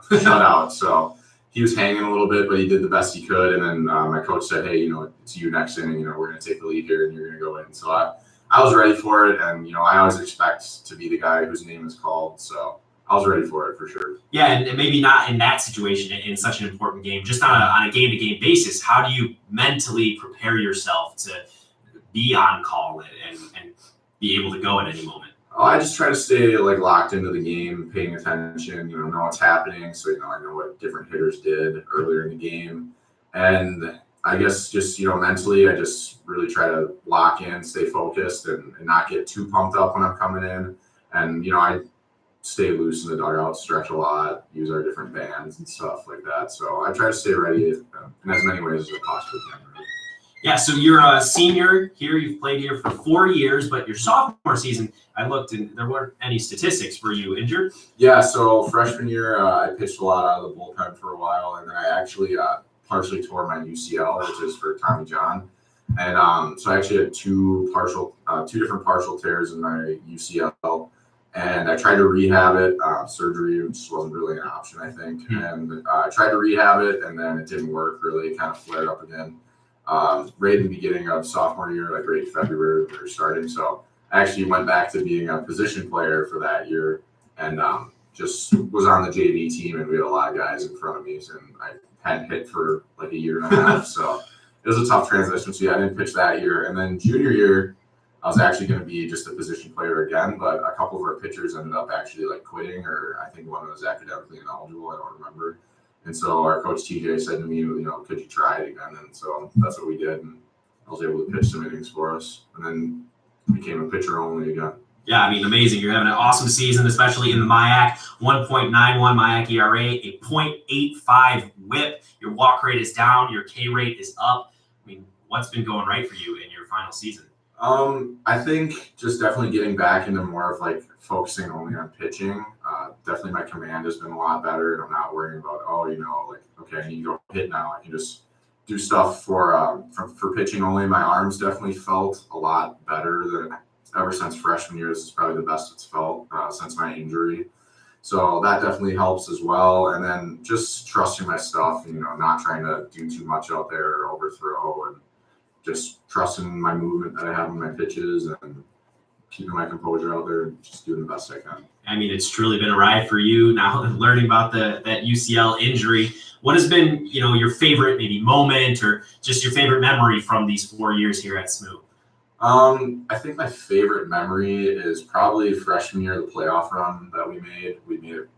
shutout. So he was hanging a little bit, but he did the best he could. And then my coach said, hey, it's you next inning. We're going to take the lead here and you're going to go in. So I was ready for it. And, I always expect to be the guy whose name is called. So I was ready for it for sure. Yeah, and maybe not in that situation in such an important game, just on a game-to-game basis. How do you mentally prepare yourself to be on call and be able to go at any moment? I just try to stay locked into the game, paying attention, know what's happening. So, I know what different hitters did earlier in the game. And I guess just, mentally, I just really try to lock in, stay focused and not get too pumped up when I'm coming in. And, I stay loose in the dugout, stretch a lot, use our different bands and stuff like that. So I try to stay ready in as many ways as I possibly can. Yeah, so you're a senior here. You've played here for 4 years, but your sophomore season, I looked and there weren't any statistics. Were you injured? Yeah, so freshman year, I pitched a lot out of the bullpen for a while, and then I actually partially tore my UCL, which is for Tommy John. And so I actually had two different partial tears in my UCL. And I tried to rehab it. Surgery just wasn't really an option, I think. And I tried to rehab it, and then it didn't work really. It kind of flared up again. Right in the beginning of sophomore year, like right in February, we were starting. So I actually went back to being a position player for that year, and just was on the JV team, and we had a lot of guys in front of me, and I hadn't hit for like a year and a half. So it was a tough transition. So yeah, I didn't pitch that year. And then junior year, I was actually going to be just a position player again, but a couple of our pitchers ended up actually like quitting, or I think one was academically ineligible. I don't remember. And so our coach TJ said to me, could you try it again? And so that's what we did. And I was able to pitch some innings for us, and then became a pitcher only again. Yeah, I mean, amazing. You're having an awesome season, especially in the MIAC. 1.91 MIAC ERA, a .85 WHIP. Your walk rate is down. Your K rate is up. I mean, what's been going right for you in your final season? I think just definitely getting back into more of like focusing only on pitching. Definitely my command has been a lot better, and I'm not worrying about, okay, I need to go hit now. I can just do stuff for pitching only. My arms definitely felt a lot better than ever since freshman year. This is probably the best it's felt since my injury. So that definitely helps as well. And then just trusting my stuff, not trying to do too much out there or overthrow, and just trusting my movement that I have in my pitches and keeping my composure out there and just doing the best I can. I mean, it's truly been a ride for you now, learning about that UCL injury. What has been, your favorite maybe moment or just your favorite memory from these 4 years here at SMU? I think my favorite memory is probably freshman year, the playoff run that we made. We made it,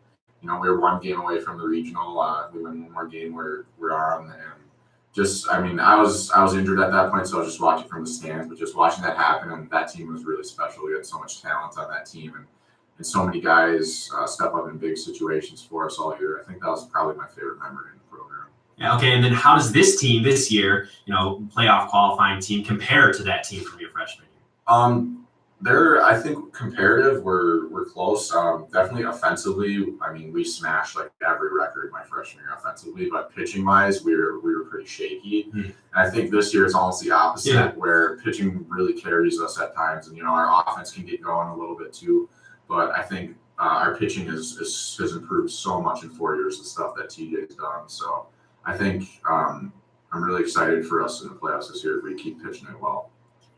we were one game away from the regional. We won one more game we're on, and I was injured at that point, so I was just watching from the stands, but just watching that happen, and that team was really special. We had so much talent on that team, and so many guys step up in big situations for us all year. I think that was probably my favorite memory in the program. Yeah, okay, and then how does this team this year, playoff qualifying team, compare to that team from your freshman year? I think comparative, we're close. Definitely offensively, we smashed like every record my freshman year offensively, but pitching wise, we were pretty shaky. And I think this year it's almost the opposite, where pitching really carries us at times, and our offense can get going a little bit too. But I think our pitching has improved so much in 4 years, the stuff that TJ's done. So I think I'm really excited for us in the playoffs this year if we keep pitching it well.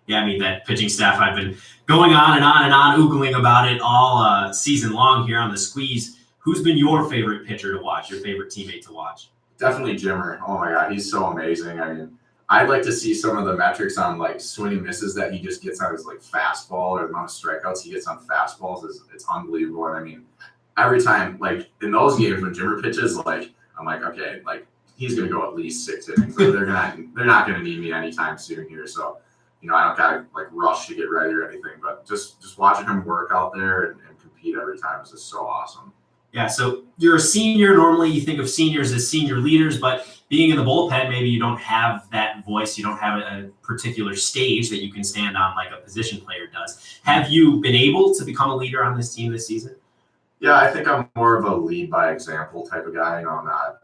Yeah, I mean, that pitching staff, I've been going on and on and on, oogling about it all season long here on the Squeeze. Who's been your favorite pitcher to watch, your favorite teammate to watch? Definitely Jimmer. Oh, my God, he's so amazing. I'd like to see some of the metrics on, like, swing and misses that he just gets on his, like, fastball, or the amount of strikeouts he gets on fastballs. It's unbelievable. And, every time, like, in those games when Jimmer pitches, like, I'm like, okay, like, he's going to go at least 6 innings. Like, they're not going to need me anytime soon here. So, I don't got to like rush to get ready or anything, but just watching him work out there and compete every time is just so awesome. Yeah, so you're a senior. Normally you think of seniors as senior leaders, but being in the bullpen, maybe you don't have that voice. You don't have a particular stage that you can stand on like a position player does. Have you been able to become a leader on this team this season? Yeah, I think I'm more of a lead by example type of guy. I'm not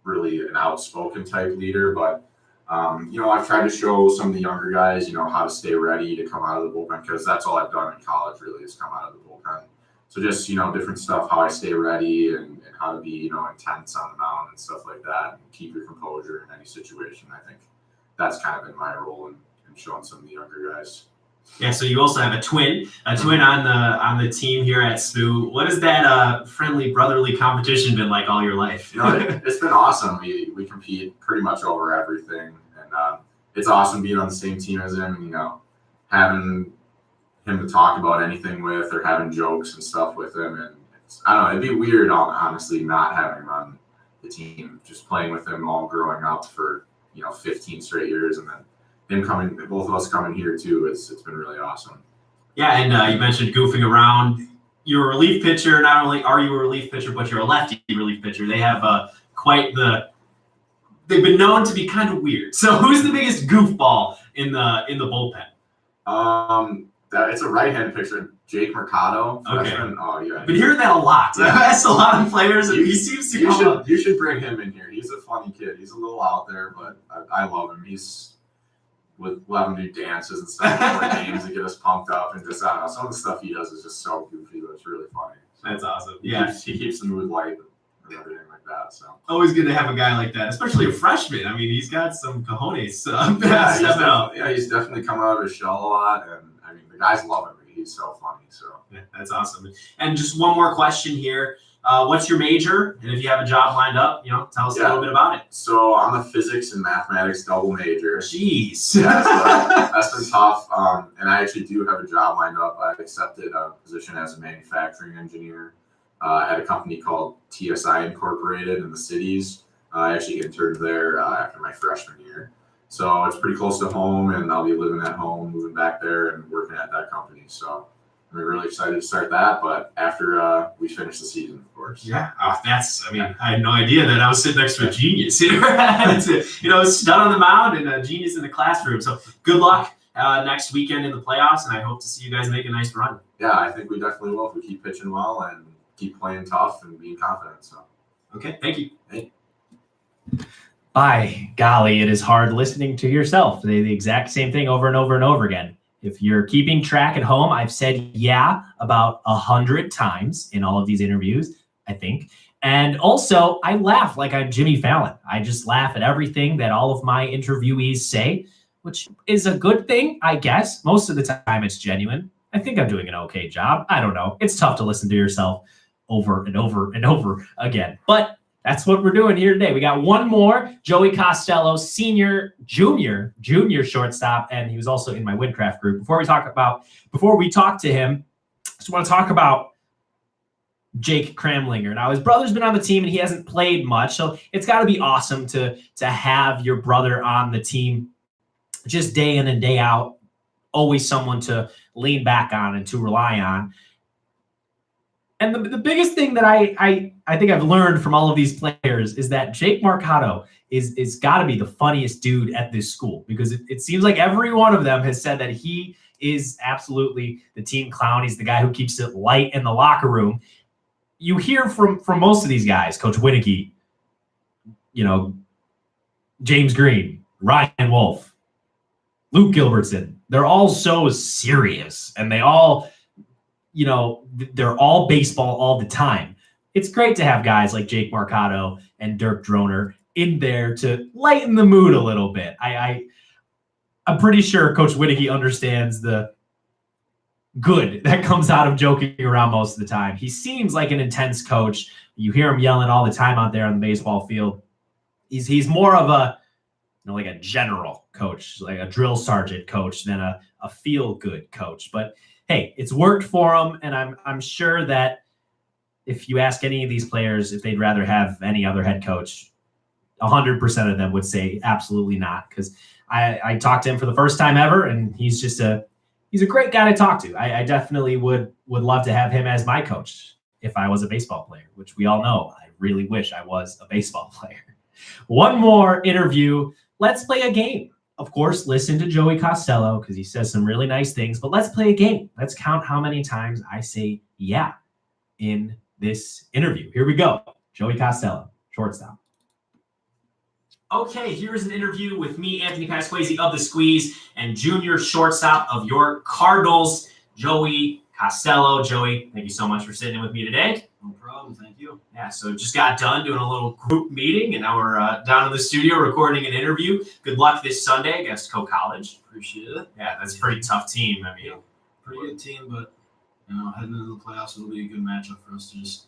really an outspoken type leader, but I've tried to show some of the younger guys, how to stay ready to come out of the bullpen, because that's all I've done in college really is come out of the bullpen. So just, different stuff, how I stay ready and how to be, intense on the mound and stuff like that, and keep your composure in any situation. I think that's kind of been my role in showing some of the younger guys. Yeah, so you also have a twin on the team here at SMU. What has that friendly brotherly competition been like all your life? It's been awesome. We compete pretty much over everything, and it's awesome being on the same team as him. And, having him to talk about anything with, or having jokes and stuff with him. And I don't know, it'd be weird, honestly, not having him on the team. Just playing with him all growing up for 15 straight years, and then both of us coming here too. It's been really awesome. Yeah, and you mentioned goofing around. You're a relief pitcher. Not only are you a relief pitcher, but you're a lefty relief pitcher. They have they've been known to be kind of weird. So who's the biggest goofball in the bullpen? It's a right-handed pitcher, Jake Mercado. Okay. Oh yeah. Been hearing that a lot. I've asked a lot of players, and he seems to come up. You should bring him in here. He's a funny kid. He's a little out there, but I love him. we'll have him do dances and stuff before games to get us pumped up, and just I don't know, some of the stuff he does is just so goofy, but it's really funny. So That's awesome. he keeps the mood light and everything like that. So Always good to have a guy like that, especially a freshman. I mean, he's got some cojones. He's definitely come out of his shell a lot, and I mean the guys love him. He's so funny. So Yeah, that's awesome. And just one more question here. What's your major? And if you have a job lined up, tell us a little bit about it. So I'm a physics and mathematics double major. Jeez. Yeah, so that's been tough. And I actually do have a job lined up. I accepted a position as a manufacturing engineer at a company called TSI Incorporated in the cities. I actually interned there after my freshman year. So it's pretty close to home, and I'll be living at home, moving back there, and working at that company. So I'm really excited to start that, but after we finish the season, of course. Yeah, I had no idea that I was sitting next to a genius here. Stud on the mound and a genius in the classroom. So good luck next weekend in the playoffs, and I hope to see you guys make a nice run. Yeah, I think we definitely will if we keep pitching well and keep playing tough and being confident. So. Okay, thank you. Hey. By golly, it is hard listening to yourself. The exact same thing over and over and over again. If you're keeping track at home, I've said yeah about 100 times in all of these interviews, I think. And also, I laugh like I'm Jimmy Fallon. I just laugh at everything that all of my interviewees say, which is a good thing, I guess. Most of the time, it's genuine. I think I'm doing an okay job. I don't know. It's tough to listen to yourself over and over and over again. But that's what we're doing here today. We got one more, Joey Costello, junior shortstop, and he was also in my Windcraft group. Before we talk to him, I just want to talk about Jake Kramlinger. Now, his brother's been on the team, and he hasn't played much, so it's got to be awesome to have your brother on the team just day in and day out, always someone to lean back on and to rely on. And the biggest thing that I think I've learned from all of these players is that Jake Marcato is got to be the funniest dude at this school, because it seems like every one of them has said that he is absolutely the team clown. He's the guy who keeps it light in the locker room. You hear from most of these guys, Coach Winicky, James Green, Ryan Wolf, Luke Gilbertson. They're all so serious, and they all they're all baseball all the time. It's great to have guys like Jake Marcato and Dirk Droner in there to lighten the mood a little bit. I'm pretty sure Coach Winicky understands the good that comes out of joking around most of the time. He seems like an intense coach. You hear him yelling all the time out there on the baseball field. He's more of a like a general coach, like a drill sergeant coach than a feel-good coach. But hey, it's worked for him, and I'm sure that if you ask any of these players if they'd rather have any other head coach, 100% of them would say absolutely not, because I talked to him for the first time ever, and he's a great guy to talk to. I definitely would love to have him as my coach if I was a baseball player, which we all know I really wish I was a baseball player. One more interview. Let's play a game. Of course, listen to Joey Costello because he says some really nice things, but let's play a game. Let's count how many times I say yeah in this interview. Here we go. Joey Costello, shortstop. Okay, here's an interview with me, Anthony Pasquesi of The Squeeze, and junior shortstop of your Cardinals, Joey Costello. Joey, thank you so much for sitting in with me today. No problem. Thank you. Yeah, so just got done doing a little group meeting, and now we're down in the studio recording an interview. Good luck this Sunday against Coe College. Appreciate it. Yeah, that's a pretty tough team. I mean, Pretty good team, but heading into the playoffs, it'll be a good matchup for us to just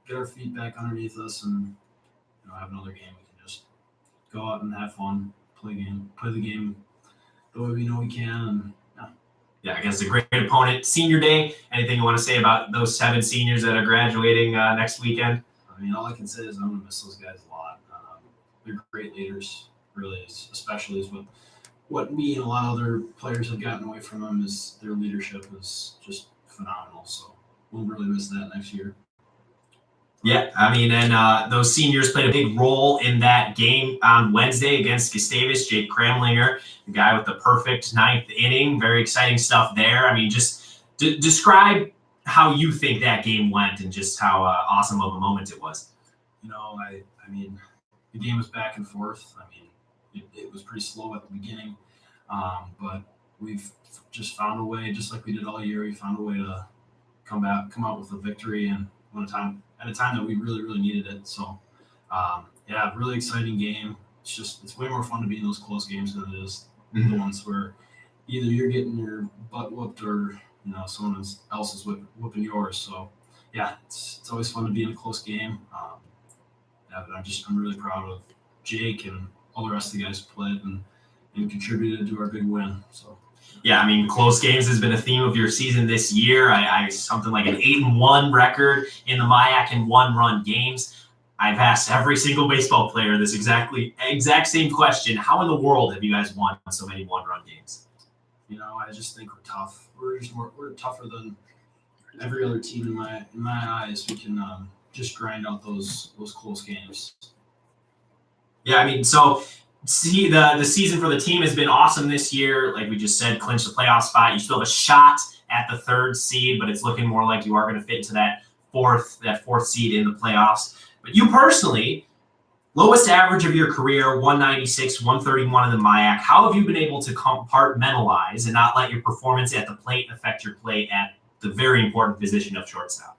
get our feet back underneath us and have another game. We can just go out and have fun, play the game the way we know we can, and yeah, I guess a great opponent. Senior day. Anything you want to say about those 7 seniors that are graduating next weekend? I mean, all I can say is I'm gonna miss those guys a lot. They're great leaders, really, especially is what me and a lot of other players have gotten away from them is their leadership is just phenomenal. So we'll really miss that next year. Yeah, I mean, and those seniors played a big role in that game on Wednesday against Gustavus. Jake Kramlinger, the guy with the perfect 9th inning. Very exciting stuff there. I mean, just describe how you think that game went and just how awesome of a moment it was. I mean, the game was back and forth. I mean, it was pretty slow at the beginning. But we've just found a way, just like we did all year. We found a way to come out with a victory, and at a time that we really, really needed it. So, yeah, really exciting game. It's way more fun to be in those close games than it is the ones where either you're getting your butt whooped or someone else is whooping yours. So, yeah, it's always fun to be in a close game. Yeah, but I'm really proud of Jake and all the rest of the guys who played and contributed to our big win. So. Yeah, I mean, close games has been a theme of your season this year. I something like an 8-1 record in the MIAC in one-run games. I've asked every single baseball player this exact same question. How in the world have you guys won so many one-run games? I just think we're tough. We're tougher than every other team in my eyes. We can just grind out those close games. Yeah, I mean, so see the season for the team has been awesome this year. Like we just said, clinch the playoff spot. You still have a shot at the 3rd seed, but it's looking more like you are going to fit into that fourth seed in the playoffs. But you personally, lowest average of your career, 196, 131 in the MIAC. How have you been able to compartmentalize and not let your performance at the plate affect your play at the very important position of shortstop?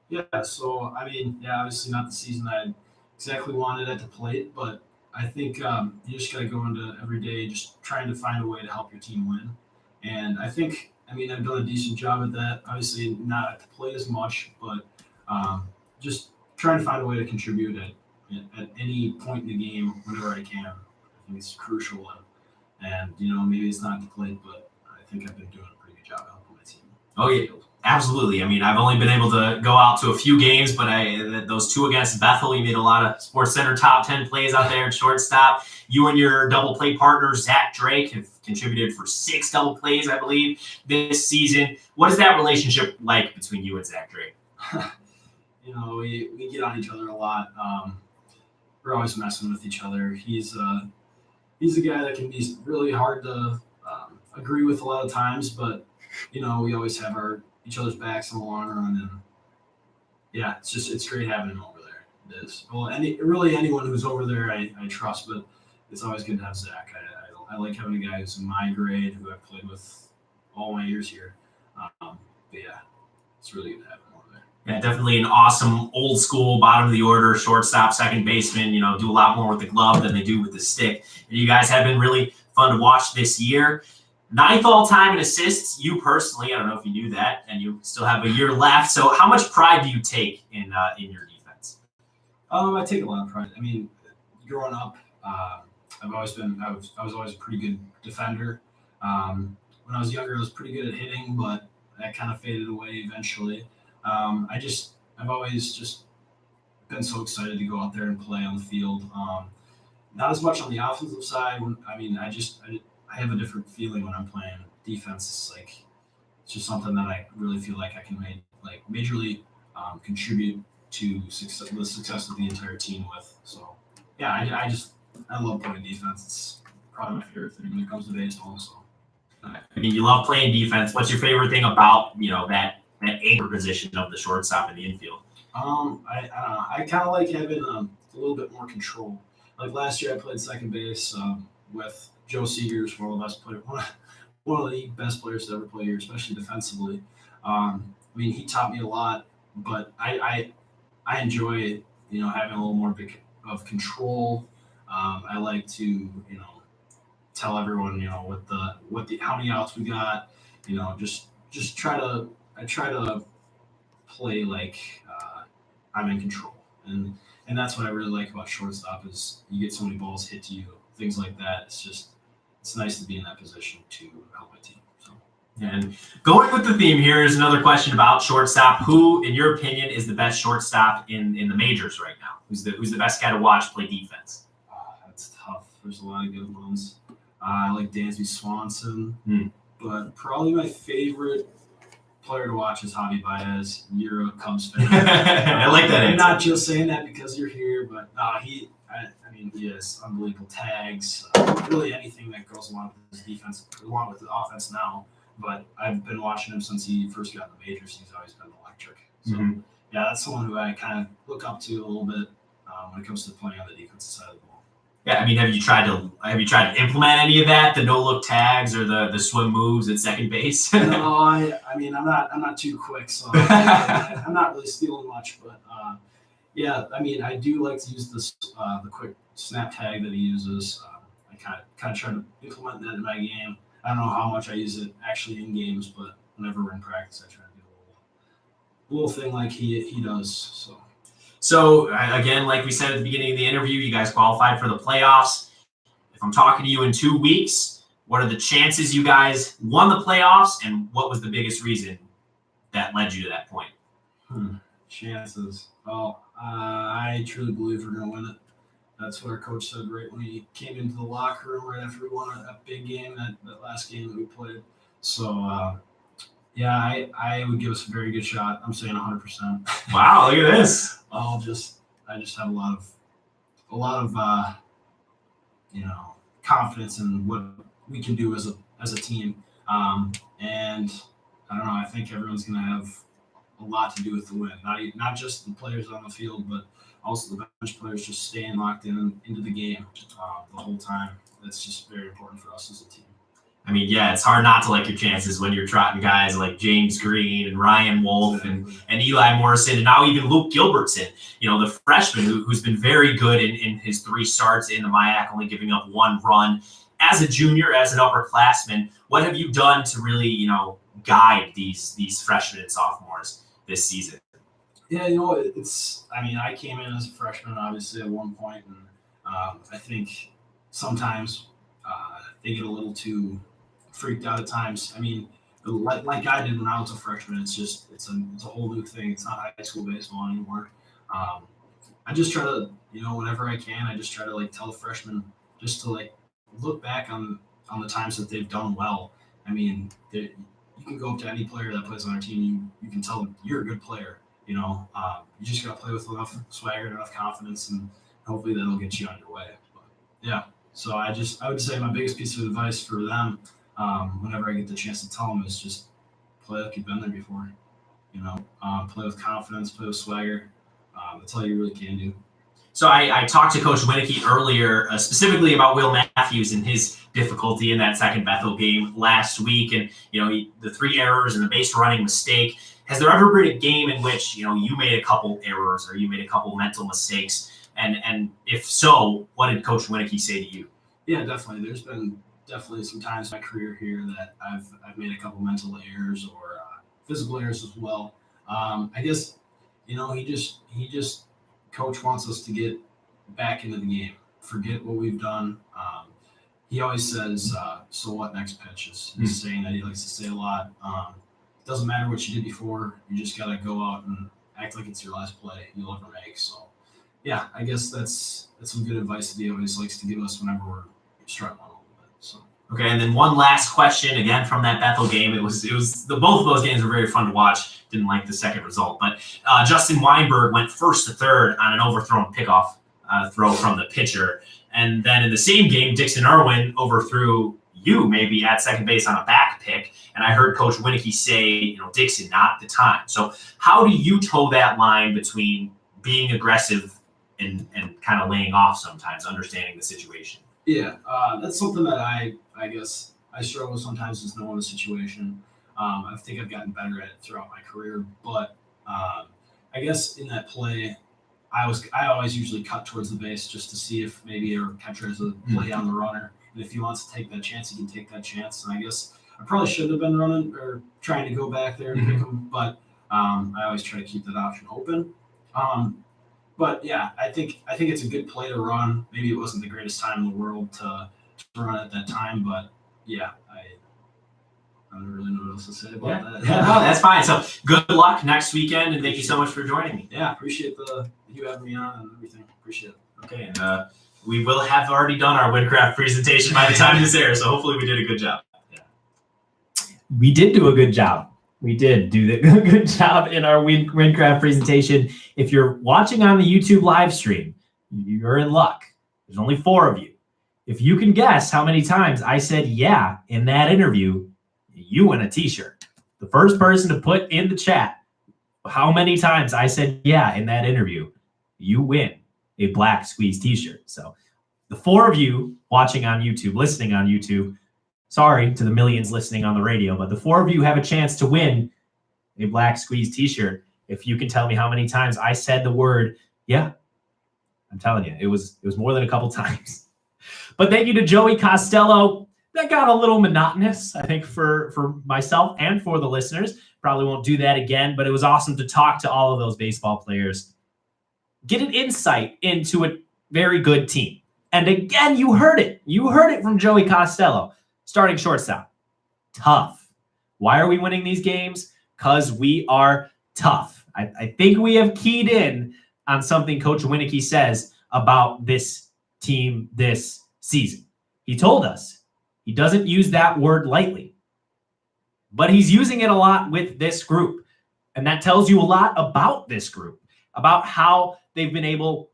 Yeah, so I mean, obviously not the season I exactly wanted at the plate, but I think you just got to go into every day just trying to find a way to help your team win. And I think, I've done a decent job at that. Obviously not at the plate as much, but just trying to find a way to contribute at any point in the game whenever I can. I think it's crucial. And maybe it's not at the plate, but I think I've been doing a pretty good job helping my team. Oh, yeah. Absolutely. I mean, I've only been able to go out to a few games, but those 2 against Bethel, you made a lot of Sports Center top 10 plays out there at shortstop. You and your double play partner, Zach Drake, have contributed for 6 double plays, I believe, this season. What is that relationship like between you and Zach Drake? We get on each other a lot. We're always messing with each other. He's a guy that can be really hard to agree with a lot of times, but we always have each other's backs in the long run, and yeah, it's great having him over there. It is. Well, anyone who's over there, I trust, but it's always good to have Zach. I like having a guy who's in my grade, who I've played with all my years here. But yeah, it's really good to have him over there. Yeah, definitely an awesome old school bottom of the order shortstop, second baseman. Do a lot more with the glove than they do with the stick. And you guys have been really fun to watch this year. 9th all-time in assists. You personally, I don't know if you knew that, and you still have a year left. So, how much pride do you take in your defense? I take a lot of pride. Growing up, I was always a pretty good defender. When I was younger, I was pretty good at hitting, but that kind of faded away eventually. I've always just been so excited to go out there and play on the field. Not as much on the offensive side. I have a different feeling when I'm playing defense. It's just something that I really feel like I can majorly contribute to the success of the entire team with. So yeah, I love playing defense. It's probably my favorite thing when it comes to baseball. So. You love playing defense. What's your favorite thing about that anchor position of the shortstop in the infield? I kind of like having a little bit more control. Like last year, I played second base with Joe Seegers, one of the best players to ever play here, especially defensively. He taught me a lot, but I enjoy having a little more of control. I like to tell everyone how many outs we got. Just try to play like I'm in control, and that's what I really like about shortstop is you get so many balls hit to you, things like that. It's nice to be in that position to help my team. So. And going with the theme here is another question about shortstop. Who, in your opinion, is the best shortstop in the majors right now? Who's the best guy to watch play defense? That's tough. There's a lot of good ones. I like Dansby Swanson, but probably my favorite player to watch is Javi Baez. You're a Cubs fan. I like that. I'm not just saying that because you're here, but he has unbelievable tags. Really anything that goes along with his defense, along with the offense now. But I've been watching him since he first got in the majors. He's always been electric. So yeah, that's someone who I kind of look up to a little bit when it comes to playing on the defensive side of the ball. Yeah, I mean, have you tried to implement any of that, the no look tags or the swim moves at second base? No, I mean, I'm not too quick, so I'm not really stealing much. But yeah, I mean, I do like to use the quick snap tag that he uses. I kind of try to implement that in my game. I don't know how much I use it actually in games, but whenever we're in practice, I try to do a little thing like he does. So again, like we said at the beginning of the interview, you guys qualified for the playoffs. If I'm talking to you in 2 weeks, what are the chances you guys won the playoffs, and what was the biggest reason that led you to that point? Chances. Well, I truly believe we're going to win it. That's what our coach said right when he came into the locker room right after we won a big game, that last game that we played. So, yeah, I would give us a very good shot. I'm saying 100%. Wow, look at this. I just have a lot of confidence in what we can do as a team. And I don't know, I think everyone's going to have a lot to do with the win. Not just the players on the field, but also the bench players just staying locked into the game the whole time. That's just very important for us as a team. I mean, yeah, it's hard not to like your chances when you're trotting guys like James Green and Ryan Wolf and Eli Morrison and now even Luke Gilbertson, the freshman who's been very good in his 3 starts in the MIAC, only giving up 1 run. As a junior, as an upperclassman, what have you done to really, guide these freshmen and sophomores this season? Yeah, I came in as a freshman, obviously, at one point, and I think sometimes they get a little too freaked out at times. I mean, like I did when I was a freshman, it's a whole new thing. It's not high school baseball anymore. I just try to, whenever I can, I just try to tell the freshmen just to look back on the times that they've done well. I mean, you can go up to any player that plays on our team. You can tell them you're a good player. You just got to play with enough swagger, enough confidence, and hopefully that'll get you on your way. But, yeah, so I would say my biggest piece of advice for them, whenever I get the chance to tell them, is just play like you've been there before. Play with confidence, play with swagger. That's all you really can do. So I talked to Coach Winicky earlier specifically about Will Matthews and his difficulty in that second Bethel game last week, and the 3 errors and the base running mistake. Has there ever been a game in which you made a couple errors or you made a couple mental mistakes? And if so, what did Coach Winicky say to you? Yeah, definitely. There's been some times in my career here that I've made a couple mental errors or physical errors as well. I guess he just Coach wants us to get back into the game. Forget what we've done. He always says, "So what? Next pitch?" is saying that he likes to say a lot. Doesn't matter what you did before. You just got to go out and act like it's your last play you'll ever make. So, yeah, I guess that's some good advice that he always likes to give us whenever we're struggling a little bit. So. Okay, and then one last question, again, from that Bethel game. It was both of those games were very fun to watch. Didn't like the second result. But Justin Weinberg went 1st to 3rd on an overthrown pickoff throw from the pitcher. And then in the same game, Dixon Irwin overthrew you maybe at second base on a back pick. And I heard Coach Winicky say, Dixon, not the time. So how do you toe that line between being aggressive and kind of laying off sometimes, understanding the situation? Yeah, that's something that I guess I struggle sometimes is knowing the situation. I think I've gotten better at it throughout my career, but I guess in that play, I always usually cut towards the base just to see if maybe our catcher has a play on the runner. And if he wants to take that chance, he can take that chance. And I guess I probably shouldn't have been running or trying to go back there and pick him, but I always try to keep that option open. But yeah, I think it's a good play to run. Maybe it wasn't the greatest time in the world to run at that time, but yeah, I don't really know what else to say about that. Yeah, no, that's fine. So good luck next weekend, and thank you so much for joining me. Yeah, appreciate you having me on and everything. Appreciate it. Okay, and we will have already done our Windcraft presentation by the time this airs, so hopefully we did a good job. Yeah. We did do a good job. We did do the good job in our Windcraft presentation. If you're watching on the YouTube live stream, you're in luck. There's only 4 of you. If you can guess how many times I said yeah in that interview, you win a t-shirt. The first person to put in the chat how many times I said yeah in that interview, you win a Black Squeeze t-shirt. So The 4 of you watching on YouTube, listening on YouTube, sorry to the millions listening on the radio, but the 4 of you have a chance to win a Black Squeeze t-shirt if you can tell me how many times I said the word, yeah. I'm telling you, it was more than a couple times. But thank you to Joey Costello. That got a little monotonous, I think, for myself and for the listeners. Probably won't do that again, but it was awesome to talk to all of those baseball players. Get an insight into a very good team. And again, you heard it. You heard it from Joey Costello. Starting shortstop. Tough. Why are we winning these games? Because we are tough. I think we have keyed in on something Coach Winicky says about this team this season. He told us he doesn't use that word lightly, but he's using it a lot with this group. And that tells you a lot about this group, about how they've been able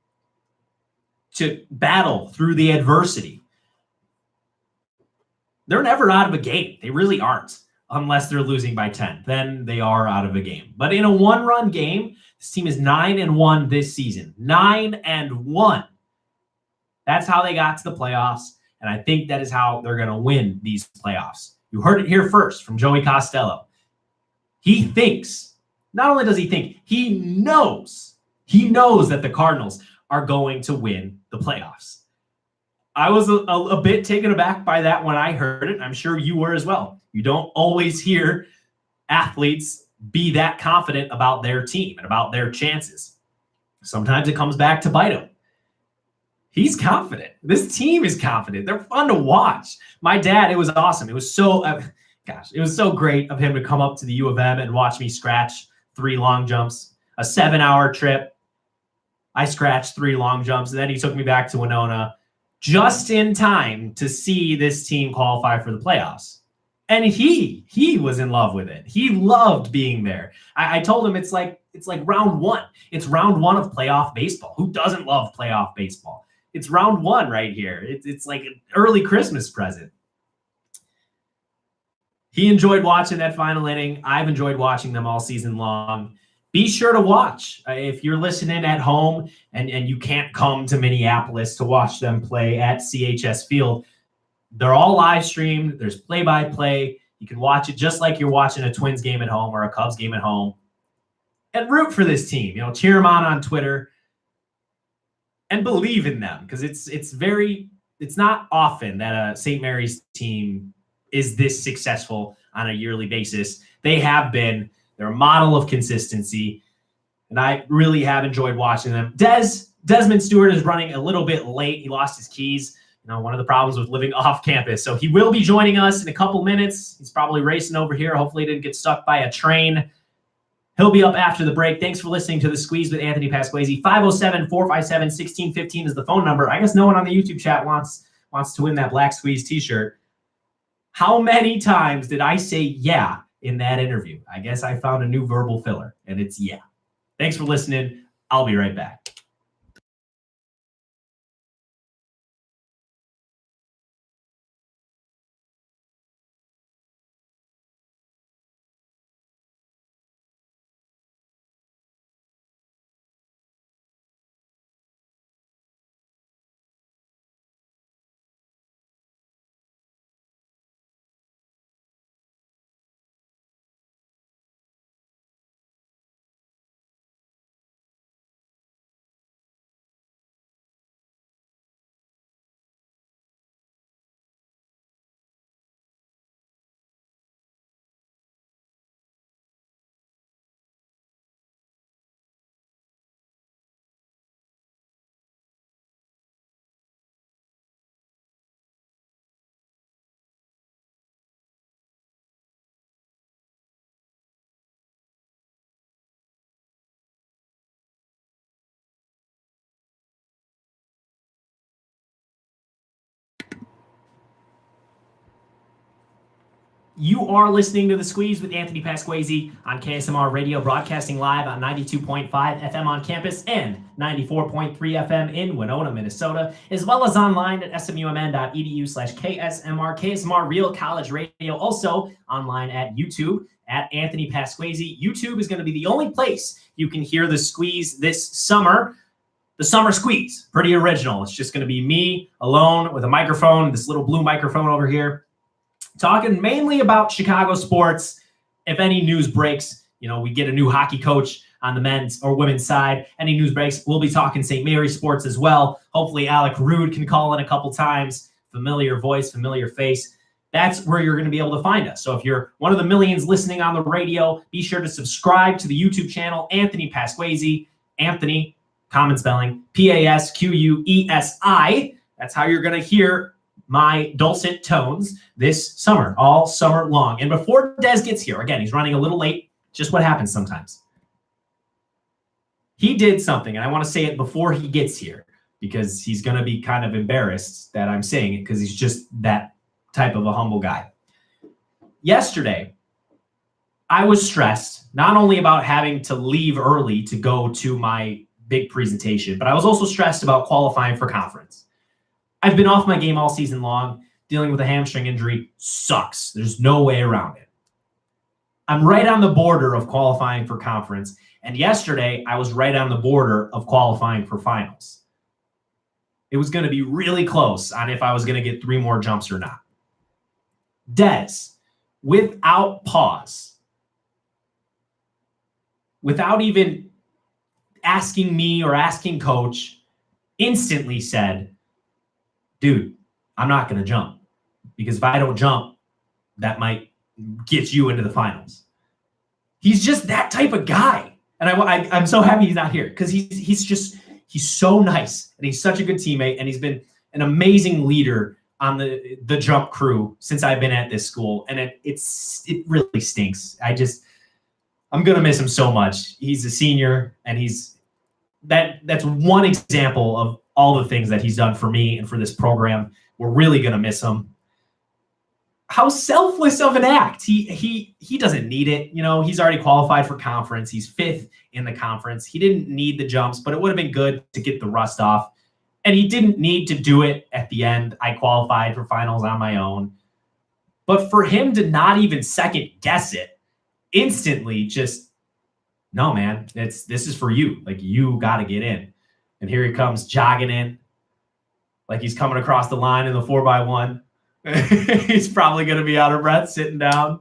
to battle through the adversity. They're never out of a game. They really aren't, unless they're losing by 10. Then they are out of a game. But in a one-run game, this team is 9-1 this season. 9-1. That's how they got to the playoffs, and I think that is how they're going to win these playoffs. You heard it here first from Joey Costello. He thinks, not only does he think, he knows that the Cardinals are going to win the playoffs. I was a bit taken aback by that when I heard it. I'm sure you were as well. You don't always hear athletes be that confident about their team and about their chances. Sometimes it comes back to bite them. He's confident. This team is confident. They're fun to watch. My dad, it was awesome. It was so, it was so great of him to come up to the U of M and watch me scratch 3 long jumps, a 7-hour trip. I scratched 3 long jumps, and then he took me back to Winona just in time to see this team qualify for the playoffs. And he was in love with it. He loved being there. I told him it's like round 1. It's round 1 of playoff baseball. Who doesn't love playoff baseball? It's round 1 right here. It's like an early Christmas present. He enjoyed watching that final inning. I've enjoyed watching them all season long. Be sure to watch. If you're listening at home and you can't come to Minneapolis to watch them play at CHS Field, they're all live streamed. There's play-by-play. You can watch it just like you're watching a Twins game at home or a Cubs game at home. And root for this team. Cheer them on Twitter. And believe in them, because it's not often that a St. Mary's team is this successful on a yearly basis. They have been. They're a model of consistency, and I really have enjoyed watching them. Desmond Stewart is running a little bit late. He lost his keys. One of the problems with living off campus. So he will be joining us in a couple minutes. He's probably racing over here. Hopefully he didn't get stuck by a train. He'll be up after the break. Thanks for listening to The Squeeze with Anthony Pasquesi. 507-457-1615 is the phone number. I guess no one on the YouTube chat wants to win that Black Squeeze t-shirt. How many times did I say yeah in that interview? I guess I found a new verbal filler, and it's yeah. Thanks for listening. I'll be right back. You are listening to The Squeeze with Anthony Pasquesi on KSMR Radio, broadcasting live on 92.5 FM on campus and 94.3 FM in Winona, Minnesota, as well as online at smumn.edu/KSMR, KSMR Real College Radio, also online at YouTube at Anthony Pasquesi. YouTube is going to be the only place you can hear The Squeeze this summer. the Summer Squeeze. Pretty original. It's just going to be me alone with a microphone, this little blue microphone over here, talking mainly about Chicago sports. If any news breaks, we get a new hockey coach on the men's or women's side. Any news breaks, we'll be talking St. Mary's sports as well. Hopefully Alec Rude can call in a couple times. Familiar voice, familiar face. That's where you're going to be able to find us. So if you're one of the millions listening on the radio, be sure to subscribe to the YouTube channel, Anthony Pasquesi. Anthony, common spelling, Pasquesi. That's how you're going to hear my dulcet tones this summer, all summer long. And before Des gets here, again, he's running a little late, just what happens sometimes. He did something, and I want to say it before he gets here because he's going to be kind of embarrassed that I'm saying it because he's just that type of a humble guy. Yesterday, I was stressed, not only about having to leave early to go to my big presentation, but I was also stressed about qualifying for conference. I've been off my game all season long. Dealing with a hamstring injury sucks. There's no way around it. I'm right on the border of qualifying for conference. And yesterday, I was right on the border of qualifying for finals. It was going to be really close on if I was going to get 3 more jumps or not. Des, without pause, without even asking me or asking coach, instantly said, dude, I'm not going to jump. Because if I don't jump, that might get you into the finals. He's just that type of guy. And I'm so happy he's not here because he's so nice and he's such a good teammate and he's been an amazing leader on the jump crew since I've been at this school. And it really stinks. I'm gonna miss him so much. He's a senior and that's one example of all the things that he's done for me and for this program. We're really gonna miss him. How selfless of an act. He doesn't need it. He's already qualified for conference. He's 5th in the conference. He didn't need the jumps, but it would have been good to get the rust off. And he didn't need to do it at the end. I qualified for finals on my own. But for him to not even second guess it, instantly just, no, man, this is for you. Like, you got to get in. And here he comes jogging in like he's coming across the line in the 4x1. He's probably going to be out of breath sitting down.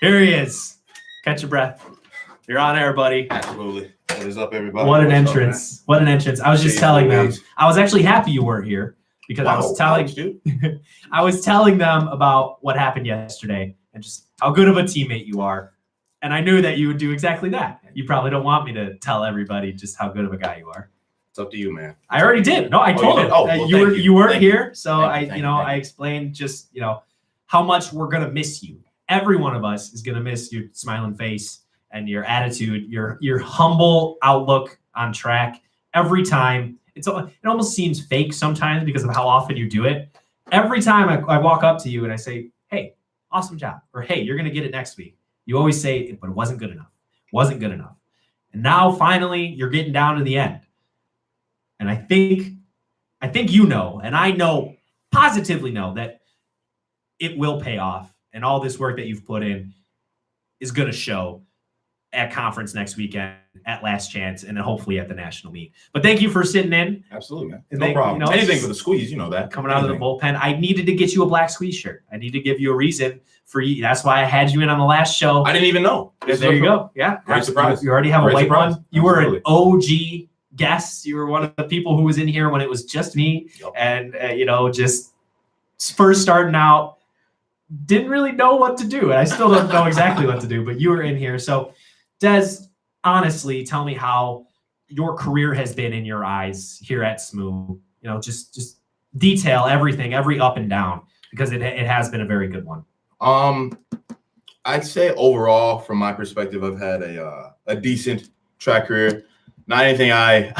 Here he is. Catch your breath. You're on air, buddy. Absolutely. What is up, everybody? What an entrance. What an entrance. I was just telling them. I was actually happy you weren't here because I was telling them about what happened yesterday and just how good of a teammate you are. And I knew that you would do exactly that. You probably don't want me to tell everybody just how good of a guy you are. It's up to you, man. I already did. No, I told him. Well, you weren't here, so Thank you. I explained just how much we're gonna miss you. Every one of us is gonna miss your smiling face and your attitude, your humble outlook on track. Every time, it almost seems fake sometimes because of how often you do it. Every time I walk up to you and I say, "Hey, awesome job," or "Hey, you're gonna get it next week," you always say, "But it wasn't good enough. Wasn't good enough." And now finally, you're getting down to the end. And I think and I positively know that it will pay off. And all this work that you've put in is going to show at conference next weekend, at Last Chance, and then hopefully at the national meet. But thank you for sitting in. Absolutely, man. And No problem. Anything just for the squeeze, you know that. Coming out of the bullpen. I needed to get you a black squeeze shirt. I need to give you a reason for you. That's why I had you in on the last show. I didn't even know. There you go. Yeah. Great surprise. You already have a Great white surprise. one. You were an Absolutely. OG guest. You were one of the people who was in here when it was just me. Yep. And, just first starting out, didn't really know what to do. And I still don't know exactly what to do, but you were in here. So, Des, honestly, tell me how your career has been in your eyes here at SMU. Just detail everything, every up and down, because it has been a very good one. I'd say overall, from my perspective, I've had a decent track career. Not anything I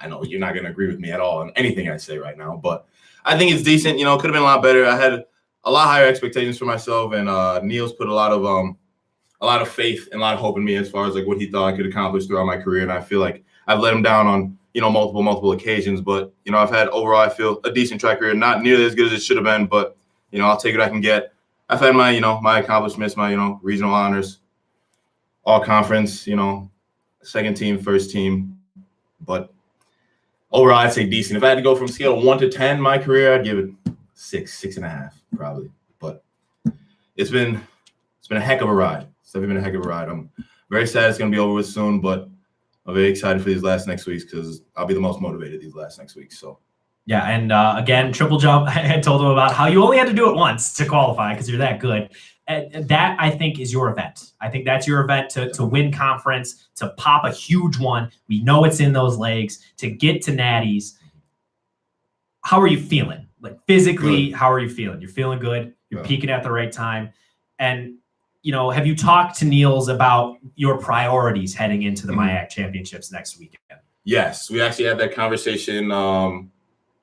know you're not going to agree with me at all on anything I say right now, but I think it's decent. Could have been a lot better. I had a lot higher expectations for myself, and Neil's put a lot of faith and a lot of hope in me as far as like what he thought I could accomplish throughout my career. And I feel like I've let him down on multiple occasions, but I've had overall, I feel, a decent track career, not nearly as good as it should have been, but I'll take what I can get. I've had my my accomplishments, my regional honors, all conference, second team, first team, But overall, I'd say decent. If I had to go from scale of 1 to 10 my career, I'd give it 6.5 probably. But it's been a heck of a ride. It's definitely been a heck of a ride. I'm very sad it's going to be over with soon, but I'm very excited for these last next weeks because I'll be the most motivated these last next weeks. So. Yeah, and again, triple jump, I had told him about how you only had to do it once to qualify because you're that good. And that, I think, is your event. I think that's your event to win conference, to pop a huge one. We know it's in those legs, to get to natties. How are you feeling? Like physically, Good. How are you feeling? You're feeling good. You're Good. peaking at the right time. And, have you talked to Niels about your priorities heading into the MIAC championships next weekend? Yes, we actually had that conversation on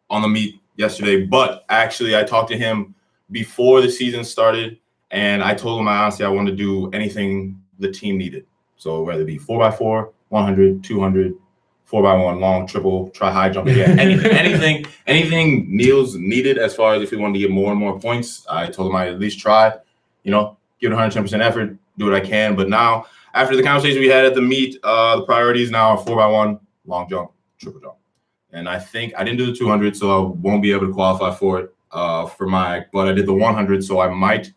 the meet yesterday. But actually, I talked to him before the season started, and I told him honestly I wanted to do anything the team needed. So whether it be 4x4, 100, 200, 4x1, long, triple, try high jump again, anything Niels needed as far as if we wanted to get more and more points. I told him I'd at least try, give it 110% effort, do what I can. But now, after the conversation we had at the meet, the priorities now are 4x1, long jump, triple jump. And I think I didn't do the 200, so I won't be able to qualify for it for MIAC, but I did the 100, so I might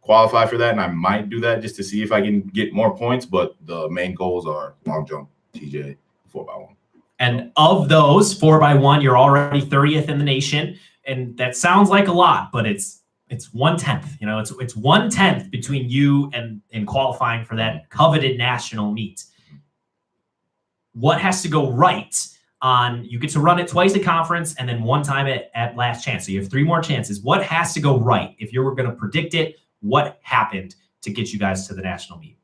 qualify for that, and I might do that just to see if I can get more points. But the main goals are long jump, TJ, 4x1. And of those 4x1, you're already 30th in the nation, and that sounds like a lot, but it's 1/10. It's 1/10 between you and qualifying for that coveted national meet. What has to go right? You get to run it twice at conference and then one time at last chance. So you have 3 more chances. What has to go right? If you were going to predict it, what happened to get you guys to the national meet?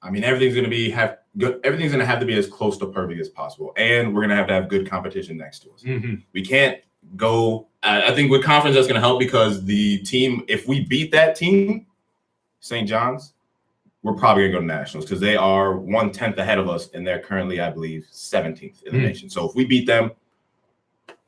I mean, everything's going to have to be as close to perfect as possible. And we're going to have good competition next to us. Mm-hmm. We can't go, I think with conference that's going to help because the team, if we beat that team, St. John's, we're probably going to go to nationals because they are 1/10 ahead of us, and they're currently, I believe, 17th in the nation. So if we beat them,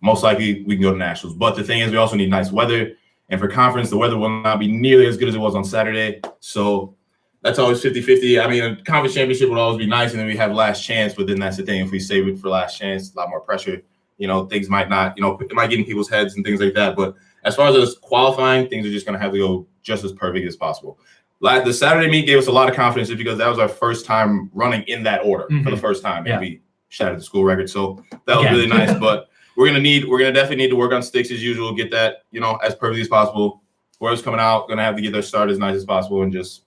most likely we can go to nationals. But the thing is, we also need nice weather. And for conference, the weather will not be nearly as good as it was on Saturday. So that's always 50-50. I mean, a conference championship would always be nice, and then we have last chance. But then that's the thing. If we save it for last chance, a lot more pressure. Things might not, it might get in people's heads and things like that. But as far as us qualifying, things are just going to have to go just as perfect as possible. The Saturday meet gave us a lot of confidence just because that was our first time running in that order for the first time. Yeah. And we shattered the school record. So that was really nice. But we're going to definitely need to work on sticks as usual, get that, as perfect as possible. Whoever's coming out, going to have to get their start as nice as possible and just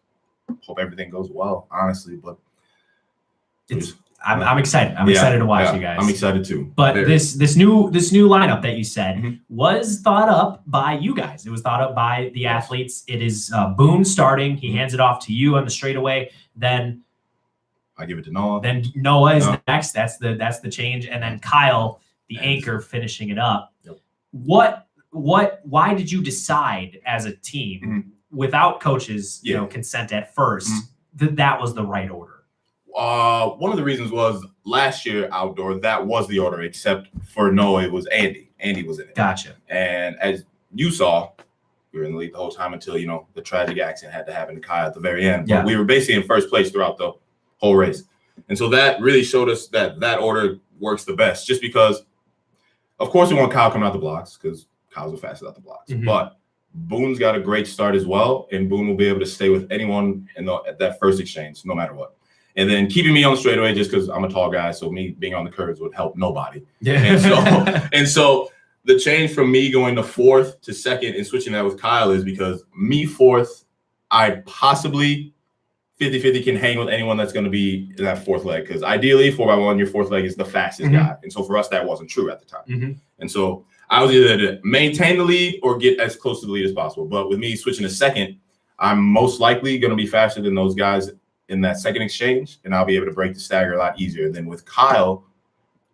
hope everything goes well, honestly. But I'm excited. I'm excited to watch you guys. I'm excited too. But this new lineup that you said was thought up by you guys. It was thought up by the athletes. It is Boone starting. He hands it off to you on the straightaway. Then I give it to Noah. Then Noah is next. That's the change. And then Kyle, the anchor, finishing it up. Yep. Why did you decide as a team without coaches, consent at first that was the right order? One of the reasons was last year outdoor, that was the order, except for Noah, it was Andy. Andy was in it. Gotcha. And as you saw, we were in the lead the whole time until, the tragic accident had to happen to Kyle at the very end. But we were basically in first place throughout the whole race. And so that really showed us that order works the best, just because, of course, we want Kyle coming out the blocks because Kyle's the fastest out the blocks. But Boone's got a great start as well, and Boone will be able to stay with anyone at that first exchange, no matter what. And then keeping me on the straightaway just because I'm a tall guy, so me being on the curves would help nobody. Yeah. And so the change from me going to 4th to 2nd and switching that with Kyle is because me 4th, I possibly 50-50 can hang with anyone that's going to be in that 4th leg because ideally 4x1, your 4th leg is the fastest guy. And so for us, that wasn't true at the time. And so I was either to maintain the lead or get as close to the lead as possible. But with me switching to 2nd, I'm most likely going to be faster than those guys in that 2nd exchange, and I'll be able to break the stagger a lot easier than with Kyle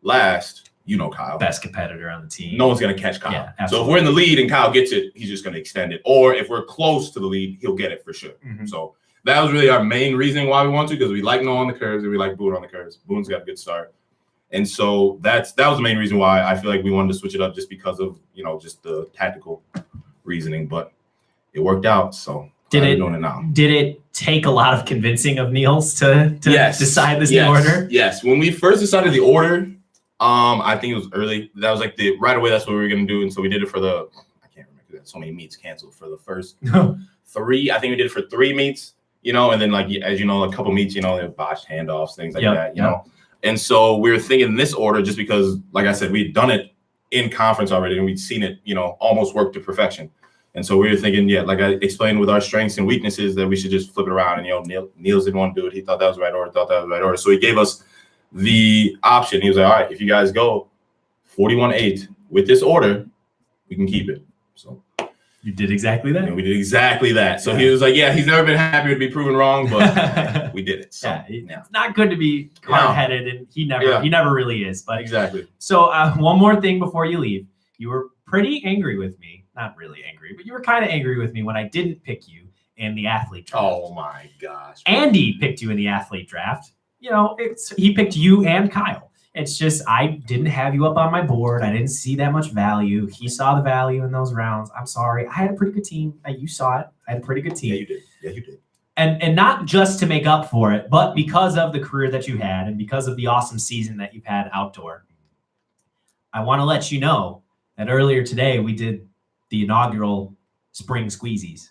last. Kyle, best competitor on the team. No one's going to catch Kyle. Yeah, so if we're in the lead and Kyle gets it, he's just going to extend it. Or if we're close to the lead, he'll get it for sure. So that was really our main reasoning why we want to, because we like Noah on the curves and we like Boone on the curves. Boone's got a good start. And so that was the main reason why I feel like we wanted to switch it up, just because of, just the tactical reasoning. But it worked out. So did it take a lot of convincing of Niels to decide this new order? Yes. When we first decided the order, I think it was early. That was like right away. That's what we were gonna do, and so we did it for I can't remember. We had so many meets canceled for the first 3. I think we did it for 3 meets. And then like as you know, a couple meets, they have botched handoffs, things like that. You know, and so we were thinking this order just because, like I said, we'd done it in conference already, and we'd seen it, almost work to perfection. And so we were thinking, like I explained with our strengths and weaknesses, that we should just flip it around. And Niels didn't want to do it. He thought that was the right order. So he gave us the option. He was like, all right, if you guys go 41-8 with this order, we can keep it. So you did exactly that. We did exactly that. So he was like, yeah, he's never been happy to be proven wrong, but we did it. So, it's not good to be hard-headed, and he never really is. But exactly. So one more thing before you leave. You were pretty angry with me. Not really angry, but you were kind of angry with me when I didn't pick you in the athlete draft. Oh my gosh. Andy picked you in the athlete draft. He picked you and Kyle. It's just I didn't have you up on my board. I didn't see that much value. He saw the value in those rounds. I'm sorry. I had a pretty good team. You saw it. I had a pretty good team. Yeah, you did. And not just to make up for it, but because of the career that you had and because of the awesome season that you've had outdoor. I want to let you know that earlier today we did the inaugural Spring Squeezies.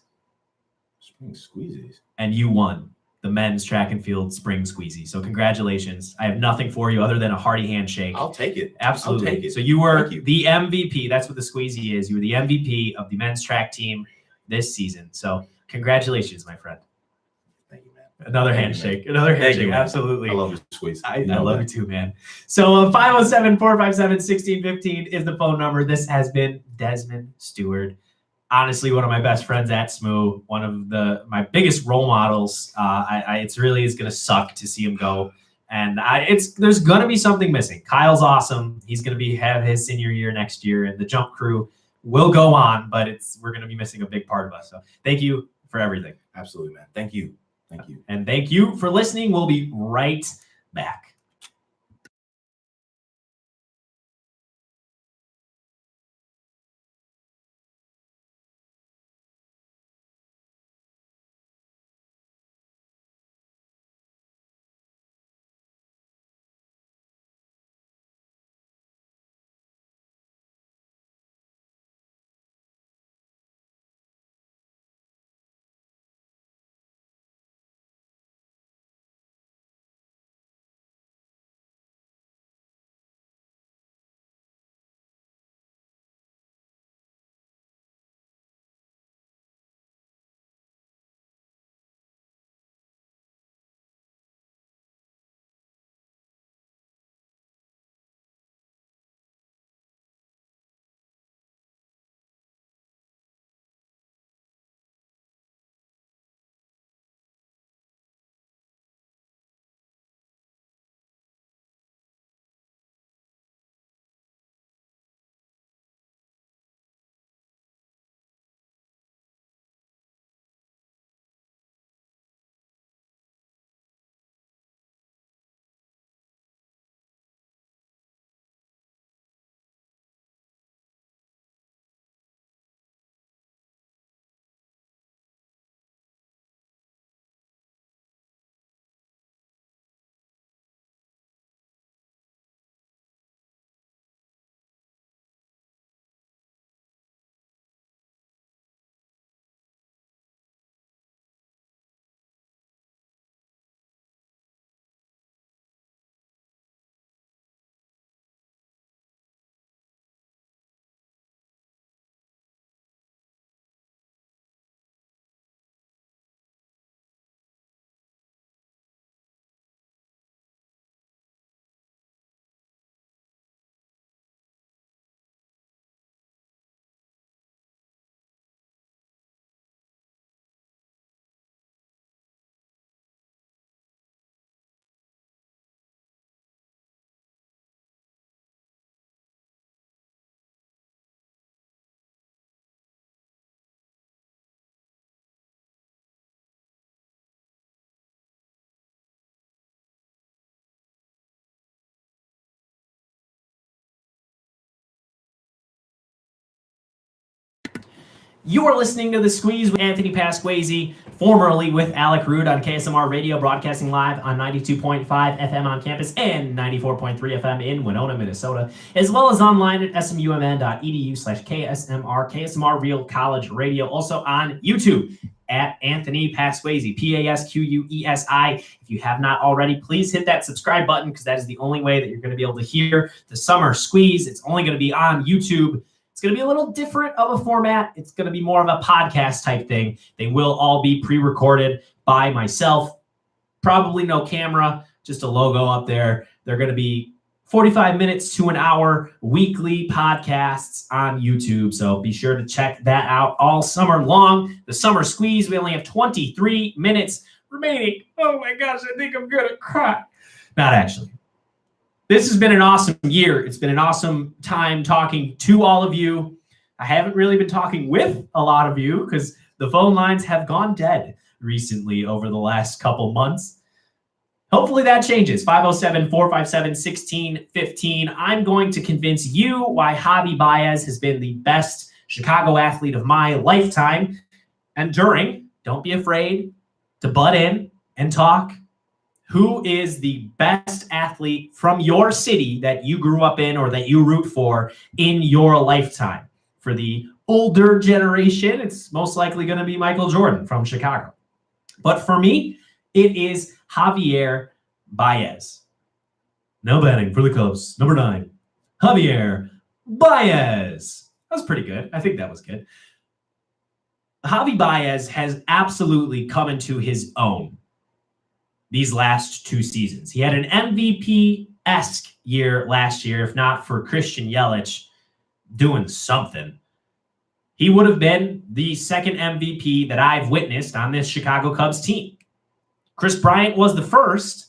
Spring Squeezies? And you won the men's track and field Spring Squeezie. So congratulations. I have nothing for you other than a hearty handshake. I'll take it. Absolutely. I'll take it. So you were the MVP. That's what the Squeezie is. You were the MVP of the men's track team this season. So congratulations, my friend. Thank you, man. Another handshake. Another handshake. Absolutely. I love you, Squeeze. I love you too, man. So 507-457-1615 is the phone number. This has been Desmond Stewart. Honestly, one of my best friends at SMU, one of my biggest role models. It's really is going to suck to see him go. And there's going to be something missing. Kyle's awesome. He's going to have his senior year next year, and the jump crew will go on, but we're going to be missing a big part of us. So thank you for everything. Absolutely, man. Thank you. Thank you. And thank you for listening. We'll be right back. You are listening to The Squeeze with Anthony Pasquazi formerly with Alec Rude on KSMR Radio, broadcasting live on 92.5 FM on campus and 94.3 FM in Winona, Minnesota, as well as online at smumn.edu/KSMR, KSMR Real College Radio, also on YouTube at Anthony Pasquesi, Pasquesi. If you have not already, please hit that subscribe button because that is the only way that you're going to be able to hear the Summer Squeeze. It's only going to be on YouTube. It's going to be a little different of a format. It's going to be more of a podcast type thing. They will all be pre-recorded by myself. Probably no camera, just a logo up there. They're going to be 45 minutes to an hour weekly podcasts on YouTube. So be sure to check that out all summer long. The Summer Squeeze, we only have 23 minutes remaining. Oh my gosh, I think I'm going to cry. Not actually. This has been an awesome year. It's been an awesome time talking to all of you. I haven't really been talking with a lot of you because the phone lines have gone dead recently over the last couple months. Hopefully that changes. 507-457-1615. I'm going to convince you why Javi Baez has been the best Chicago athlete of my lifetime. And don't be afraid to butt in and talk. Who is the best athlete from your city that you grew up in or that you root for in your lifetime? For the older generation, it's most likely going to be Michael Jordan from Chicago. But for me, it is Javier Baez. No batting for the Cubs. Number 9, Javier Baez. That was pretty good. I think that was good. Javi Baez has absolutely come into his own these last 2 seasons. He had an MVP-esque year last year, if not for Christian Yelich doing something. He would have been the second MVP that I've witnessed on this Chicago Cubs team. Chris Bryant was the first.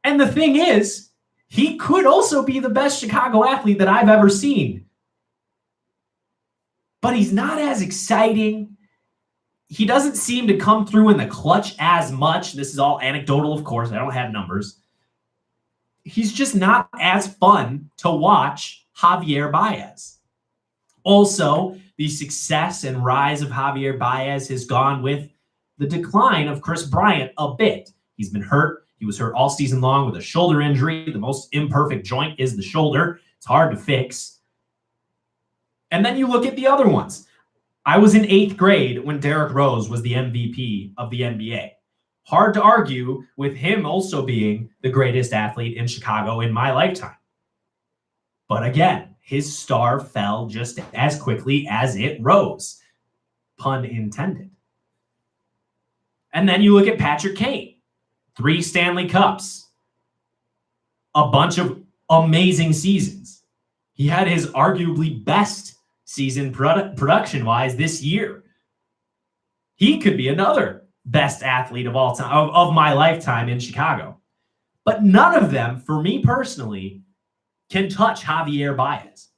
And the thing is, he could also be the best Chicago athlete that I've ever seen. But he's not as exciting. He doesn't seem to come through in the clutch as much. This is all anecdotal, of course. I don't have numbers. He's just not as fun to watch Javier Baez. Also, the success and rise of Javier Baez has gone with the decline of Chris Bryant a bit. He's been hurt. He was hurt all season long with a shoulder injury. The most imperfect joint is the shoulder. It's hard to fix. And then you look at the other ones. I was in 8th grade when Derrick Rose was the MVP of the NBA. Hard to argue with him also being the greatest athlete in Chicago in my lifetime. But again, his star fell just as quickly as it rose. Pun intended. And then you look at Patrick Kane. 3 Stanley Cups. A bunch of amazing seasons. He had his arguably best season production-wise this year. He could be another best athlete of all time, of my lifetime in Chicago. But none of them, for me personally, can touch Javier Baez.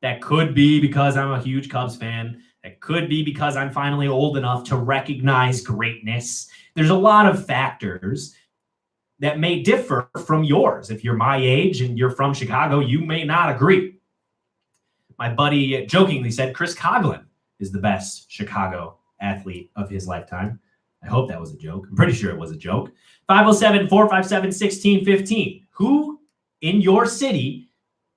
That could be because I'm a huge Cubs fan. That could be because I'm finally old enough to recognize greatness. There's a lot of factors that may differ from yours. If you're my age and you're from Chicago, you may not agree. My buddy jokingly said Chris Coughlin is the best Chicago athlete of his lifetime. I hope that was a joke. I'm pretty sure it was a joke. 507-457-1615. Who in your city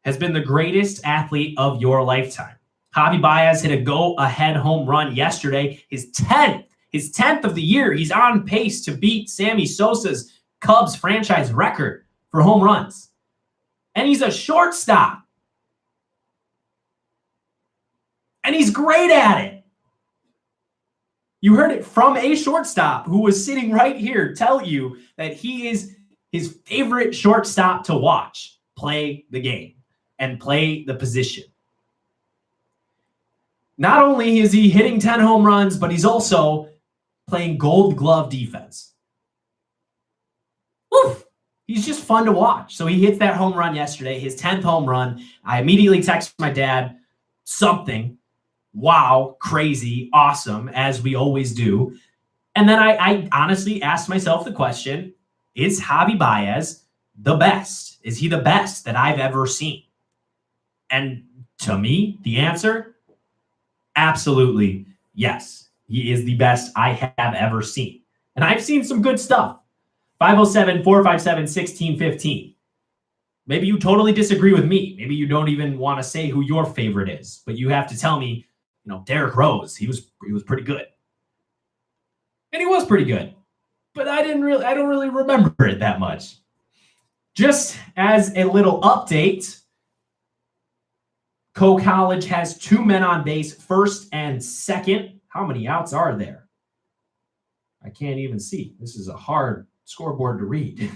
has been the greatest athlete of your lifetime? Javi Baez hit a go-ahead home run yesterday. His 10th of the year. He's on pace to beat Sammy Sosa's Cubs franchise record for home runs. And he's a shortstop. And he's great at it. You heard it from a shortstop who was sitting right here tell you that he is his favorite shortstop to watch play the game and play the position. Not only is he hitting 10 home runs, but he's also playing Gold Glove defense. Woof! He's just fun to watch. So he hits that home run yesterday, his 10th home run. I immediately text my dad something. Wow, crazy, awesome, as we always do. And then I honestly asked myself the question, is Javi Baez the best? Is he the best that I've ever seen? And to me, the answer, absolutely yes. He is the best I have ever seen. And I've seen some good stuff. 507-457-1615. Maybe you totally disagree with me. Maybe you don't even want to say who your favorite is, but you have to tell me, Derrick Rose, he was pretty good. And he was pretty good. But I don't really remember it that much. Just as a little update, Coe College has 2 men on base, first and second. How many outs are there? I can't even see. This is a hard scoreboard to read.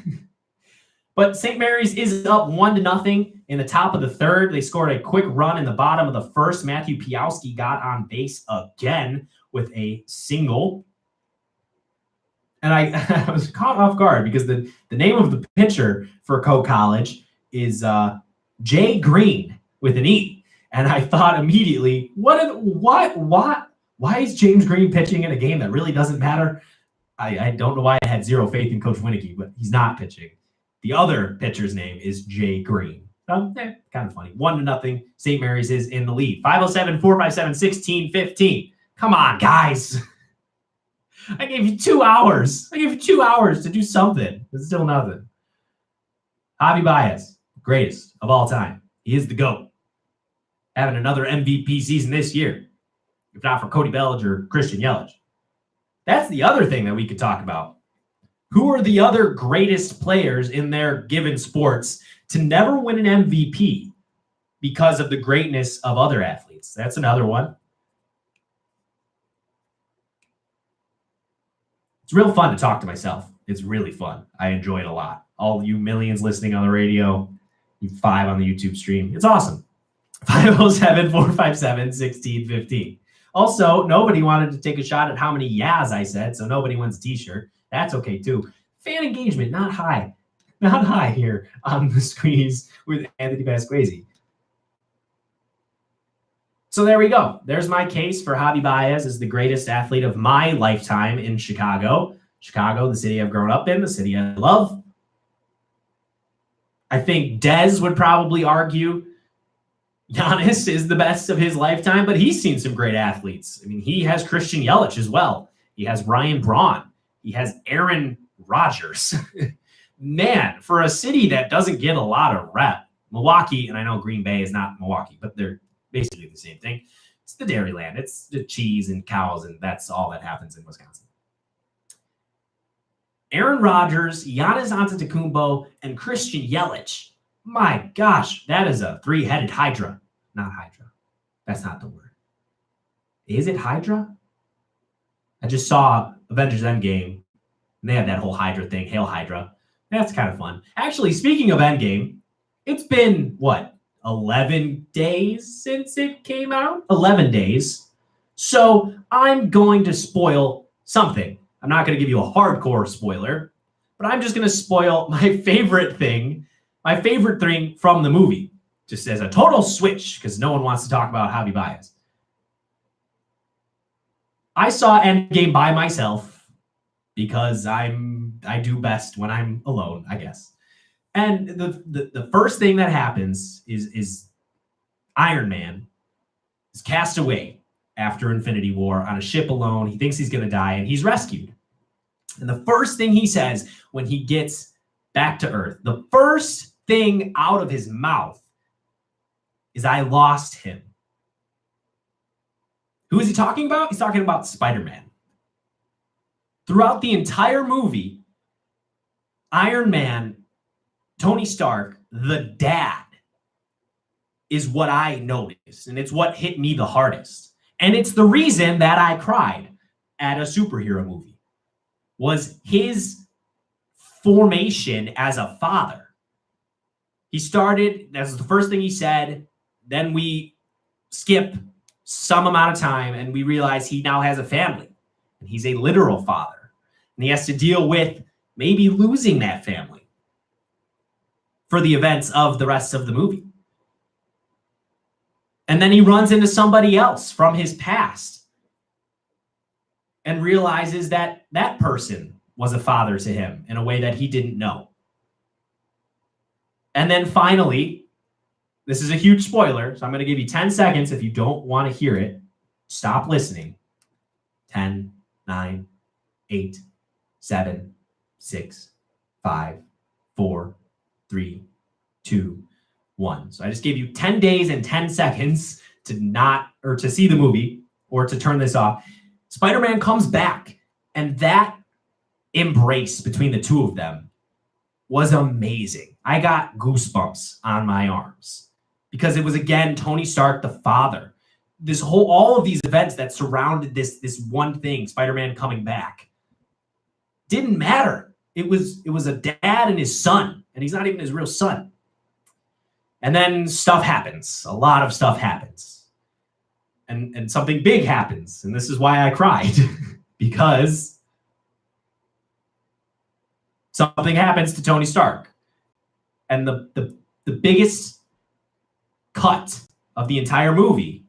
But St. Mary's is up 1-0 in the top of the third. They scored a quick run in the bottom of the first. Matthew Piowski got on base again with a single. And I was caught off guard because the name of the pitcher for Coe College is Jay Green with an E. And I thought immediately, why is James Green pitching in a game that really doesn't matter? I don't know why I had zero faith in Coach Winicky, but he's not pitching. The other pitcher's name is Jay Green. Kind of funny. 1-0. St. Mary's is in the lead. 507-457-1615. Come on, guys. I gave you 2 hours. I gave you 2 hours to do something. It's still nothing. Javi Baez, greatest of all time. He is the GOAT. Having another MVP season this year, if not for Cody Bellinger or Christian Yelich. That's the other thing that we could talk about. Who are the other greatest players in their given sports to never win an MVP because of the greatness of other athletes? That's another one. It's real fun to talk to myself. It's really fun. I enjoy it a lot. All you millions listening on the radio, you 5 on the YouTube stream. It's awesome. 507-457-1615. Also, nobody wanted to take a shot at how many yas I said, so nobody wins a t-shirt. That's okay, too. Fan engagement, not high. Not high here on the Squeeze with Anthony Vasquez. So there we go. There's my case for Javi Baez as the greatest athlete of my lifetime in Chicago. Chicago, the city I've grown up in, the city I love. I think Dez would probably argue Giannis is the best of his lifetime, but he's seen some great athletes. I mean, he has Christian Yelich as well. He has Ryan Braun. He has Aaron Rodgers. Man, for a city that doesn't get a lot of rep, Milwaukee, and I know Green Bay is not Milwaukee, but they're basically the same thing. It's the Dairyland. It's the cheese and cows, and that's all that happens in Wisconsin. Aaron Rodgers, Giannis Antetokounmpo, and Christian Yelich. My gosh, that is a 3-headed hydra. Not hydra. That's not the word. Is it hydra? I just saw Avengers Endgame, and they have that whole hydra thing. Hail Hydra. That's kind of fun. Actually, speaking of Endgame, it's been, 11 days since it came out? 11 days. So I'm going to spoil something. I'm not going to give you a hardcore spoiler, but I'm just going to spoil my favorite thing from the movie, just as a total switch, because no one wants to talk about Javi Baez. I saw Endgame by myself because I do best when I'm alone, I guess. And the first thing that happens is Iron Man is cast away after Infinity War on a ship alone. He thinks he's going to die, and he's rescued. And the first thing he says when he gets back to Earth, the first thing out of his mouth is, "I lost him." Who is he talking about? He's talking about Spider-Man. Throughout the entire movie, Iron Man, Tony Stark, the dad, is what I noticed, and it's what hit me the hardest. And it's the reason that I cried at a superhero movie, was his formation as a father. He started, that's the first thing he said, then we skip some amount of time and we realize he now has a family, and he's a literal father, and he has to deal with maybe losing that family for the events of the rest of the movie. And then he runs into somebody else from his past and realizes that that person was a father to him in a way that he didn't know. And then finally, this is a huge spoiler, so I'm going to give you 10 seconds. If you don't want to hear it, stop listening. 10, 9, 8, 7, 6, 5, 4, 3, 2, 1. So I just gave you 10 days and 10 seconds to see the movie or to turn this off. Spider-Man comes back, and that embrace between the two of them was amazing. I got goosebumps on my arms because it was, again, Tony Stark, the father. All of these events that surrounded this one thing, Spider-Man coming back, didn't matter. It was a dad and his son, and he's not even his real son. And then stuff happens. A lot of stuff happens. And something big happens. And this is why I cried. Because something happens to Tony Stark. And the biggest cut of the entire movie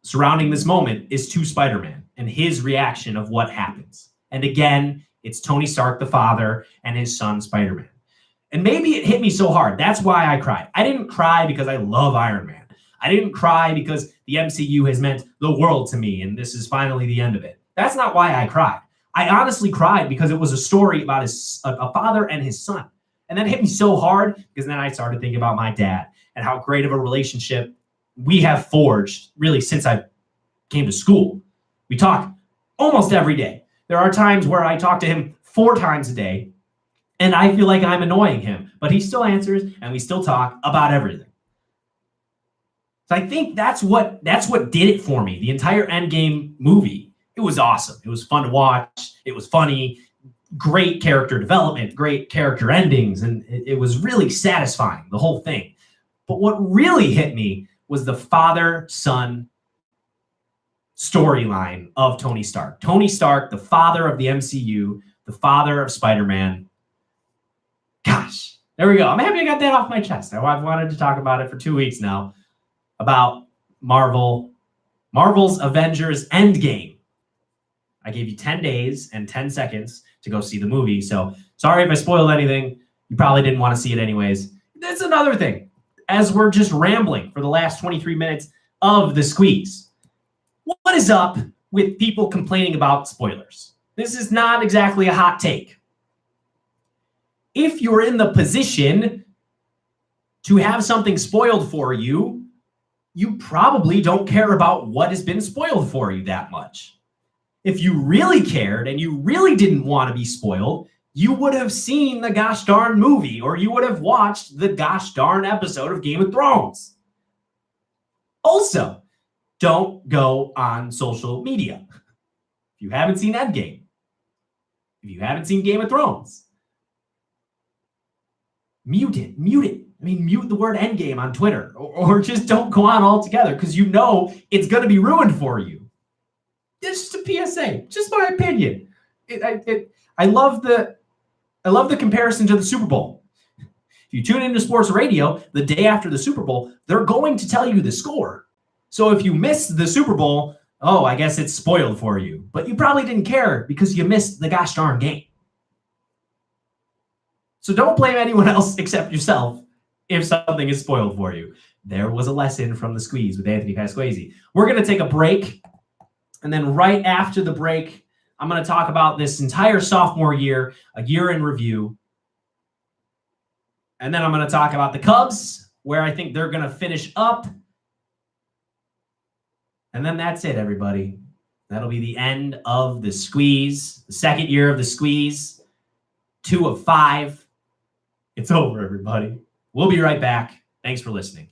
surrounding this moment is to Spider-Man and his reaction of what happens. And again, it's Tony Stark, the father, and his son, Spider-Man. And maybe it hit me so hard. That's why I cried. I didn't cry because I love Iron Man. I didn't cry because the MCU has meant the world to me and this is finally the end of it. That's not why I cried. I honestly cried because it was a story about a father and his son. And that hit me so hard because then I started thinking about my dad and how great of a relationship we have forged really since I came to school. We talk almost every day. There are times where I talk to him 4 times a day and I feel like I'm annoying him, but he still answers and we still talk about everything. So I think that's what did it for me. The entire Endgame movie, it was awesome. It was fun to watch. It was funny, great character development, great character endings, and it was really satisfying, the whole thing. But what really hit me was the father-son storyline of Tony Stark. Tony Stark, the father of the MCU, the father of Spider-Man. Gosh, there we go. I'm happy I got that off my chest. I've wanted to talk about it for 2 weeks now, about Marvel's Avengers Endgame. I gave you 10 days and 10 seconds to go see the movie. So sorry if I spoiled anything. You probably didn't want to see it anyways. That's another thing. As we're just rambling for the last 23 minutes of the squeeze, what is up with people complaining about spoilers? This is not exactly a hot take. If you're in the position to have something spoiled for you, you probably don't care about what has been spoiled for you that much. If you really cared and you really didn't want to be spoiled, you would have seen the gosh darn movie or you would have watched the gosh darn episode of Game of Thrones. Also, don't go on social media. If you haven't seen Endgame, if you haven't seen Game of Thrones, mute it. I mean, mute the word Endgame on Twitter or just don't go on altogether because you know it's going to be ruined for you. It's just a PSA, just my opinion. I love the comparison to the Super Bowl. If you tune into sports radio the day after the Super Bowl, they're going to tell you the score. So if you missed the Super Bowl, oh, I guess it's spoiled for you. But you probably didn't care because you missed the gosh darn game. So don't blame anyone else except yourself if something is spoiled for you. There was a lesson from the squeeze with Anthony Pasquazi. We're going to take a break. And then right after the break, I'm going to talk about this entire sophomore year, a year in review. And then I'm going to talk about the Cubs, where I think they're going to finish up. And then that's it, everybody. That'll be the end of the squeeze, the second year of the squeeze, 2 of 5. It's over, everybody. We'll be right back. Thanks for listening.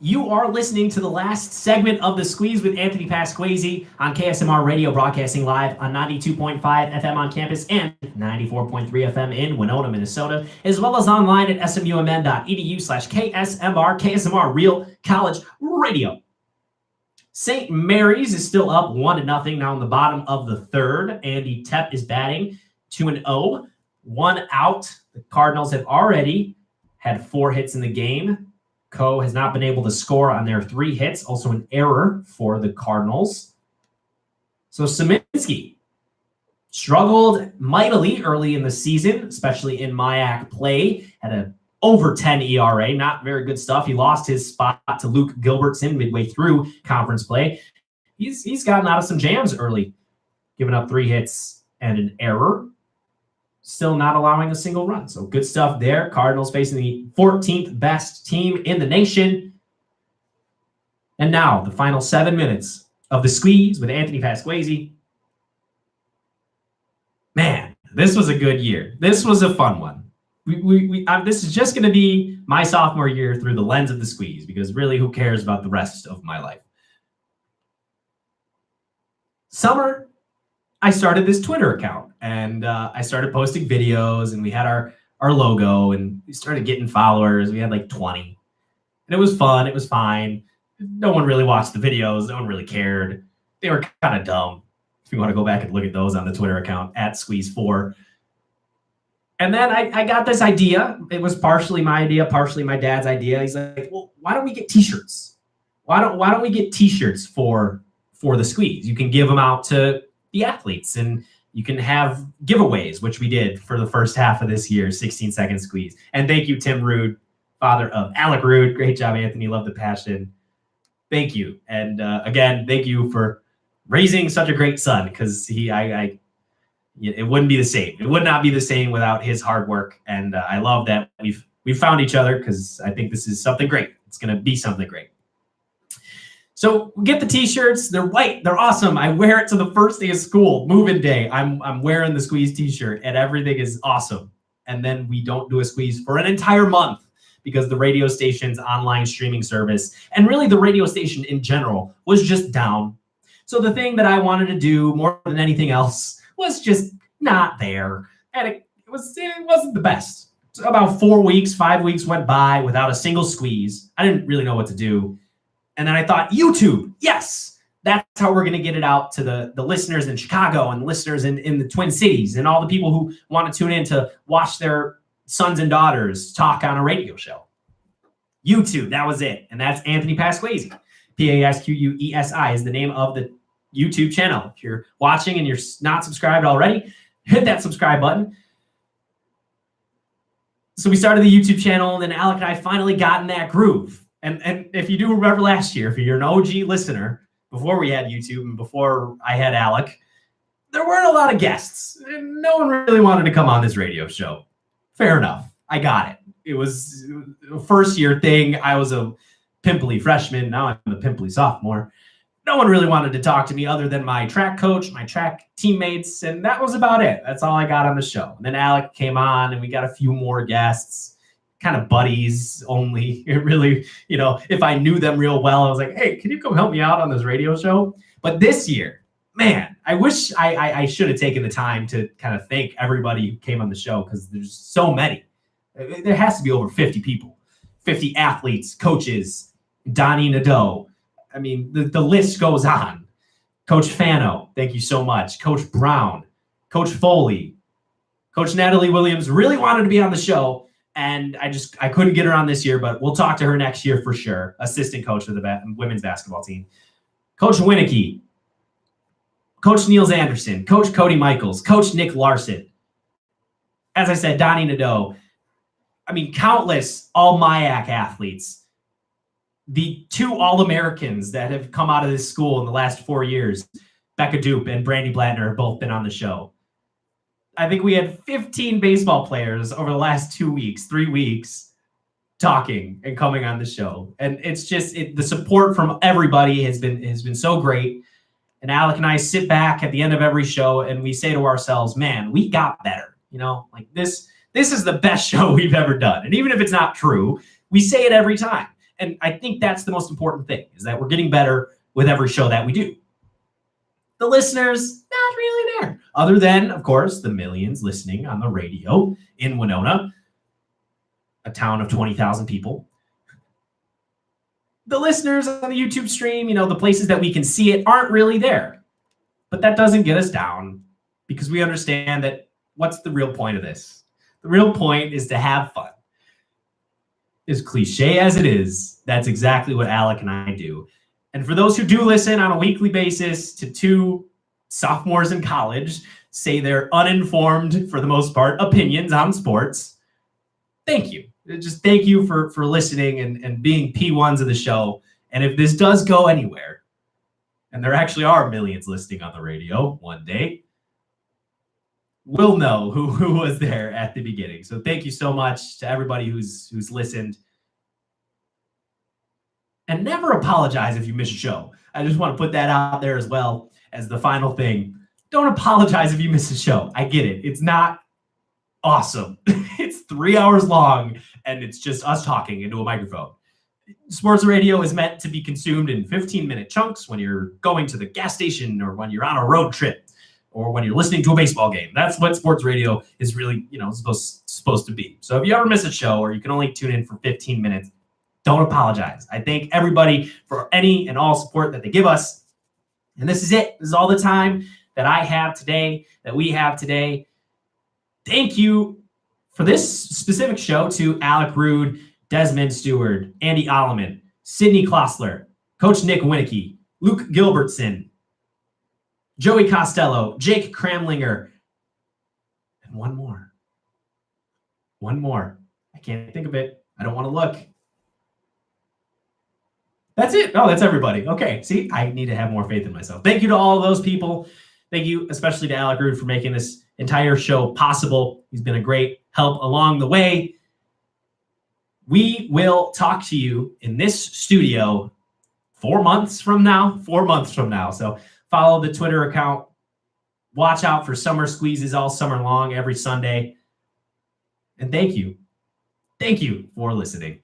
You are listening to the last segment of The Squeeze with Anthony Pasquesi on KSMR Radio, broadcasting live on 92.5 FM on campus and 94.3 FM in Winona, Minnesota, as well as online at smumn.edu/KSMR, KSMR Real College Radio. St. Mary's is still up 1-0 now in the bottom of the third. Andy Tepp is batting 2-0, 1 out. The Cardinals have already had 4 hits in the game. Co has not been able to score on their 3 hits, also an error for the Cardinals. So Saminsky struggled mightily early in the season, especially in MIAC play, had an over 10 ERA, not very good stuff. He lost his spot to Luke Gilbertson midway through conference play. He's gotten out of some jams early, giving up 3 hits and an error. Still not allowing a single run. So good stuff there. Cardinals facing the 14th best team in the nation. And now the final 7 minutes of The Squeeze with Anthony Pasquesi. Man, this was a good year. This was a fun one. This is just going to be my sophomore year through the lens of The Squeeze, because really, who cares about the rest of my life? Summer, I started this Twitter account, and I started posting videos, and we had our logo, and we started getting followers. We had like 20, and it was fun. It was fine. No one really watched the videos. No one really cared. They were kind of dumb. If you want to go back and look at those on the Twitter account at Squeeze4. And then I got this idea. It was partially my idea, partially my dad's idea. He's like, well, why don't we get T-shirts? Why don't we get T-shirts for the Squeeze? You can give them out to the athletes, and you can have giveaways, which we did for the first half of this year, 16-second Squeeze. And thank you, Tim Rude, father of Alec Rude. Great job, Anthony. Love the passion. Thank you. And again, thank you for raising such a great son, because it wouldn't be the same. It would not be the same without his hard work. And I love that we've found each other, because I think this is something great. It's going to be something great. So get the T-shirts. They're white. They're awesome. I wear it to the first day of school, moving day. I'm wearing the Squeeze T-shirt, and everything is awesome. And then we don't do a Squeeze for an entire month, because the radio station's online streaming service, and really the radio station in general, was just down. So the thing that I wanted to do more than anything else was just not there. And it wasn't the best. So about 5 weeks went by without a single Squeeze. I didn't really know what to do. And then I thought, YouTube, yes, that's how we're going to get it out to the listeners in Chicago and listeners in the Twin Cities and all the people who want to tune in to watch their sons and daughters talk on a radio show. YouTube, that was it. And that's Anthony Pasquesi. Pasquesi is the name of the YouTube channel. If you're watching and you're not subscribed already, hit that subscribe button. So we started the YouTube channel, and then Alec and I finally got in that groove. And if you do remember last year, if you're an OG listener, before we had YouTube and before I had Alec, there weren't a lot of guests. No one really wanted to come on this radio show. Fair enough. I got it. It was a first year thing. I was a pimply freshman. Now I'm a pimply sophomore. No one really wanted to talk to me other than my track coach, my track teammates, and that was about it. That's all I got on the show. And then Alec came on, and we got a few more guests. Kind of buddies only. It really, if I knew them real well, I was like, hey, can you come help me out on this radio show? But this year, man, I wish I should have taken the time to kind of thank everybody who came on the show, because there's so many. There has to be over 50 people, 50 athletes, coaches, Donnie Nadeau. I mean, the list goes on. Coach Fano, thank you so much. Coach Brown, Coach Foley, Coach Natalie Williams really wanted to be on the show. And I couldn't get her on this year, but we'll talk to her next year for sure. Assistant coach of the women's basketball team. Coach Winicky, Coach Niels Anderson, Coach Cody Michaels, Coach Nick Larson. As I said, Donnie Nadeau. I mean, countless all-MIAC athletes. The 2 All-Americans that have come out of this school in the last 4 years, Becca Dupe and Brandy Blattner, have both been on the show. I think we had 15 baseball players over the last 3 weeks, talking and coming on the show. And it's just the support from everybody has been so great. And Alec and I sit back at the end of every show and we say to ourselves, man, we got better. Like this is the best show we've ever done. And even if it's not true, we say it every time. And I think that's the most important thing, is that we're getting better with every show that we do. The listeners, not really there. Other than, of course, the millions listening on the radio in Winona, a town of 20,000 people. The listeners on the YouTube stream, the places that we can see it aren't really there. But that doesn't get us down, because we understand that what's the real point of this? The real point is to have fun. As cliche as it is, that's exactly what Alec and I do. And for those who do listen on a weekly basis to two sophomores in college say they're uninformed, for the most part, opinions on sports, thank you. Just thank you for listening and being P1s of the show. And if this does go anywhere, and there actually are millions listening on the radio one day, we'll know who was there at the beginning. So thank you so much to everybody who's listened. And never apologize if you miss a show. I just want to put that out there as well as the final thing. Don't apologize if you miss a show. I get it. It's not awesome. It's 3 hours long, and it's just us talking into a microphone. Sports radio is meant to be consumed in 15-minute chunks when you're going to the gas station, or when you're on a road trip, or when you're listening to a baseball game. That's what sports radio is really, supposed to be. So if you ever miss a show, or you can only tune in for 15 minutes, don't apologize. I thank everybody for any and all support that they give us. And this is it. This is all the time that I have today, that we have today. Thank you for this specific show to Alec Rude, Desmond Stewart, Andy Alleman, Sydney Klossler, Coach Nick Winicky, Luke Gilbertson, Joey Costello, Jake Kramlinger, and one more. I can't think of it. I don't want to look. That's it. Oh, that's everybody. Okay. See, I need to have more faith in myself. Thank you to all of those people. Thank you especially to Alec Rude for making this entire show possible. He's been a great help along the way. We will talk to you in this studio 4 months from now. So follow the Twitter account. Watch out for summer squeezes all summer long, every Sunday. And thank you. Thank you for listening.